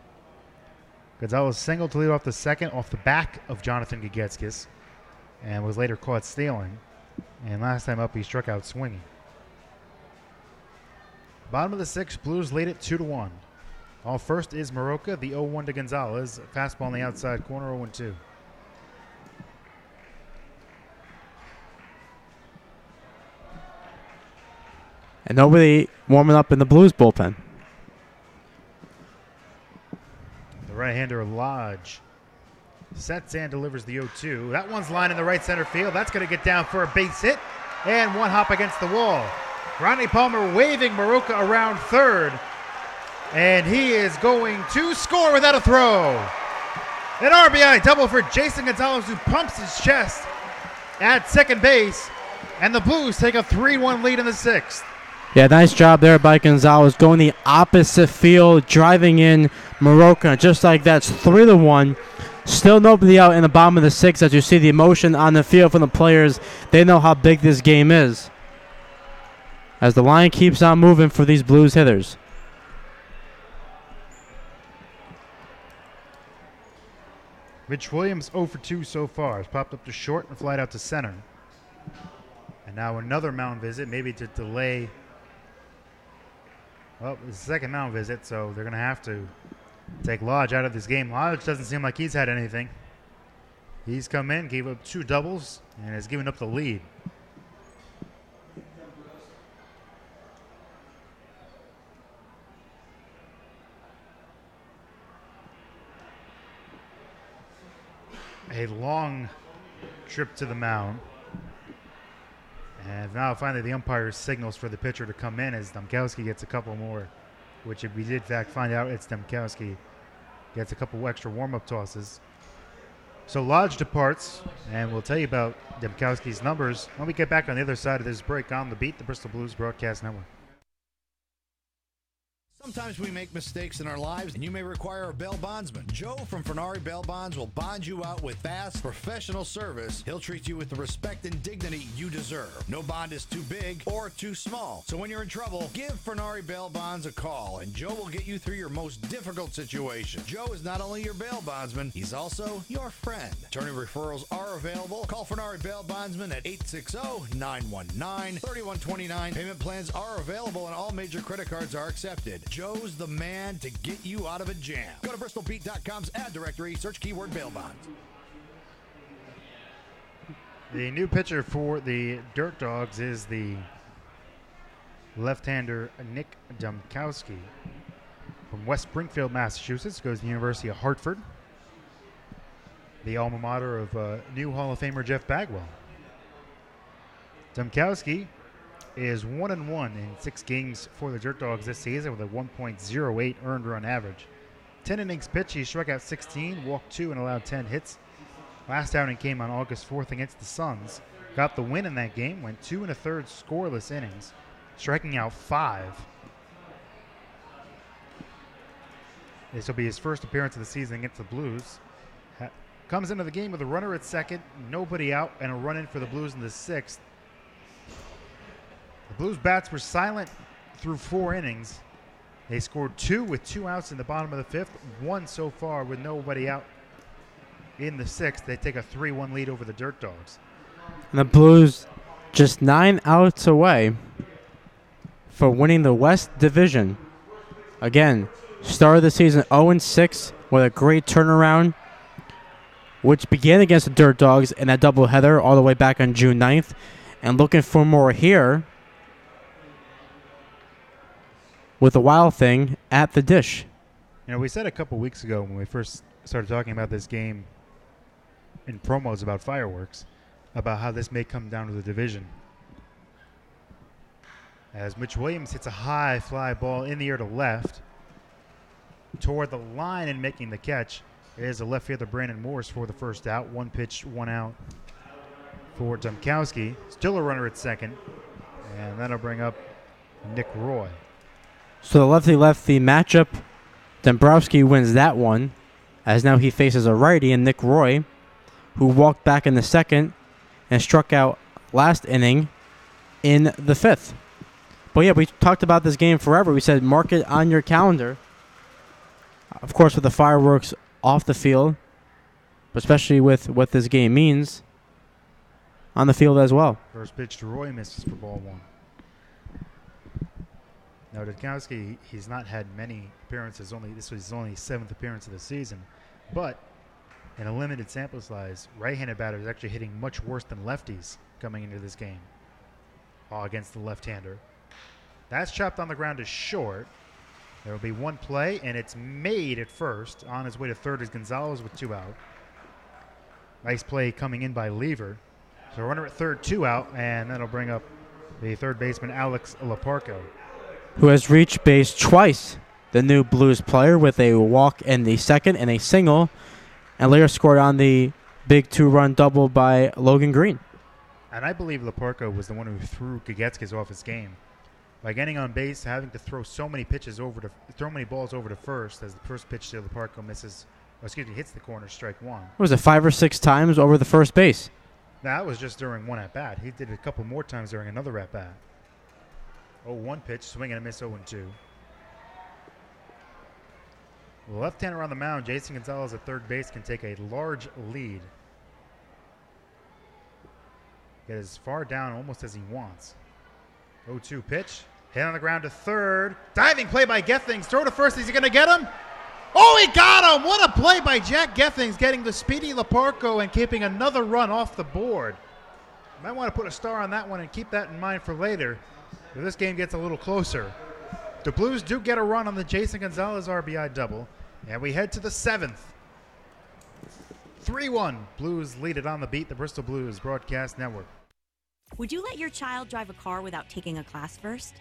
Gonzalez singled to lead off the second off the back of Jonathan Gagetskis and was later caught stealing. And last time up, he struck out swinging. Bottom of the sixth, Blues lead it 2-1. All first is Maroka, the 0-1 to Gonzalez. Fastball on the outside corner, 0-2. And nobody warming up in the Blues bullpen. The right-hander Lodge sets and delivers the 0-2. That one's line in the right center field. That's going to get down for a base hit and one hop against the wall. Ronnie Palmer waving Maroka around third, and he is going to score without a throw. An RBI double for Jason Gonzalez, who pumps his chest at second base, and the Blues take a 3-1 lead in the sixth. Yeah, nice job there by Gonzalez, going the opposite field, driving in Maroka. Just like that's 3-1. Still nobody out in the bottom of the sixth. As you see the emotion on the field from the players, they know how big this game is. As the line keeps on moving for these Blues hitters. Mitch Williams 0 for 2 so far. Has popped up to short and flied out to center. And now another mound visit, maybe to delay. Well, it's the second mound visit, so they're going to have to take Lodge out of this game. Lodge doesn't seem like he's had anything. He's come in, gave up 2 doubles, and has given up the lead. A long trip to the mound. And now finally the umpire signals for the pitcher to come in as Domkowski gets a couple more, which if we did in fact find out it's Domkowski, gets a couple extra warm-up tosses. So Lodge departs, and we'll tell you about Domkowski's numbers when we get back on the other side of this break on the Beat, the Bristol Blues Broadcast Network. Sometimes we make mistakes in our lives, and you may require a bail bondsman. Joe from Fernari Bail Bonds will bond you out with fast, professional service. He'll treat you with the respect and dignity you deserve. No bond is too big or too small. So when you're in trouble, give Fernari Bail Bonds a call, and Joe will get you through your most difficult situation. Joe is not only your bail bondsman, he's also your friend. Attorney referrals are available. Call Fernari Bail Bondsman at 860-919-3129. Payment plans are available, and all major credit cards are accepted. Joe's the man to get you out of a jam. Go to bristolbeat.com's ad directory, search keyword bail bonds. The new pitcher for the Dirt Dogs is the left-hander Nick Dumkowski from West Springfield, Massachusetts. Goes to the University of Hartford, the alma mater of new Hall of Famer Jeff Bagwell. Dumkowski is 1-1 in 6 games for the Dirt Dogs this season with a 1.08 earned run average. 10 innings pitched, he struck out 16, walked 2, and allowed 10 hits. Last outing came on August 4th against the Suns. Got the win in that game, went 2 1/3 scoreless innings, striking out 5. This will be his first appearance of the season against the Blues. Comes into the game with a runner at second, nobody out, and a run in for the Blues in the 6th. The Blues bats were silent through 4 innings. They scored 2 with 2 outs in the bottom of the 5th, 1 so far with nobody out in the 6th. They take a 3-1 lead over the Dirt Dogs. And the Blues just 9 outs away for winning the West Division. Again, started the season 0-6 with a great turnaround, which began against the Dirt Dogs in that doubleheader all the way back on June 9th. And looking for more here with the Wild Thing at the Dish. You know, we said a couple weeks ago when we first started talking about this game in promos about fireworks, about how this may come down to the division. As Mitch Williams hits a high fly ball in the air to left, toward the line and making the catch is a left fielder Brandon Morris for the first out. 1 pitch, 1 out for Dumkowski. Still a runner at second, and that'll bring up Nick Roy. So the lefty-lefty matchup, Dombrowski wins that one, as now he faces a righty in Nick Roy, who walked back in the 2nd and struck out last inning in the 5th. But yeah, we talked about this game forever. We said mark it on your calendar. Of course, with the fireworks off the field, but especially with what this game means on the field as well. First pitch to Roy misses for ball 1. Now, Dumkowski, he's not had many appearances. This was his only 7th appearance of the season. But in a limited sample size, right-handed batter is actually hitting much worse than lefties coming into this game against the left-hander. That's chopped on the ground to short. There will be 1 play, and it's made at first. On his way to third is Gonzalez with 2 out. Nice play coming in by Lever. So runner at third, 2 out, and that'll bring up the third baseman, Alex Laparco, who has reached base twice, the new Blues player, with a walk in the 2nd and a single, and later scored on the big 2-run double by Logan Green. And I believe Laparco was the one who threw Kagetskis off his game. By getting on base, having to throw so many balls over to first, as the first pitch to Laparco hits the corner, strike 1. Was it 5 or 6 times over the first base? That was just during 1 at-bat. He did it a couple more times during another at-bat. 0-1 pitch, swing and a miss, 0-2. Left-hander on the mound, Jason Gonzalez at third base can take a large lead. Get as far down almost as he wants. 0-2 pitch, hit on the ground to third. Diving play by Gethings, throw to first, is he going to get him? Oh, he got him! What a play by Jack Gethings, getting the speedy Laparco and keeping another run off the board. You might want to put a star on that one and keep that in mind for later, if this game gets a little closer. The Blues do get a run on the Jason Gonzalez RBI double, and we head to the 7th. 3-1, Blues lead it on the beat, the Bristol Blues Broadcast Network. Would you let your child drive a car without taking a class first?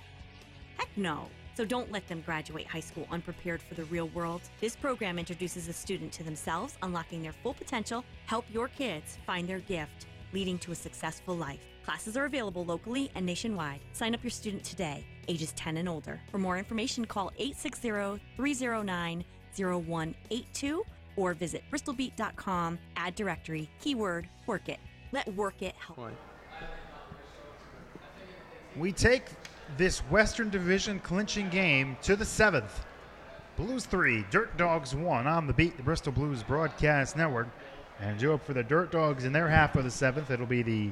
Heck no. So don't let them graduate high school unprepared for the real world. This program introduces a student to themselves, unlocking their full potential, help your kids find their gift, leading to a successful life. Classes are available locally and nationwide. Sign up your student today. ages 10 and older. For more information, call 860-309-0182 or visit bristolbeat.com, add directory, keyword, work it. Let work it help. We take this Western Division clinching game to the 7th. Blues 3, Dirt Dogs 1 on the Beat, the Bristol Blues Broadcast Network. And due up for the Dirt Dogs in their half of the 7th, it'll be the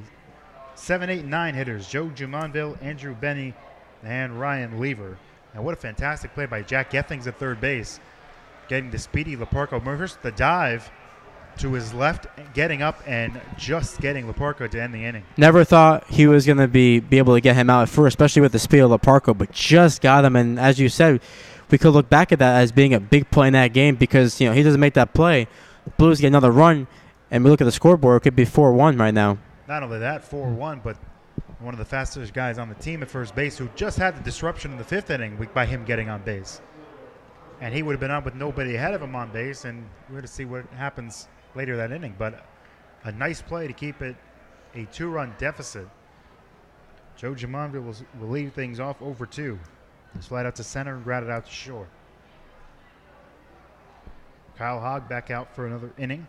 7, 8, 9 hitters, Joe Jumonville, Andrew Benny, and Ryan Lever. And what a fantastic play by Jack Gethings at third base, getting the speedy Leparco Murphys, the dive to his left, getting up and just getting Leparco to end the inning. Never thought he was going to be able to get him out at first, especially with the speed of Leparco, but just got him. And as you said, we could look back at that as being a big play in that game because, he doesn't make that play. The Blues get another run, and we look at the scoreboard, it could be 4-1 right now. Not only that, 4-1, but one of the fastest guys on the team at first base who just had the disruption in the 5th inning by him getting on base. And he would have been on with nobody ahead of him on base, and we're going to see what happens later that inning. But a nice play to keep it a 2-run deficit. Joe Jumonville will lead things off over 2. Just flat out to center and ground it out to short. Kyle Hogg back out for another inning.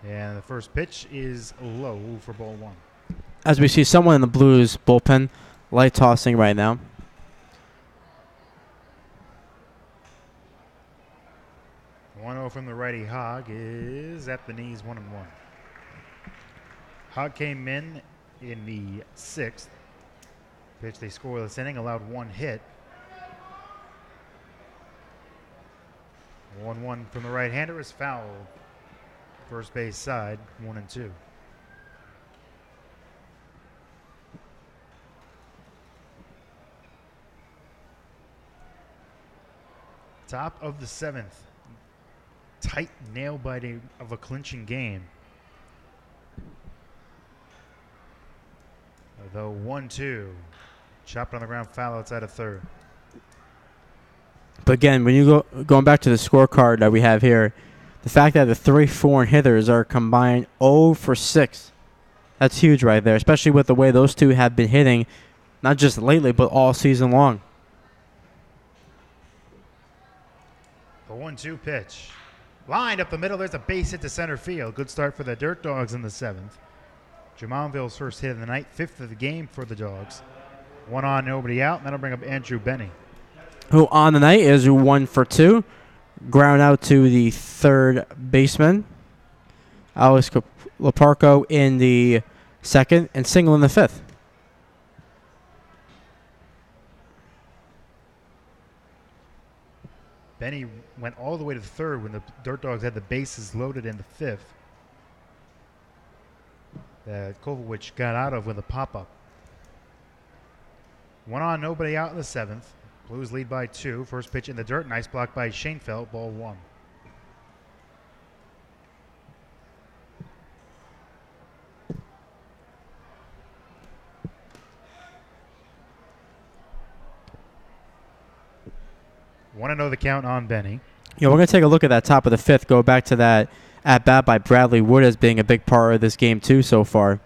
And the first pitch is low for ball 1. As we see someone in the Blues bullpen light tossing right now. The 1-0 from the righty Hogg is at the knees, 1-1. Hogg came in the 6th. Pitch they scoreless inning, allowed 1 hit. 1-1 from the right-hander is fouled. First base side, 1-2. Top of the 7th. Tight nail-biting of a clinching game. Though 1-2. Chopped on the ground, foul outside of third. But again, when you going back to the scorecard that we have here, the fact that the 3 foreign hitters are combined 0 for 6, that's huge right there, especially with the way those two have been hitting, not just lately, but all season long. The 1-2 pitch. Lined up the middle, there's a base hit to center field. Good start for the Dirt Dogs in the 7th. Jumonville's first hit of the night, 5th of the game for the Dogs. 1 on, nobody out, and that'll bring up Andrew Benny. Who on the night is 1 for 2. Ground out to the third baseman, Alex Leparco in the 2nd, and single in the 5th. Benny went all the way to the 3rd when the Dirt Dogs had the bases loaded in the 5th. That Kovacic got out of with a pop-up. 1 on, nobody out in the 7th. Blues lead by 2. First pitch in the dirt. Nice block by Schoenfeld. Ball 1. Want to know the count on Benny. We're going to take a look at that top of the 5th. Go back to that at-bat by Bradley Wood as being a big part of this game, too, so far.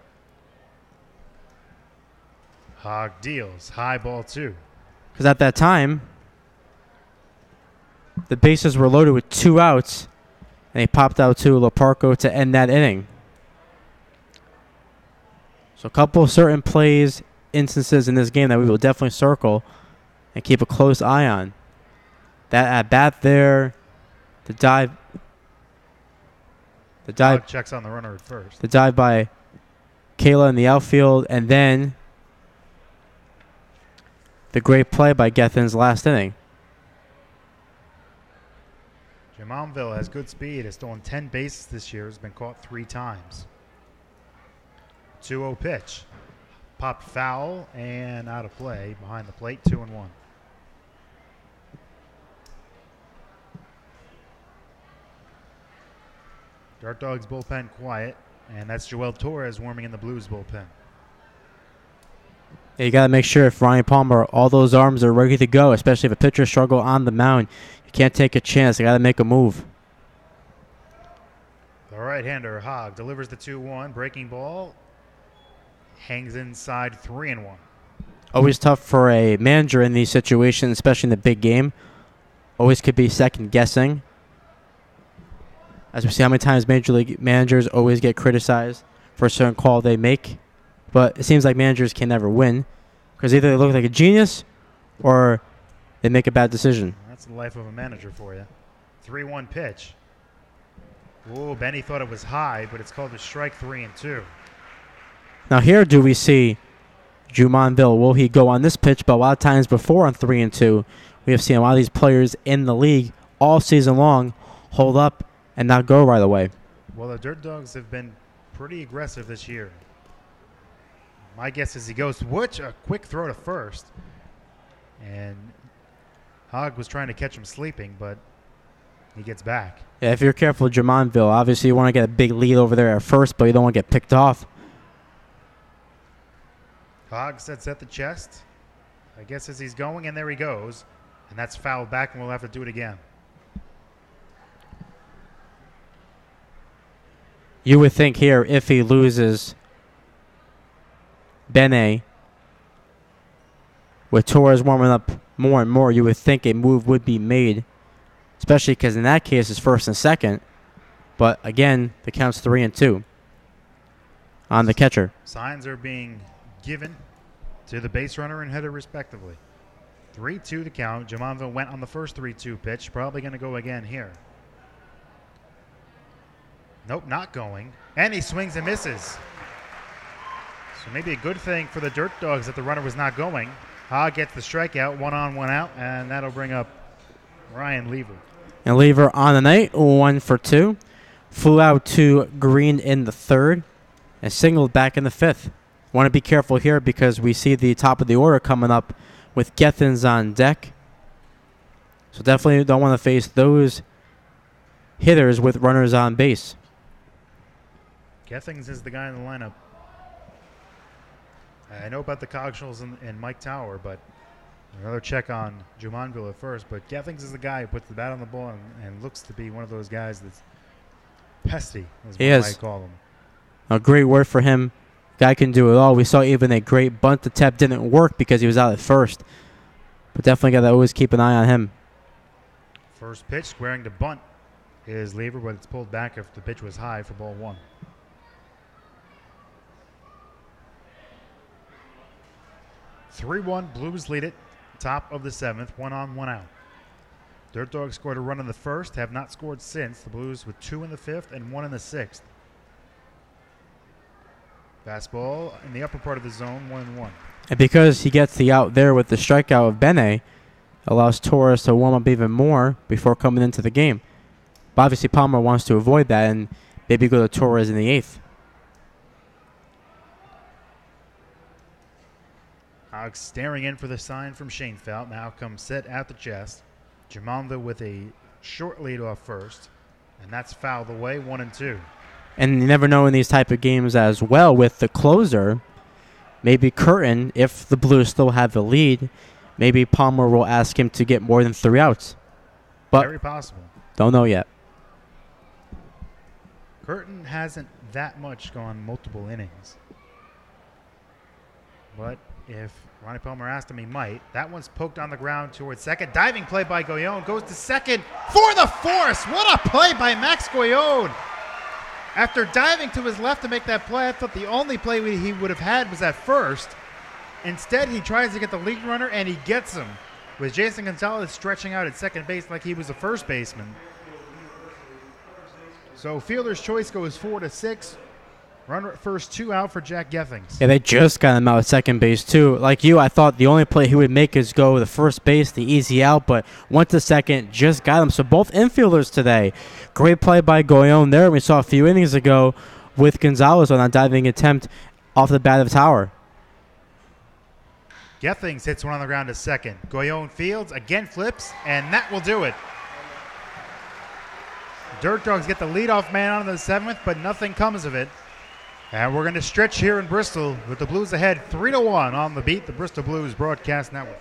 Hogg deals. High ball 2. Because at that time, the bases were loaded with 2 outs, and he popped out to Leparco to end that inning. So a couple of certain plays, instances in this game that we will definitely circle and keep a close eye on. That at-bat there, the dive. Hogg checks on the runner at first. The dive by Kayla in the outfield, and then the great play by Gethin's last inning. Jumonville has good speed. Has stolen 10 bases this year. Has been caught 3 times. 2-0 pitch. Popped foul and out of play. Behind the plate, 2-1. Dirt Dogs bullpen quiet. And that's Joel Torres warming in the Blues bullpen. Yeah, you got to make sure if Ryan Palmer, all those arms are ready to go, especially if a pitcher struggle on the mound. You can't take a chance. You got to make a move. The right-hander, Hogg, delivers the 2-1. Breaking ball. Hangs inside 3-1. Always tough for a manager in these situations, especially in the big game. Always could be second-guessing. As we see how many times Major League managers always get criticized for a certain call they make. But it seems like managers can never win because either they look like a genius or they make a bad decision. That's the life of a manager for you. 3-1 pitch. Ooh, Benny thought it was high, but it's called a strike. 3-2. Now here do we see Jumonville. Will he go on this pitch? But a lot of times before on 3-2, we have seen a lot of these players in the league all season long hold up and not go right away. Well, the Dirt Dogs have been pretty aggressive this year. My guess is he goes to Wooch, a quick throw to first. And Hogg was trying to catch him sleeping, but he gets back. Yeah, if you're careful with Jumonville, obviously you want to get a big lead over there at first, but you don't want to get picked off. Hogg sets at the chest. I guess as he's going, and there he goes. And that's fouled back, and we'll have to do it again. You would think here, if he loses Bene, with Torres warming up more and more, you would think a move would be made, especially because in that case it's first and second. But again, the count's 3-2 on the catcher. Signs are being given to the base runner and hitter respectively. 3-2 to count. Jumonville went on the first 3-2 pitch. Probably going to go again here. Nope, not going. And he swings and misses. So maybe a good thing for the Dirt Dogs that the runner was not going. Hogg gets the strikeout, 1 on, 1 out, and that'll bring up Ryan Lever. And Lever on the night, 1 for 2. Flew out to Green in the third and singled back in the fifth. Want to be careful here because we see the top of the order coming up with Gethins on deck. So definitely don't want to face those hitters with runners on base. Gethings is the guy in the lineup. I know about the Cogshalls and Mike Tower, but another check on Jumonville at first. But Gethings is the guy who puts the bat on the ball and looks to be one of those guys that's pesty, as He one is. might call him. A great word for him. Guy can do it all. We saw even a great bunt attempt didn't work because he was out at first. But definitely got to always keep an eye on him. First pitch, squaring to bunt is Lever, but it's pulled back if the pitch was high for ball 1. (3-1) Blues lead it. Top of the 7th, 1 on, 1 out. Dirt Dogs scored a run in the first, have not scored since. The Blues with 2 in the 5th and 1 in the 6th. Fastball in the upper part of the zone, 1-1. And because he gets the out there with the strikeout of Bene, allows Torres to warm up even more before coming into the game. But obviously Palmer wants to avoid that and maybe go to Torres in the 8th. Hogg staring in for the sign from Schoenfeld. Now comes set at the chest. Jumonville with a short lead off first. And that's fouled away, 1-2. And you never know in these type of games as well with the closer. Maybe Curtin, if the Blues still have the lead, maybe Palmer will ask him to get more than 3 outs. But very possible. Don't know yet. Curtin hasn't that much gone multiple innings. But if Ronnie Palmer asked him, he might. That one's poked on the ground towards second. Diving play by Goyon. Goes to second for the force. What a play by Max Goyon. After diving to his left to make that play, I thought the only play he would have had was at first. Instead, he tries to get the lead runner, and he gets him, with Jason Gonzalez stretching out at second base like he was a first baseman. So fielder's choice goes 4-6. Runner at first, 2 out for Jack Gethings. Yeah, they just got him out at second base, too. Like you, I thought the only play he would make is go to first base, the easy out, but went to second, just got him. So both infielders today. Great play by Goyon there. We saw a few innings ago with Gonzalez on that diving attempt off the bat of Tower. Gethings hits one on the ground to second. Goyon fields, again flips, and that will do it. Dirt Dogs get the leadoff man on the 7th, but nothing comes of it. And we're going to stretch here in Bristol with the Blues ahead 3-1 on the Beat, the Bristol Blues Broadcast Network.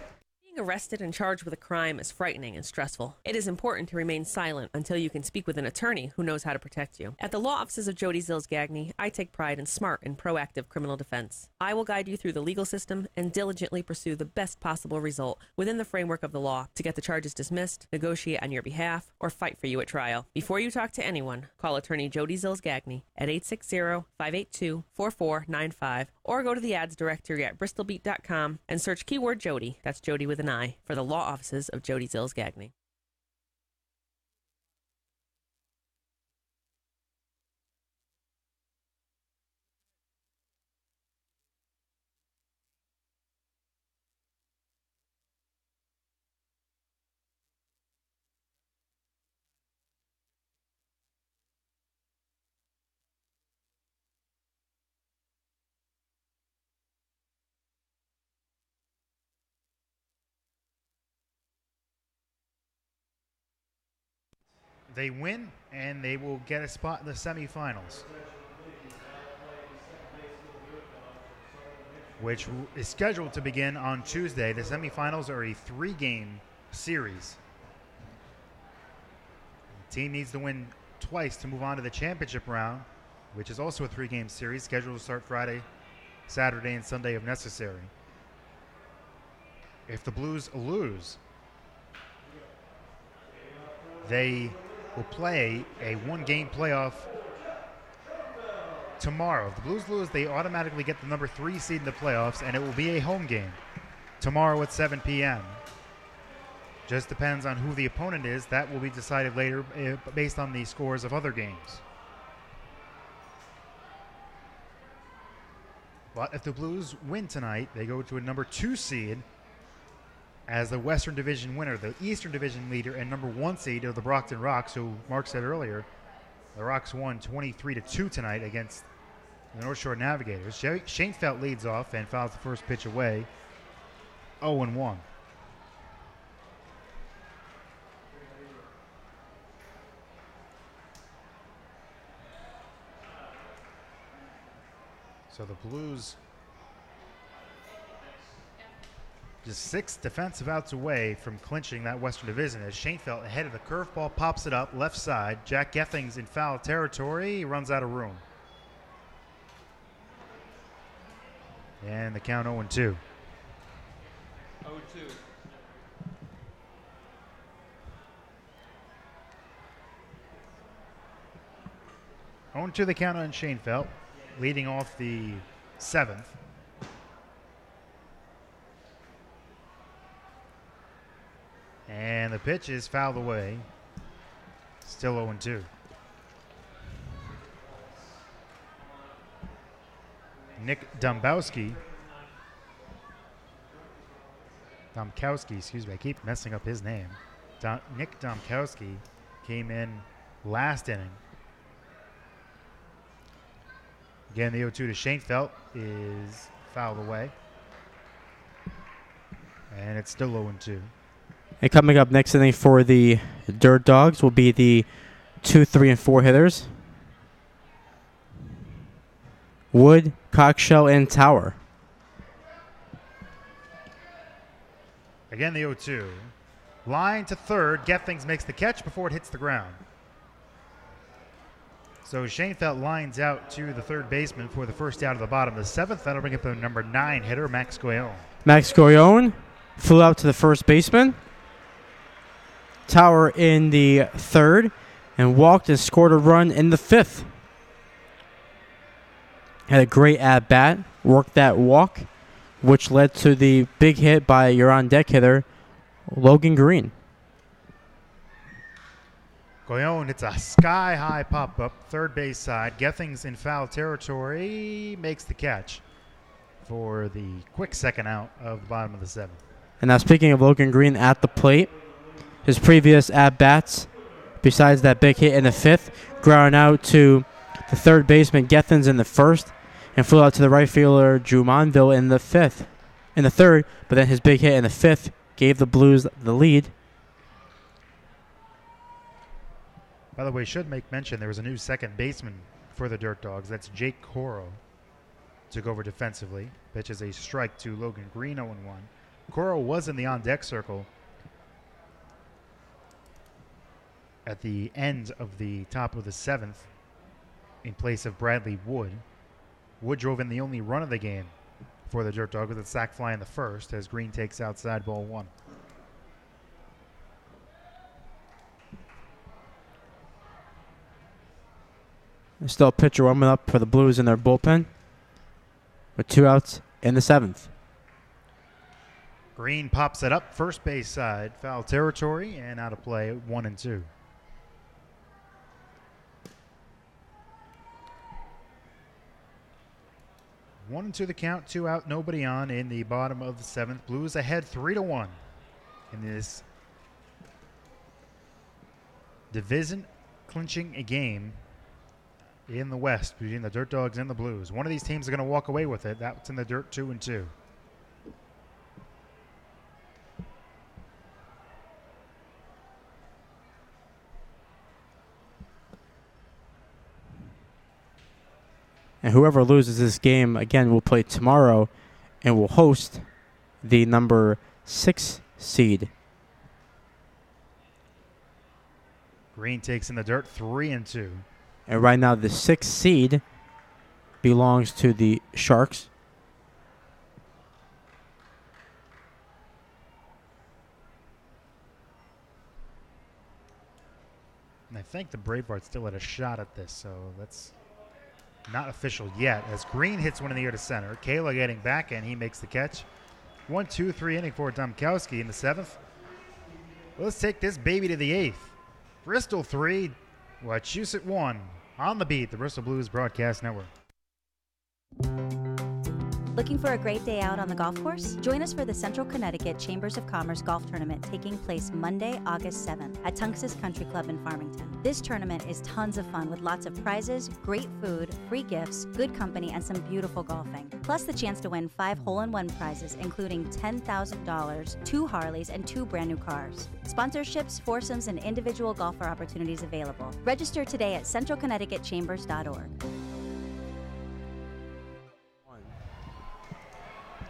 Being arrested and charged with a crime is frightening and stressful. It is important to remain silent until you can speak with an attorney who knows how to protect you. At the law offices of Jody Zills Gagné, I take pride in smart and proactive criminal defense. I will guide you through the legal system and diligently pursue the best possible result within the framework of the law to get the charges dismissed, negotiate on your behalf, or fight for you at trial. Before you talk to anyone, call attorney Jody Zills Gagné at 860-582-4495 or go to the ads directory at bristolbeat.com and search keyword Jody, that's Jody with an I, for the law offices of Jody Zills Gagné. They win, and they will get a spot in the semifinals, which is scheduled to begin on Tuesday. The semifinals are a 3-game series. The team needs to win twice to move on to the championship round, which is also a 3-game series scheduled to start Friday, Saturday, and Sunday if necessary. If the Blues lose, they will play a 1-game playoff tomorrow. If the Blues lose, they automatically get the number 3 seed in the playoffs, and it will be a home game tomorrow at 7 p.m. Just depends on who the opponent is. That will be decided later based on the scores of other games. But if the Blues win tonight, they go to a number 2 seed as the Western Division winner. The Eastern Division leader and number 1 seed are the Brockton Rox, who Mark said earlier, the Rox won 23-2 tonight against the North Shore Navigators. Shane Felt leads off and fouls the first pitch away, 0-1. So the Blues just 6 defensive outs away from clinching that Western Division as Shanefeldt ahead of the curveball pops it up left side. Jack Gethings in foul territory. He runs out of room. And the count 0-2. 0-2. 0-2 the count on Shanefeldt, leading off the 7th. And the pitch is fouled away. Still 0-2. Nick Domkowski, excuse me, I keep messing up his name. Nick Domkowski came in last inning. Again, the 0-2 to Shanefeldt is fouled away. And it's still 0-2. And coming up next inning for the Dirt Dogs will be the 2, 3, and 4 hitters. Wood, Cockshell, and Tower. Again, the 0-2. Line to third. Gethings makes the catch before it hits the ground. So Shanefeldt lines out to the third baseman for the first out of the bottom of the 7th. That'll bring up the number 9 hitter, Max Goyon. Max Goyon flew out to the first baseman. Tower in the 3rd and walked and scored a run in the 5th. Had a great at-bat, worked that walk, which led to the big hit by your on-deck hitter, Logan Green. Goyon hits a sky-high pop-up, third base side. Gethings in foul territory makes the catch for the quick second out of the bottom of the 7th. And now speaking of Logan Green at the plate, his previous at-bats, besides that big hit in the 5th, ground out to the third baseman Gethings in the 1st, and flew out to the right fielder Jumonville in the 3rd, but then his big hit in the 5th gave the Blues the lead. By the way, should make mention there was a new second baseman for the Dirt Dogs. That's Jake Coro. Took over defensively. Pitches a strike to Logan Green, 0-1. Coro was in the on-deck circle at the end of the top of the 7th in place of Bradley Wood. Wood drove in the only run of the game for the Dirt Dog with a sac fly in the first as Green takes outside ball 1. There's still a pitcher warming up for the Blues in their bullpen with 2 outs in the 7th. Green pops it up first base side, foul territory, and out of play, 1-2. One and two the count, 2 out, nobody on in the bottom of the 7th. Blues ahead 3-1 in this division clinching a game in the West between the Dirt Dogs and the Blues. One of these teams are going to walk away with it. That's in the dirt, 2-2. And whoever loses this game, again, will play tomorrow and will host the number 6 seed. Green takes in the dirt, 3-2. And right now, the 6th seed belongs to the Sharks. And I think the Bravehearts still had a shot at this, so that's not official yet. As Green hits one in the air to center. Kayla getting back, and he makes the catch. 1-2-3 inning for Domkowski in the 7th. Let's take this baby to the 8th. Bristol 3, Wachusett 1. On the beat, the Bristol Blues Broadcast Network. Looking for a great day out on the golf course? Join us for the Central Connecticut Chambers of Commerce Golf Tournament taking place Monday, August 7th at Tunxus Country Club in Farmington. This tournament is tons of fun with lots of prizes, great food, free gifts, good company, and some beautiful golfing. Plus the chance to win 5 hole-in-one prizes, including $10,000, 2 Harleys, and 2 brand new cars. Sponsorships, foursomes, and individual golfer opportunities available. Register today at centralconnecticutchambers.org.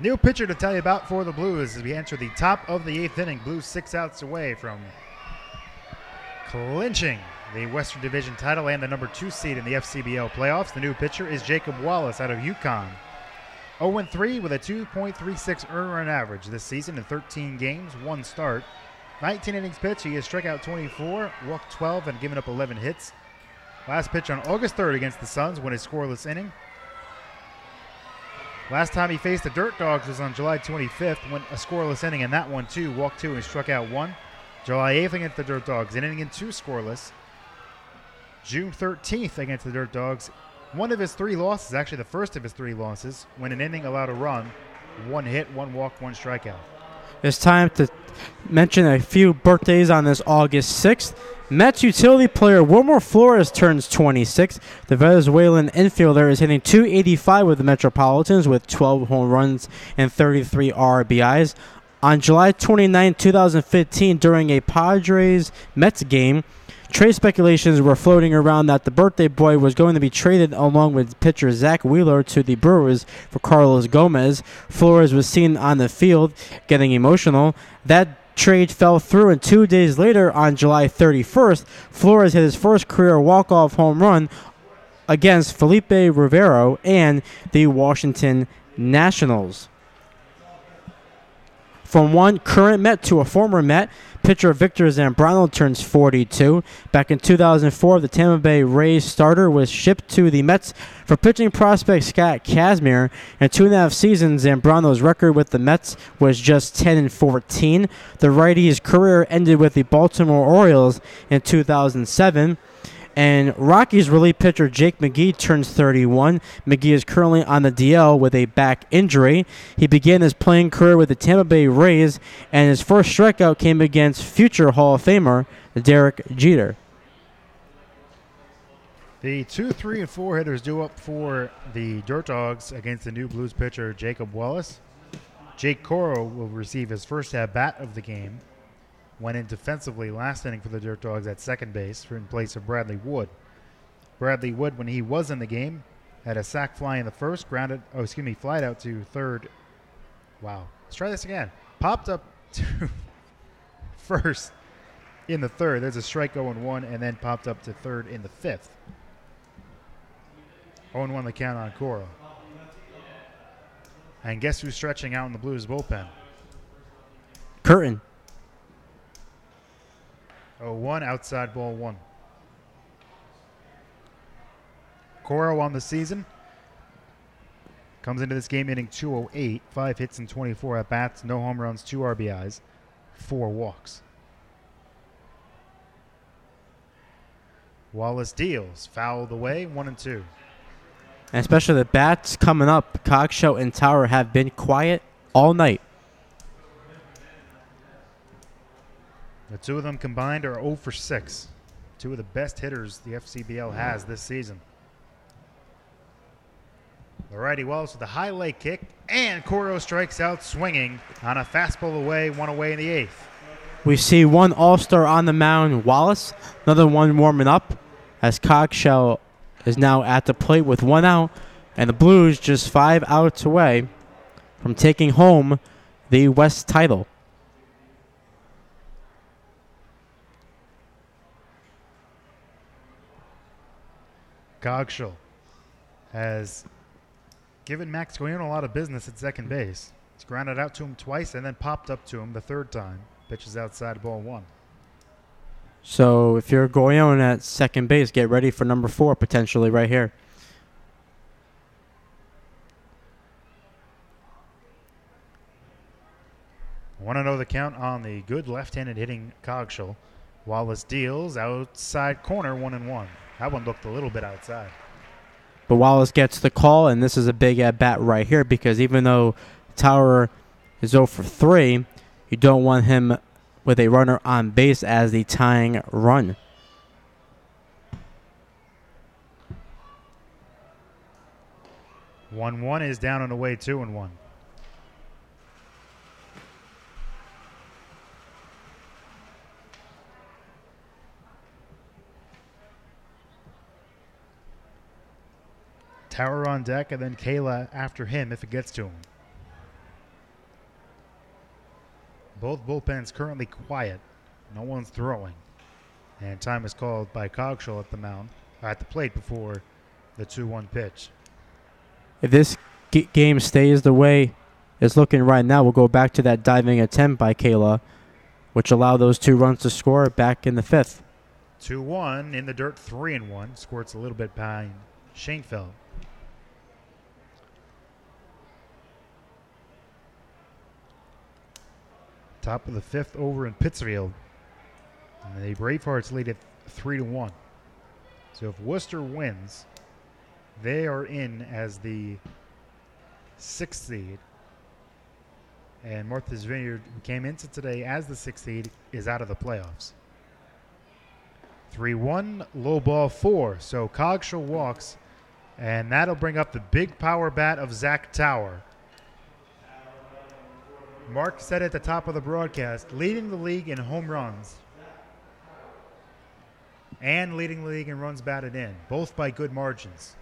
New pitcher to tell you about for the Blues as we enter the top of the 8th inning. Blues 6 outs away from clinching the Western Division title and the number 2 seed in the FCBL playoffs. The new pitcher is Jacob Wallace out of UConn. 0-3 with a 2.36 earned run average this season in 13 games, 1 start. 19 innings pitched. He has struck out 24, walked 12, and given up 11 hits. Last pitch on August 3rd against the Suns went a scoreless inning. Last time he faced the Dirt Dogs was on July 25th, went a scoreless inning in that one too, walked 2 and struck out 1. July 8th against the Dirt Dogs, an inning and 2 scoreless. June 13th against the Dirt Dogs, one of his 3 losses, actually the first of his 3 losses, when an inning allowed a run, 1 hit, 1 walk, 1 strikeout. It's time to mention a few birthdays on this August 6th. Mets utility player Wilmer Flores turns 26. The Venezuelan infielder is hitting .285 with the Metropolitans with 12 home runs and 33 RBIs. On July 29, 2015, during a Padres-Mets game, trade speculations were floating around that the birthday boy was going to be traded along with pitcher Zach Wheeler to the Brewers for Carlos Gomez. Flores was seen on the field getting emotional. That trade fell through, and 2 days later, on July 31st, Flores hit his first career walk-off home run against Felipe Rivero and the Washington Nationals. From one current Met to a former Met, pitcher Victor Zambrano turns 42. Back in 2004, the Tampa Bay Rays starter was shipped to the Mets for pitching prospect Scott Kazmir. In 2.5 seasons, Zambrano's record with the Mets was just 10-14. The righty's career ended with the Baltimore Orioles in 2007. And Rockies relief pitcher Jake McGee turns 31. McGee is currently on the DL with a back injury. He began his playing career with the Tampa Bay Rays, and his first strikeout came against future Hall of Famer Derek Jeter. The 2, 3, and 4 hitters due up for the Dirt Dogs against the new Blues pitcher Jacob Wallace. Jake Coro will receive his first at-bat of the game. Went in defensively last inning for the Dirt Dogs at second base in place of Bradley Wood. Bradley Wood, when he was in the game, had a sac fly in the first, flied out to third. Wow. Let's try this again. popped up to first in the third. There's a strike 0-1, and then popped up to third in the fifth. 0-1 the count on Cora. And guess who's stretching out in the Blues bullpen? Curtin. 0-1, outside ball 1. Coro on the season comes into this game hitting .208, 5 hits and 24 at bats, no home runs, 2 RBIs, 4 walks. Wallace deals, fouled away, 1-2. And especially the bats coming up, Cogshow and Tower have been quiet all night. The two of them combined are 0 for 6. Two of the best hitters the FCBL has this season. The righty Wallace with a high leg kick, and Coro strikes out swinging on a fastball away, 1 away in the 8th. We see one all-star on the mound, Wallace, another one warming up, as Cogshow is now at the plate with 1 out, and the Blues just 5 outs away from taking home the West title. Cogshow has given Max Goyano a lot of business at second base. He's grounded out to him twice and then popped up to him the third time. Pitches outside ball 1. So if you're Goyon at second base, get ready for number 4 potentially right here. I want to know the count on the good left-handed hitting Cogshow. Wallace deals outside corner, 1-1. That one looked a little bit outside. But Wallace gets the call, and this is a big at-bat right here because even though Tower is 0 for 3, you don't want him with a runner on base as the tying run. One is down and away, 2-1. Tower on deck, and then Kayla after him if it gets to him. Both bullpens currently quiet. No one's throwing. And time is called by Cogshow at the mound, at the plate before the 2-1 pitch. If this game stays the way it's looking right now, we'll go back to that diving attempt by Kayla, which allowed those 2 runs to score back in the 5th. 2-1 in the dirt, 3-1. Squirts a little bit behind Schoenfeld. Top of the 5th over in Pittsfield. And the Bravehearts lead at 3-1. So if Worcester wins, they are in as the 6th seed. And Martha's Vineyard, who came into today as the 6th seed, is out of the playoffs. 3-1, low ball 4. So Cogshow walks, and that'll bring up the big power bat of Zach Tower. Mark said at the top of the broadcast, leading the league in home runs and leading the league in runs batted in, both by good margins.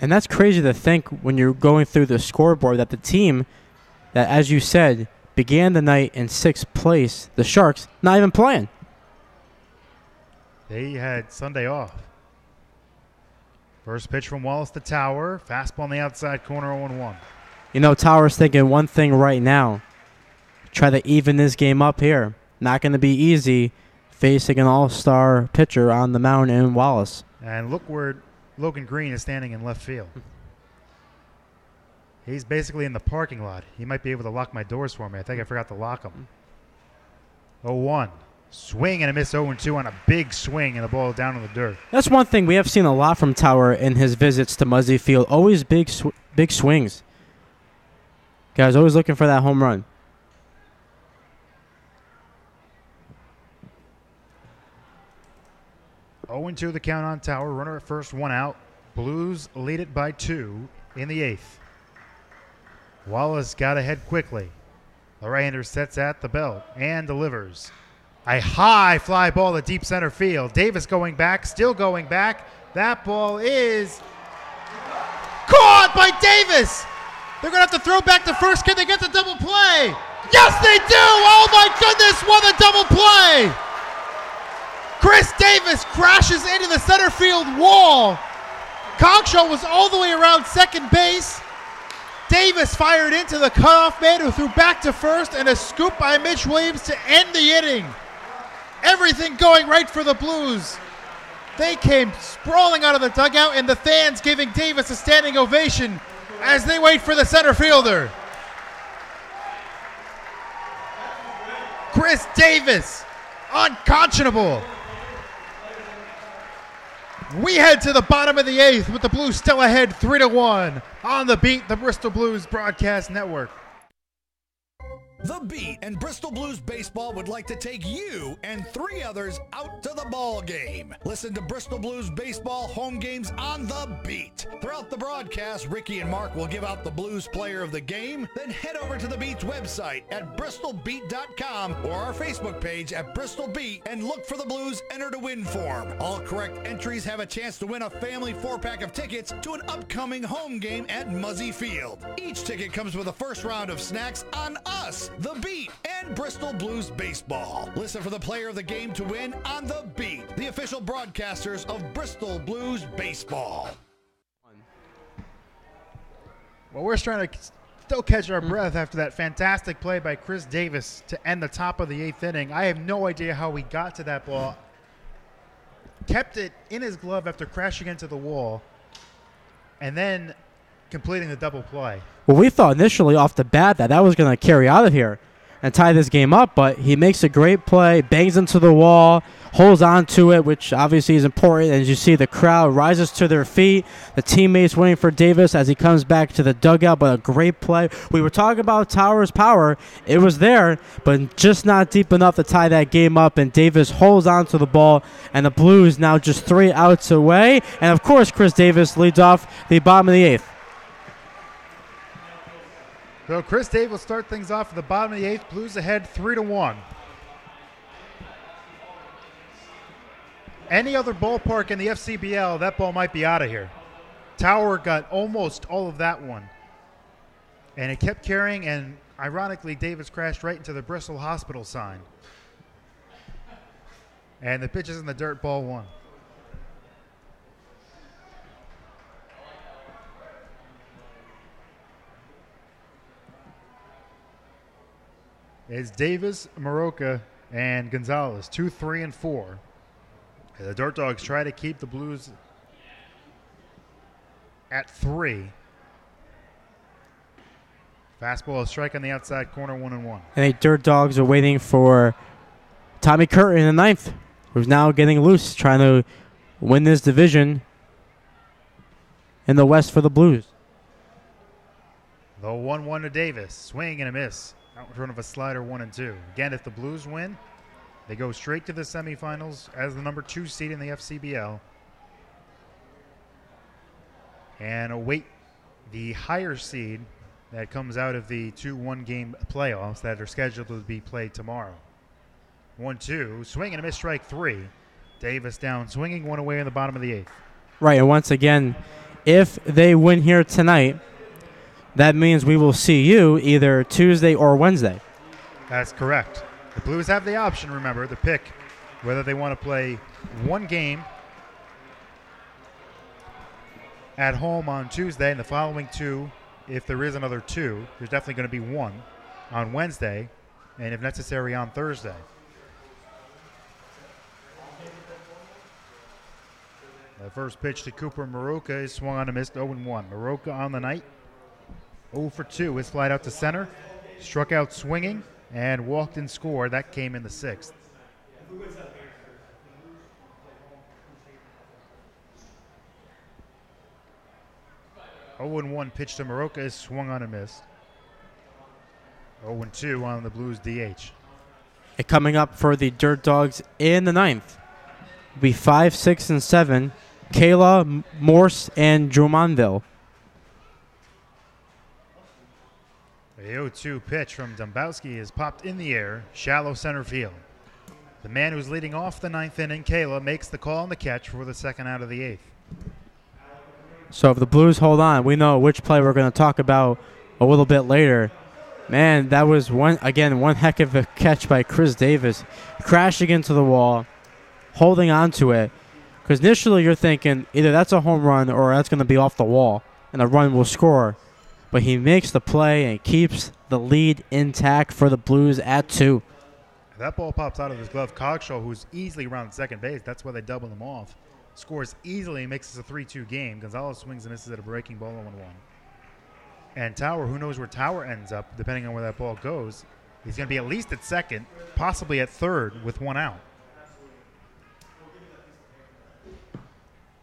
And that's crazy to think when you're going through the scoreboard that the team that, as you said, began the night in 6th place, the Sharks, not even playing. They had Sunday off. First pitch from Wallace to Tower. Fastball on the outside corner, 0-1. You know, Tower's thinking one thing right now. Try to even this game up here. Not going to be easy facing an all-star pitcher on the mound in Wallace. And look where Logan Green is standing in left field. He's basically in the parking lot. He might be able to lock my doors for me. I think I forgot to lock them. 0-1. Swing and a miss, 0-2 on a big swing, and the ball down in the dirt. That's one thing we have seen a lot from Tower in his visits to Muzzy Field. Always big swings. Guys, always looking for that home run. Oh, 0-2 the count on Tower. Runner at first, 1 out. Blues lead it by 2 in the 8th. Wallace got ahead quickly. The right-hander sets at the belt and delivers. A high fly ball to deep center field. Davis going back, still going back. That ball is caught by Davis. They're going to have to throw back to first. Can they get the double play? Yes, they do. Oh, my goodness. What a double play. Chris Davis crashes into the center field wall. Cogshaw was all the way around second base. Davis fired into the cutoff man who threw back to first, and a scoop by Mitch Williams to end the inning. Everything going right for the Blues. They came sprawling out of the dugout, and the fans giving Davis a standing ovation as they wait for the center fielder. Chris Davis, unconscionable. We head to the bottom of the eighth with the Blues still ahead 3-1 on The Beat, the Bristol Blues Broadcast Network. The Beat and Bristol Blues Baseball would like to take you and 3 others out to the ball game. Listen to Bristol Blues Baseball home games on The Beat. Throughout the broadcast, Ricky and Mark will give out the Blues Player of the Game. Then head over to the Beat's website at bristolbeat.com or our Facebook page at Bristol Beat and look for the Blues Enter to Win form. All correct entries have a chance to win a family 4-pack of tickets to an upcoming home game at Muzzy Field. Each ticket comes with a first round of snacks on us, The Beat, and Bristol Blues Baseball. Listen for the Player of the Game to win on The Beat, the official broadcasters of Bristol Blues Baseball. Well, we're trying to still catch our breath after that fantastic play by Chris Davis to end the top of the 8th inning. I have no idea how he got to that ball. Kept it in his glove after crashing into the wall, and then completing the double play. Well, we thought initially off the bat that was going to carry out of here and tie this game up, but he makes a great play, bangs into the wall, holds on to it, which obviously is important. As you see, the crowd rises to their feet. The teammates waiting for Davis as he comes back to the dugout, but a great play. We were talking about Towers' power. It was there, but just not deep enough to tie that game up, and Davis holds on to the ball, and the Blues now just 3 outs away. And, of course, Chris Davis leads off the bottom of the 8th. So Chris Davis will start things off at the bottom of the 8th. Blues ahead 3-1. Any other ballpark in the FCBL, that ball might be out of here. Tower got almost all of that one. And it kept carrying, and ironically, Davis crashed right into the Bristol Hospital sign. And the pitch is in the dirt, ball 1. It's Davis, Maroka, and Gonzalez, 2, 3, and 4. The Dirt Dogs try to keep the Blues at 3. Fastball, a strike on the outside corner, 1-1. And the Dirt Dogs are waiting for Tommy Curtin in the 9th, who's now getting loose, trying to win this division in the West for the Blues. The 1-1 to Davis, swing and a miss. Out in front of a slider, 1-2. Again, if the Blues win, they go straight to the semifinals as the number 2 seed in the FCBL and await the higher seed that comes out of the 2 one-game playoffs that are scheduled to be played tomorrow. 1-2, swing and a miss, strike 3. Davis down, swinging, 1 away in the bottom of the 8th. Right, and once again, if they win here tonight, that means we will see you either Tuesday or Wednesday. That's correct. The Blues have the option, remember, to pick whether they want to play 1 game at home on Tuesday and the following 2, if there is another 2, there's definitely going to be 1 on Wednesday, and if necessary on Thursday. The first pitch to Cooper Maroka is swung on and missed, 0-1. Maroka on the night, 0 for 2. His flight out to center, struck out swinging, and walked and scored. That came in the 6th. Oh and 1 pitch to Maroka is swung on and missed. 0-2 on the Blues DH. And coming up for the Dirt Dogs in the 9th will be 5, 6, and 7. Kayla, Morse, and Drummondville. The 0-2 pitch from Dombrowski is popped in the air, shallow center field. The man who's leading off the 9th inning, Kayla, makes the call on the catch for the second out of the 8th. So if the Blues hold on, we know which play we're going to talk about a little bit later. Man, that was one heck of a catch by Chris Davis. Crashing into the wall, holding on to it. Because initially you're thinking either that's a home run or that's going to be off the wall and the run will score. But he makes the play and keeps the lead intact for the Blues at 2. That ball pops out of his glove. Cogshaw, who's easily around second base, that's why they double him off, scores easily, makes this a 3-2 game. Gonzalez swings and misses at a breaking ball 1-1. And Tower, who knows where Tower ends up, depending on where that ball goes. He's going to be at least at second, possibly at third with 1 out.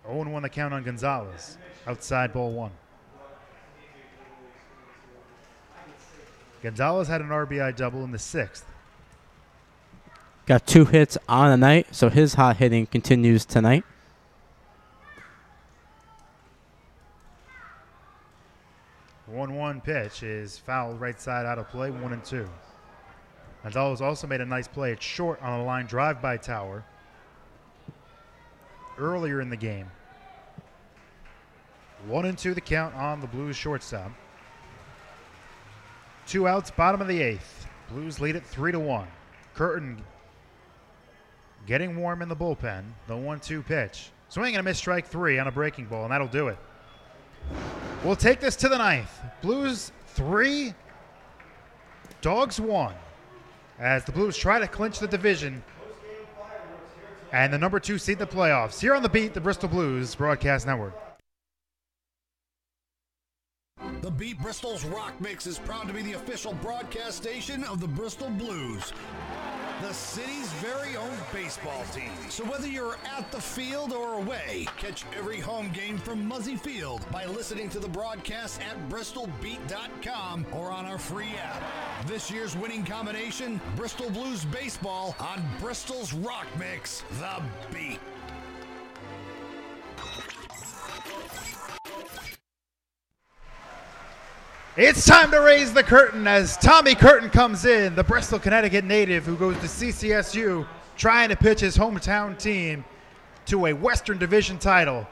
0-1 the count on Gonzalez. Outside ball 1. Gonzalez had an RBI double in the 6th. Got 2 hits on the night, so his hot hitting continues tonight. One pitch is fouled right side out of play, 1-2. Gonzalez also made a nice play at short on a line drive by Tower earlier in the game. 1-2 the count on the Blues shortstop. 2 outs, bottom of the 8th. Blues lead it 3-1. Curtin getting warm in the bullpen. The 1-2 pitch. Swing and a miss, strike 3 on a breaking ball, and that'll do it. We'll take this to the 9th. Blues 3, Dawgs 1. As the Blues try to clinch the division and the number 2 seed in the playoffs. Here on The Beat, the Bristol Blues Broadcast Network. The Beat Bristol's Rock Mix is proud to be the official broadcast station of the Bristol Blues, the city's very own baseball team. So whether you're at the field or away, catch every home game from Muzzy Field by listening to the broadcast at bristolbeat.com or on our free app. This year's winning combination, Bristol Blues baseball on Bristol's Rock Mix, The Beat. It's time to raise the curtain as Tommy Curtin comes in, the Bristol, Connecticut native who goes to CCSU, trying to pitch his hometown team to a Western Division title.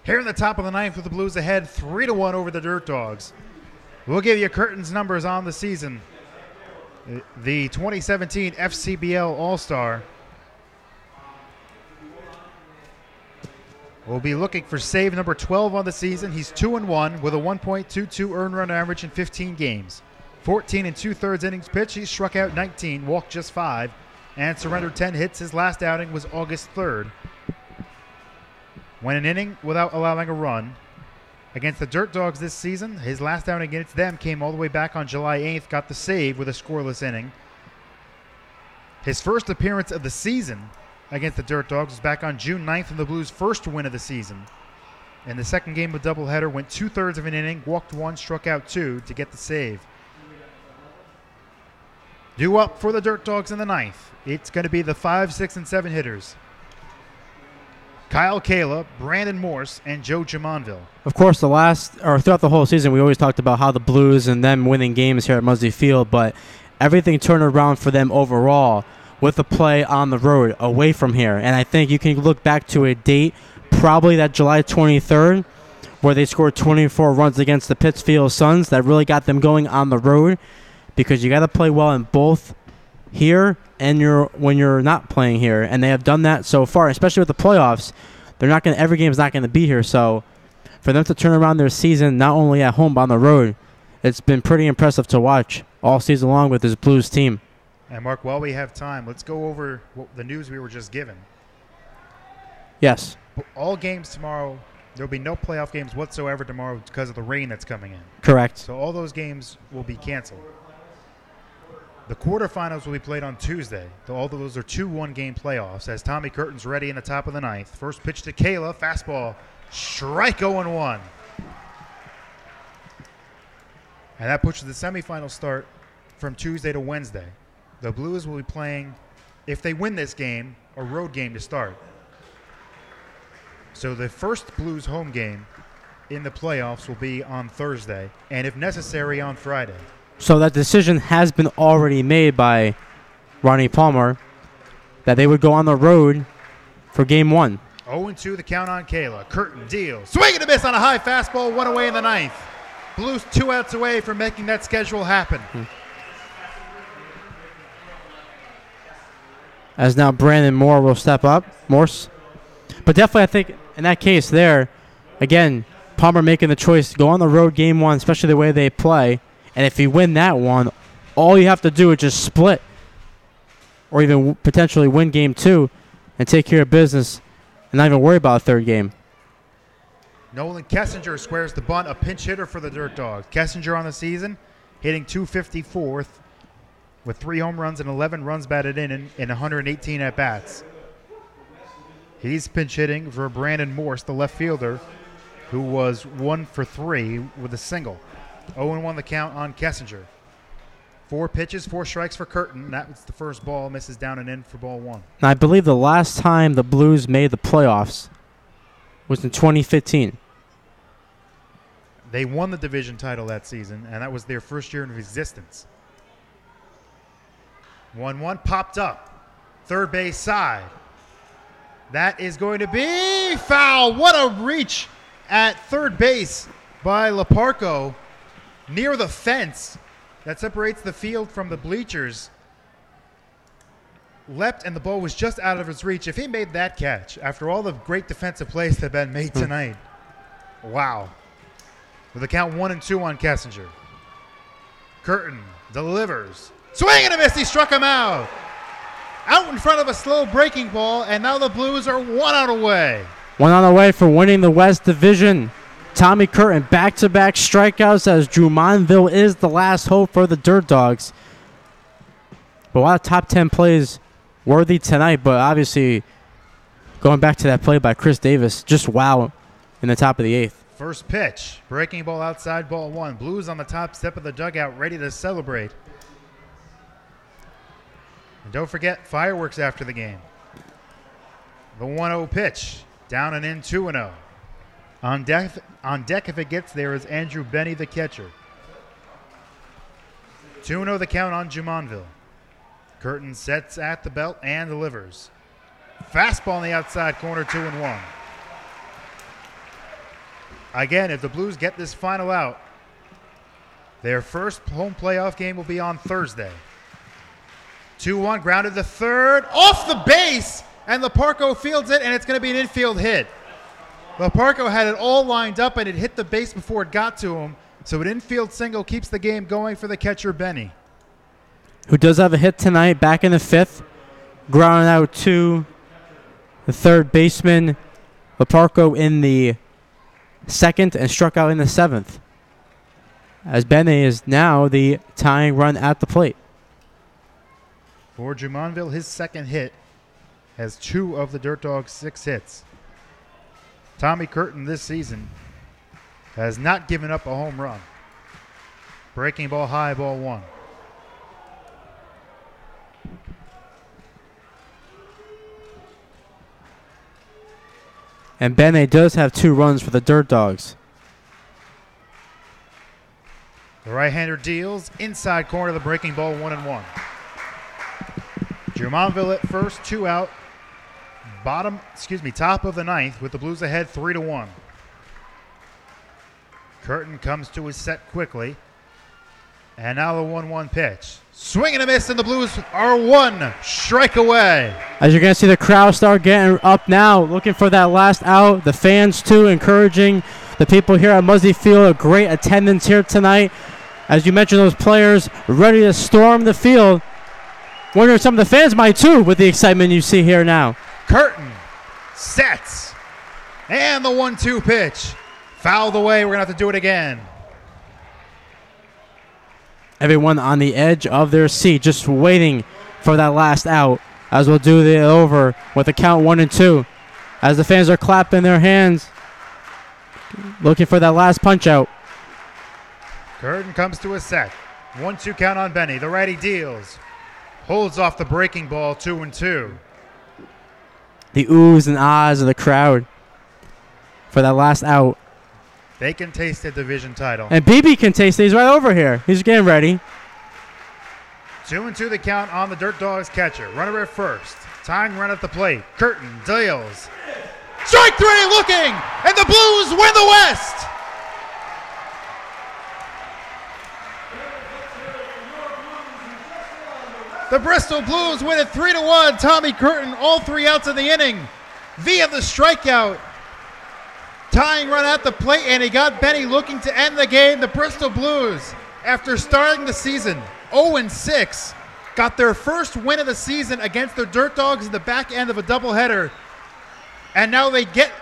Here in the top of the 9th with the Blues ahead 3-1 over the Dirt Dogs. We'll give you Curtin's numbers on the season. The 2017 FCBL All-Star will be looking for save number 12 on the season. He's 2-1 with a 1.22 earned run average in 15 games. 14 2/3 innings pitched. He struck out 19, walked just 5, and surrendered 10 hits. His last outing was August 3rd. Went an inning without allowing a run. Against the Dirt Dogs this season, his last outing against them came all the way back on July 8th, got the save with a scoreless inning. His first appearance of the season against the Dirt Dogs was back on June 9th in the Blues' first win of the season. In the second game of doubleheader, went 2/3 of an inning, walked 1, struck out 2 to get the save. Due up for the Dirt Dogs in the 9th. It's going to be the 5, 6, and 7 hitters. Kyle Kayla, Brandon Morse, and Joe Jamonville. Of course, throughout the whole season, we always talked about how the Blues and them winning games here at Muzzy Field, but everything turned around for them overall with the play on the road away from here. And I think you can look back to a date, probably that July 23rd, where they scored 24 runs against the Pittsfield Suns. That really got them going on the road, because you got to play well in both here and when you're not playing here. And they have done that so far, especially with the playoffs. Every game is not going to be here. So for them to turn around their season, not only at home but on the road, it's been pretty impressive to watch all season long with this Blues team. And Mark, while we have time, let's go over the news we were just given. Yes. All games tomorrow, there will be no playoff games whatsoever tomorrow because of the rain that's coming in. Correct. So all those games will be canceled. The quarterfinals will be played on Tuesday. All those are 2 one-game playoffs as Tommy Curtin's ready in the top of the 9th. First pitch to Kayla, fastball, strike 0-1. And that pushes the semifinal start from Tuesday to Wednesday. The Blues will be playing, if they win this game, a road game to start. So the first Blues home game in the playoffs will be on Thursday, and if necessary, on Friday. So that decision has been already made by Ronnie Palmer that they would go on the road for game 1. 0-2 the count on Kayla. Curtin deals. Swing and a miss on a high fastball, one away in the ninth. Blues 2 outs away from making that schedule happen. As now Brandon Moore will step up. Morse. But definitely I think in that case there, again, Palmer making the choice to go on the road game one, especially the way they play. And if you win that one, all you have to do is just split or even potentially win game two and take care of business and not even worry about a third game. Nolan Kessinger squares the bunt, a pinch hitter for the Dirt Dogs. Kessinger on the season, hitting .254 with 3 home runs and 11 runs batted in 118 at-bats. He's pinch hitting for Brandon Morse, the left fielder, who was 1 for 3 with a single. 0-1 the count on Kessinger. 4 pitches, 4 strikes for Curtin. That was the first ball, misses down and in for ball 1. And I believe the last time the Blues made the playoffs was in 2015. They won the division title that season, and that was their first year of existence. 1-1 popped up. Third base side. That is going to be foul. What a reach at third base by Leparco near the fence that separates the field from the bleachers. Leapt, and the ball was just out of his reach. If he made that catch after all the great defensive plays that have been made tonight, wow. With a count 1-2 on Kessinger. Curtin delivers. Swing and a miss. He struck him out. Out in front of a slow breaking ball, and now the Blues are 1 out away. 1 out away for winning the West Division. Tommy Curtin back-to-back strikeouts as Drummondville is the last hope for the Dirt Dogs. But a lot of top 10 plays worthy tonight, but obviously going back to that play by Chris Davis, just wow in the top of the 8th. First pitch, breaking ball outside, ball 1. Blues on the top step of the dugout, ready to celebrate. And don't forget, fireworks after the game. The 1-0 pitch, down and in, 2-0. On deck if it gets there is Andrew Benny, the catcher. 2-0 the count on Jumonville. Curtin sets at the belt and delivers. Fastball on the outside corner, 2-1. Again, if the Blues get this final out, their first home playoff game will be on Thursday. 2-1, grounded to third, off the base, and Leparco fields it, and it's going to be an infield hit. Leparco had it all lined up, and it hit the base before it got to him, so an infield single keeps the game going for the catcher, Benny. Who does have a hit tonight, back in the 5th, grounding out to the third baseman, Leparco in the 2nd, and struck out in the 7th. As Benny is now the tying run at the plate. For Jumonville, his 2nd hit has 2 of the Dirt Dogs' 6 hits. Tommy Curtin this season has not given up a home run. Breaking ball high, ball 1. And Bene does have 2 runs for the Dirt Dogs. The right-hander deals inside corner of the breaking ball, 1-1. Jumonville at first, 2 out. Top of the 9th with the Blues ahead 3-1. Curtin comes to his set quickly. And now the 1-1 pitch. Swing and a miss, and the Blues are 1 strike away. As you're going to see the crowd start getting up now, looking for that last out. The fans, too, encouraging the people here at Muzzy Field. A great attendance here tonight. As you mentioned, those players ready to storm the field. Wonder if some of the fans might, too, with the excitement you see here now. Curtin sets. And the 1-2 pitch. Fouled away. We're going to have to do it again. Everyone on the edge of their seat just waiting for that last out as we'll do it over with a count 1-2 as the fans are clapping their hands looking for that last punch out. Curtin comes to a set. 1-2 count on Benny. The righty deals. Holds off the breaking ball, 2-2. The oohs and ahs of the crowd for that last out. They can taste the division title. And BB can taste it. He's right over here. He's getting ready. 2-2 the count on the Dirt Dogs catcher. Runner at first. Tying run at the plate. Curtin deals. Strike three looking, and the Blues win the West. The Bristol Blues win it 3-1. Tommy Curtin, all 3 outs in the inning via the strikeout. Tying run at the plate, and he got Benny looking to end the game. The Bristol Blues, after starting the season 0-6, got their first win of the season against the Dirt Dogs in the back end of a doubleheader. And now they get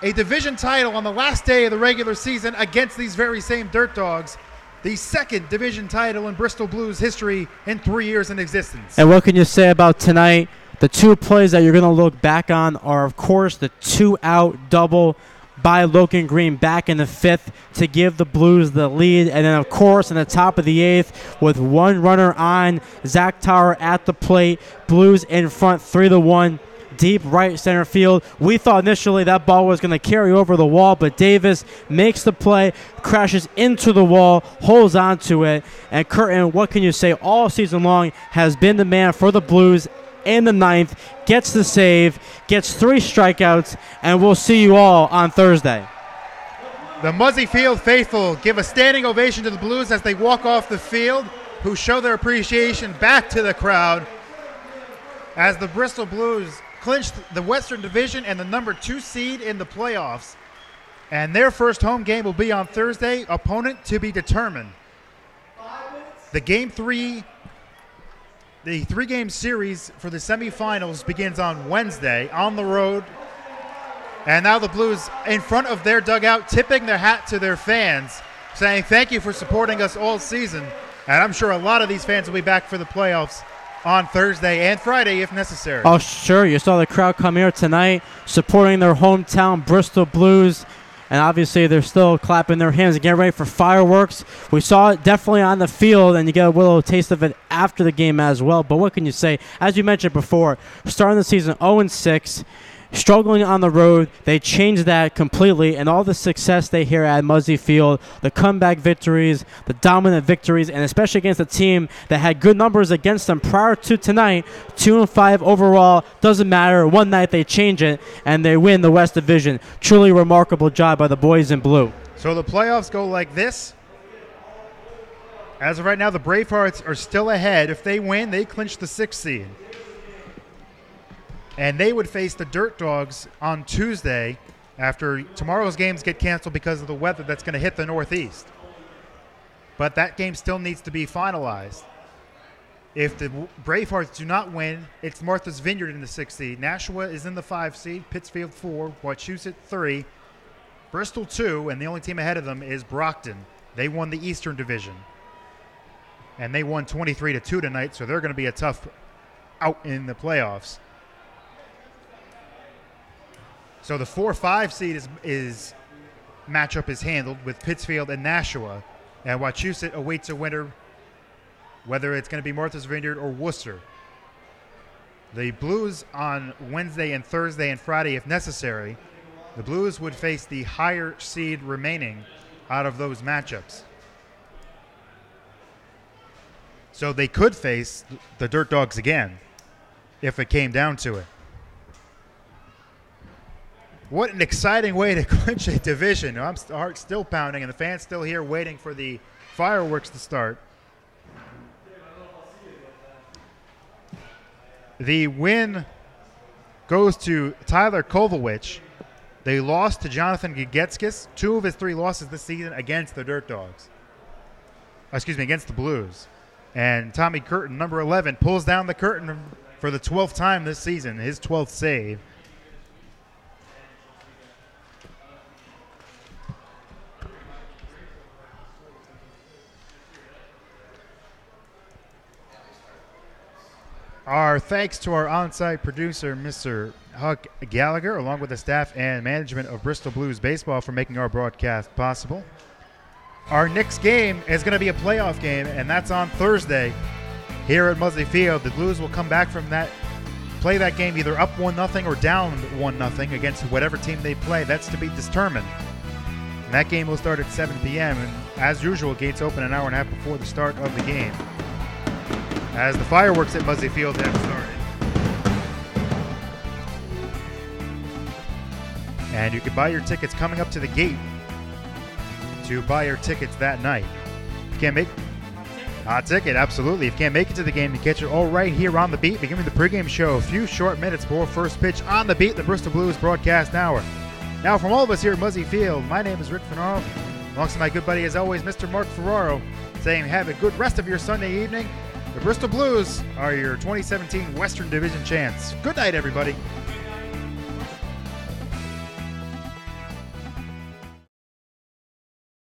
a division title on the last day of the regular season against these very same Dirt Dogs. The second division title in Bristol Blues history in 3 years in existence. And what can you say about tonight? The 2 plays that you're going to look back on are, of course, the 2-out double by Logan Green back in the 5th to give the Blues the lead. And then, of course, in the top of the 8th with 1 runner on, Zach Tower at the plate. Blues in front 3-1. Deep right center field. We thought initially that ball was going to carry over the wall, but Davis makes the play, crashes into the wall, holds on to it. And Curtin, what can you say, all season long has been the man for the Blues in the 9th, gets the save, gets 3 strikeouts, and we'll see you all on Thursday. The Muzzy Field faithful give a standing ovation to the Blues as they walk off the field, who show their appreciation back to the crowd as the Bristol Blues clinched the Western Division and the number 2 seed in the playoffs. And their first home game will be on Thursday, opponent to be determined. The 3-game series for the semifinals begins on Wednesday on the road. And now the Blues in front of their dugout, tipping their hat to their fans, saying thank you for supporting us all season. And I'm sure a lot of these fans will be back for the playoffs on Thursday and Friday if necessary. Oh, sure. You saw the crowd come here tonight supporting their hometown Bristol Blues. And obviously they're still clapping their hands and getting ready for fireworks. We saw it definitely on the field, and you get a little taste of it after the game as well. But what can you say? As you mentioned before, starting the season 0-6, struggling on the road, they changed that completely, and all the success they hear at Muzzy Field, the comeback victories, the dominant victories, and especially against a team that had good numbers against them prior to tonight, 2-5 overall, doesn't matter. One night they change it, and they win the West Division. Truly remarkable job by the boys in blue. So the playoffs go like this. As of right now, the Bravehearts are still ahead. If they win, they clinch the 6th seed. And they would face the Dirt Dogs on Tuesday after tomorrow's games get canceled because of the weather that's going to hit the Northeast. But that game still needs to be finalized. If the Bravehearts do not win, it's Martha's Vineyard in the 6th seed. Nashua is in the 5th seed, Pittsfield 4, Wachusett 3, Bristol 2, and the only team ahead of them is Brockton. They won the Eastern Division. And they won 23-2 tonight, so they're going to be a tough out in the playoffs. So the 4-5 seed is matchup is handled with Pittsfield and Nashua, and Wachusett awaits a winner, whether it's going to be Martha's Vineyard or Worcester. The Blues on Wednesday and Thursday and Friday, if necessary, the Blues would face the higher seed remaining out of those matchups. So they could face the Dirt Dogs again if it came down to it. What an exciting way to clinch a division. I'm heart still pounding, and the fans still here waiting for the fireworks to start. The win goes to Tyler Kovalwich. They lost to Jonathan Gagetskis, 2 of his 3 losses this season against the Dirt Dogs. Against the Blues. And Tommy Curtin, number 11, pulls down the curtain for the 12th time this season, his 12th save. Our thanks to our on-site producer, Mr. Huck Gallagher, along with the staff and management of Bristol Blues Baseball for making our broadcast possible. Our next game is going to be a playoff game, and that's on Thursday here at Muzzy Field. The Blues will come back from that, play that game either up 1-0 or down 1-0 against whatever team they play. That's to be determined. And that game will start at 7 p.m., and as usual, gates open an hour and a half before the start of the game, as the fireworks at Muzzy Field have started. And you can buy your tickets coming up to the gate to buy your tickets that night. If you can't make hot ticket, absolutely. If you can't make it to the game, you catch it all right here on the beat, beginning the pregame show a few short minutes before first pitch on the beat, the Bristol Blues broadcast hour. Now, from all of us here at Muzzy Field, my name is Rick Finaro, alongside my good buddy, as always, Mr. Mark Ferraro, saying have a good rest of your Sunday evening. The Bristol Blues are your 2017 Western Division champs. Good night, everybody.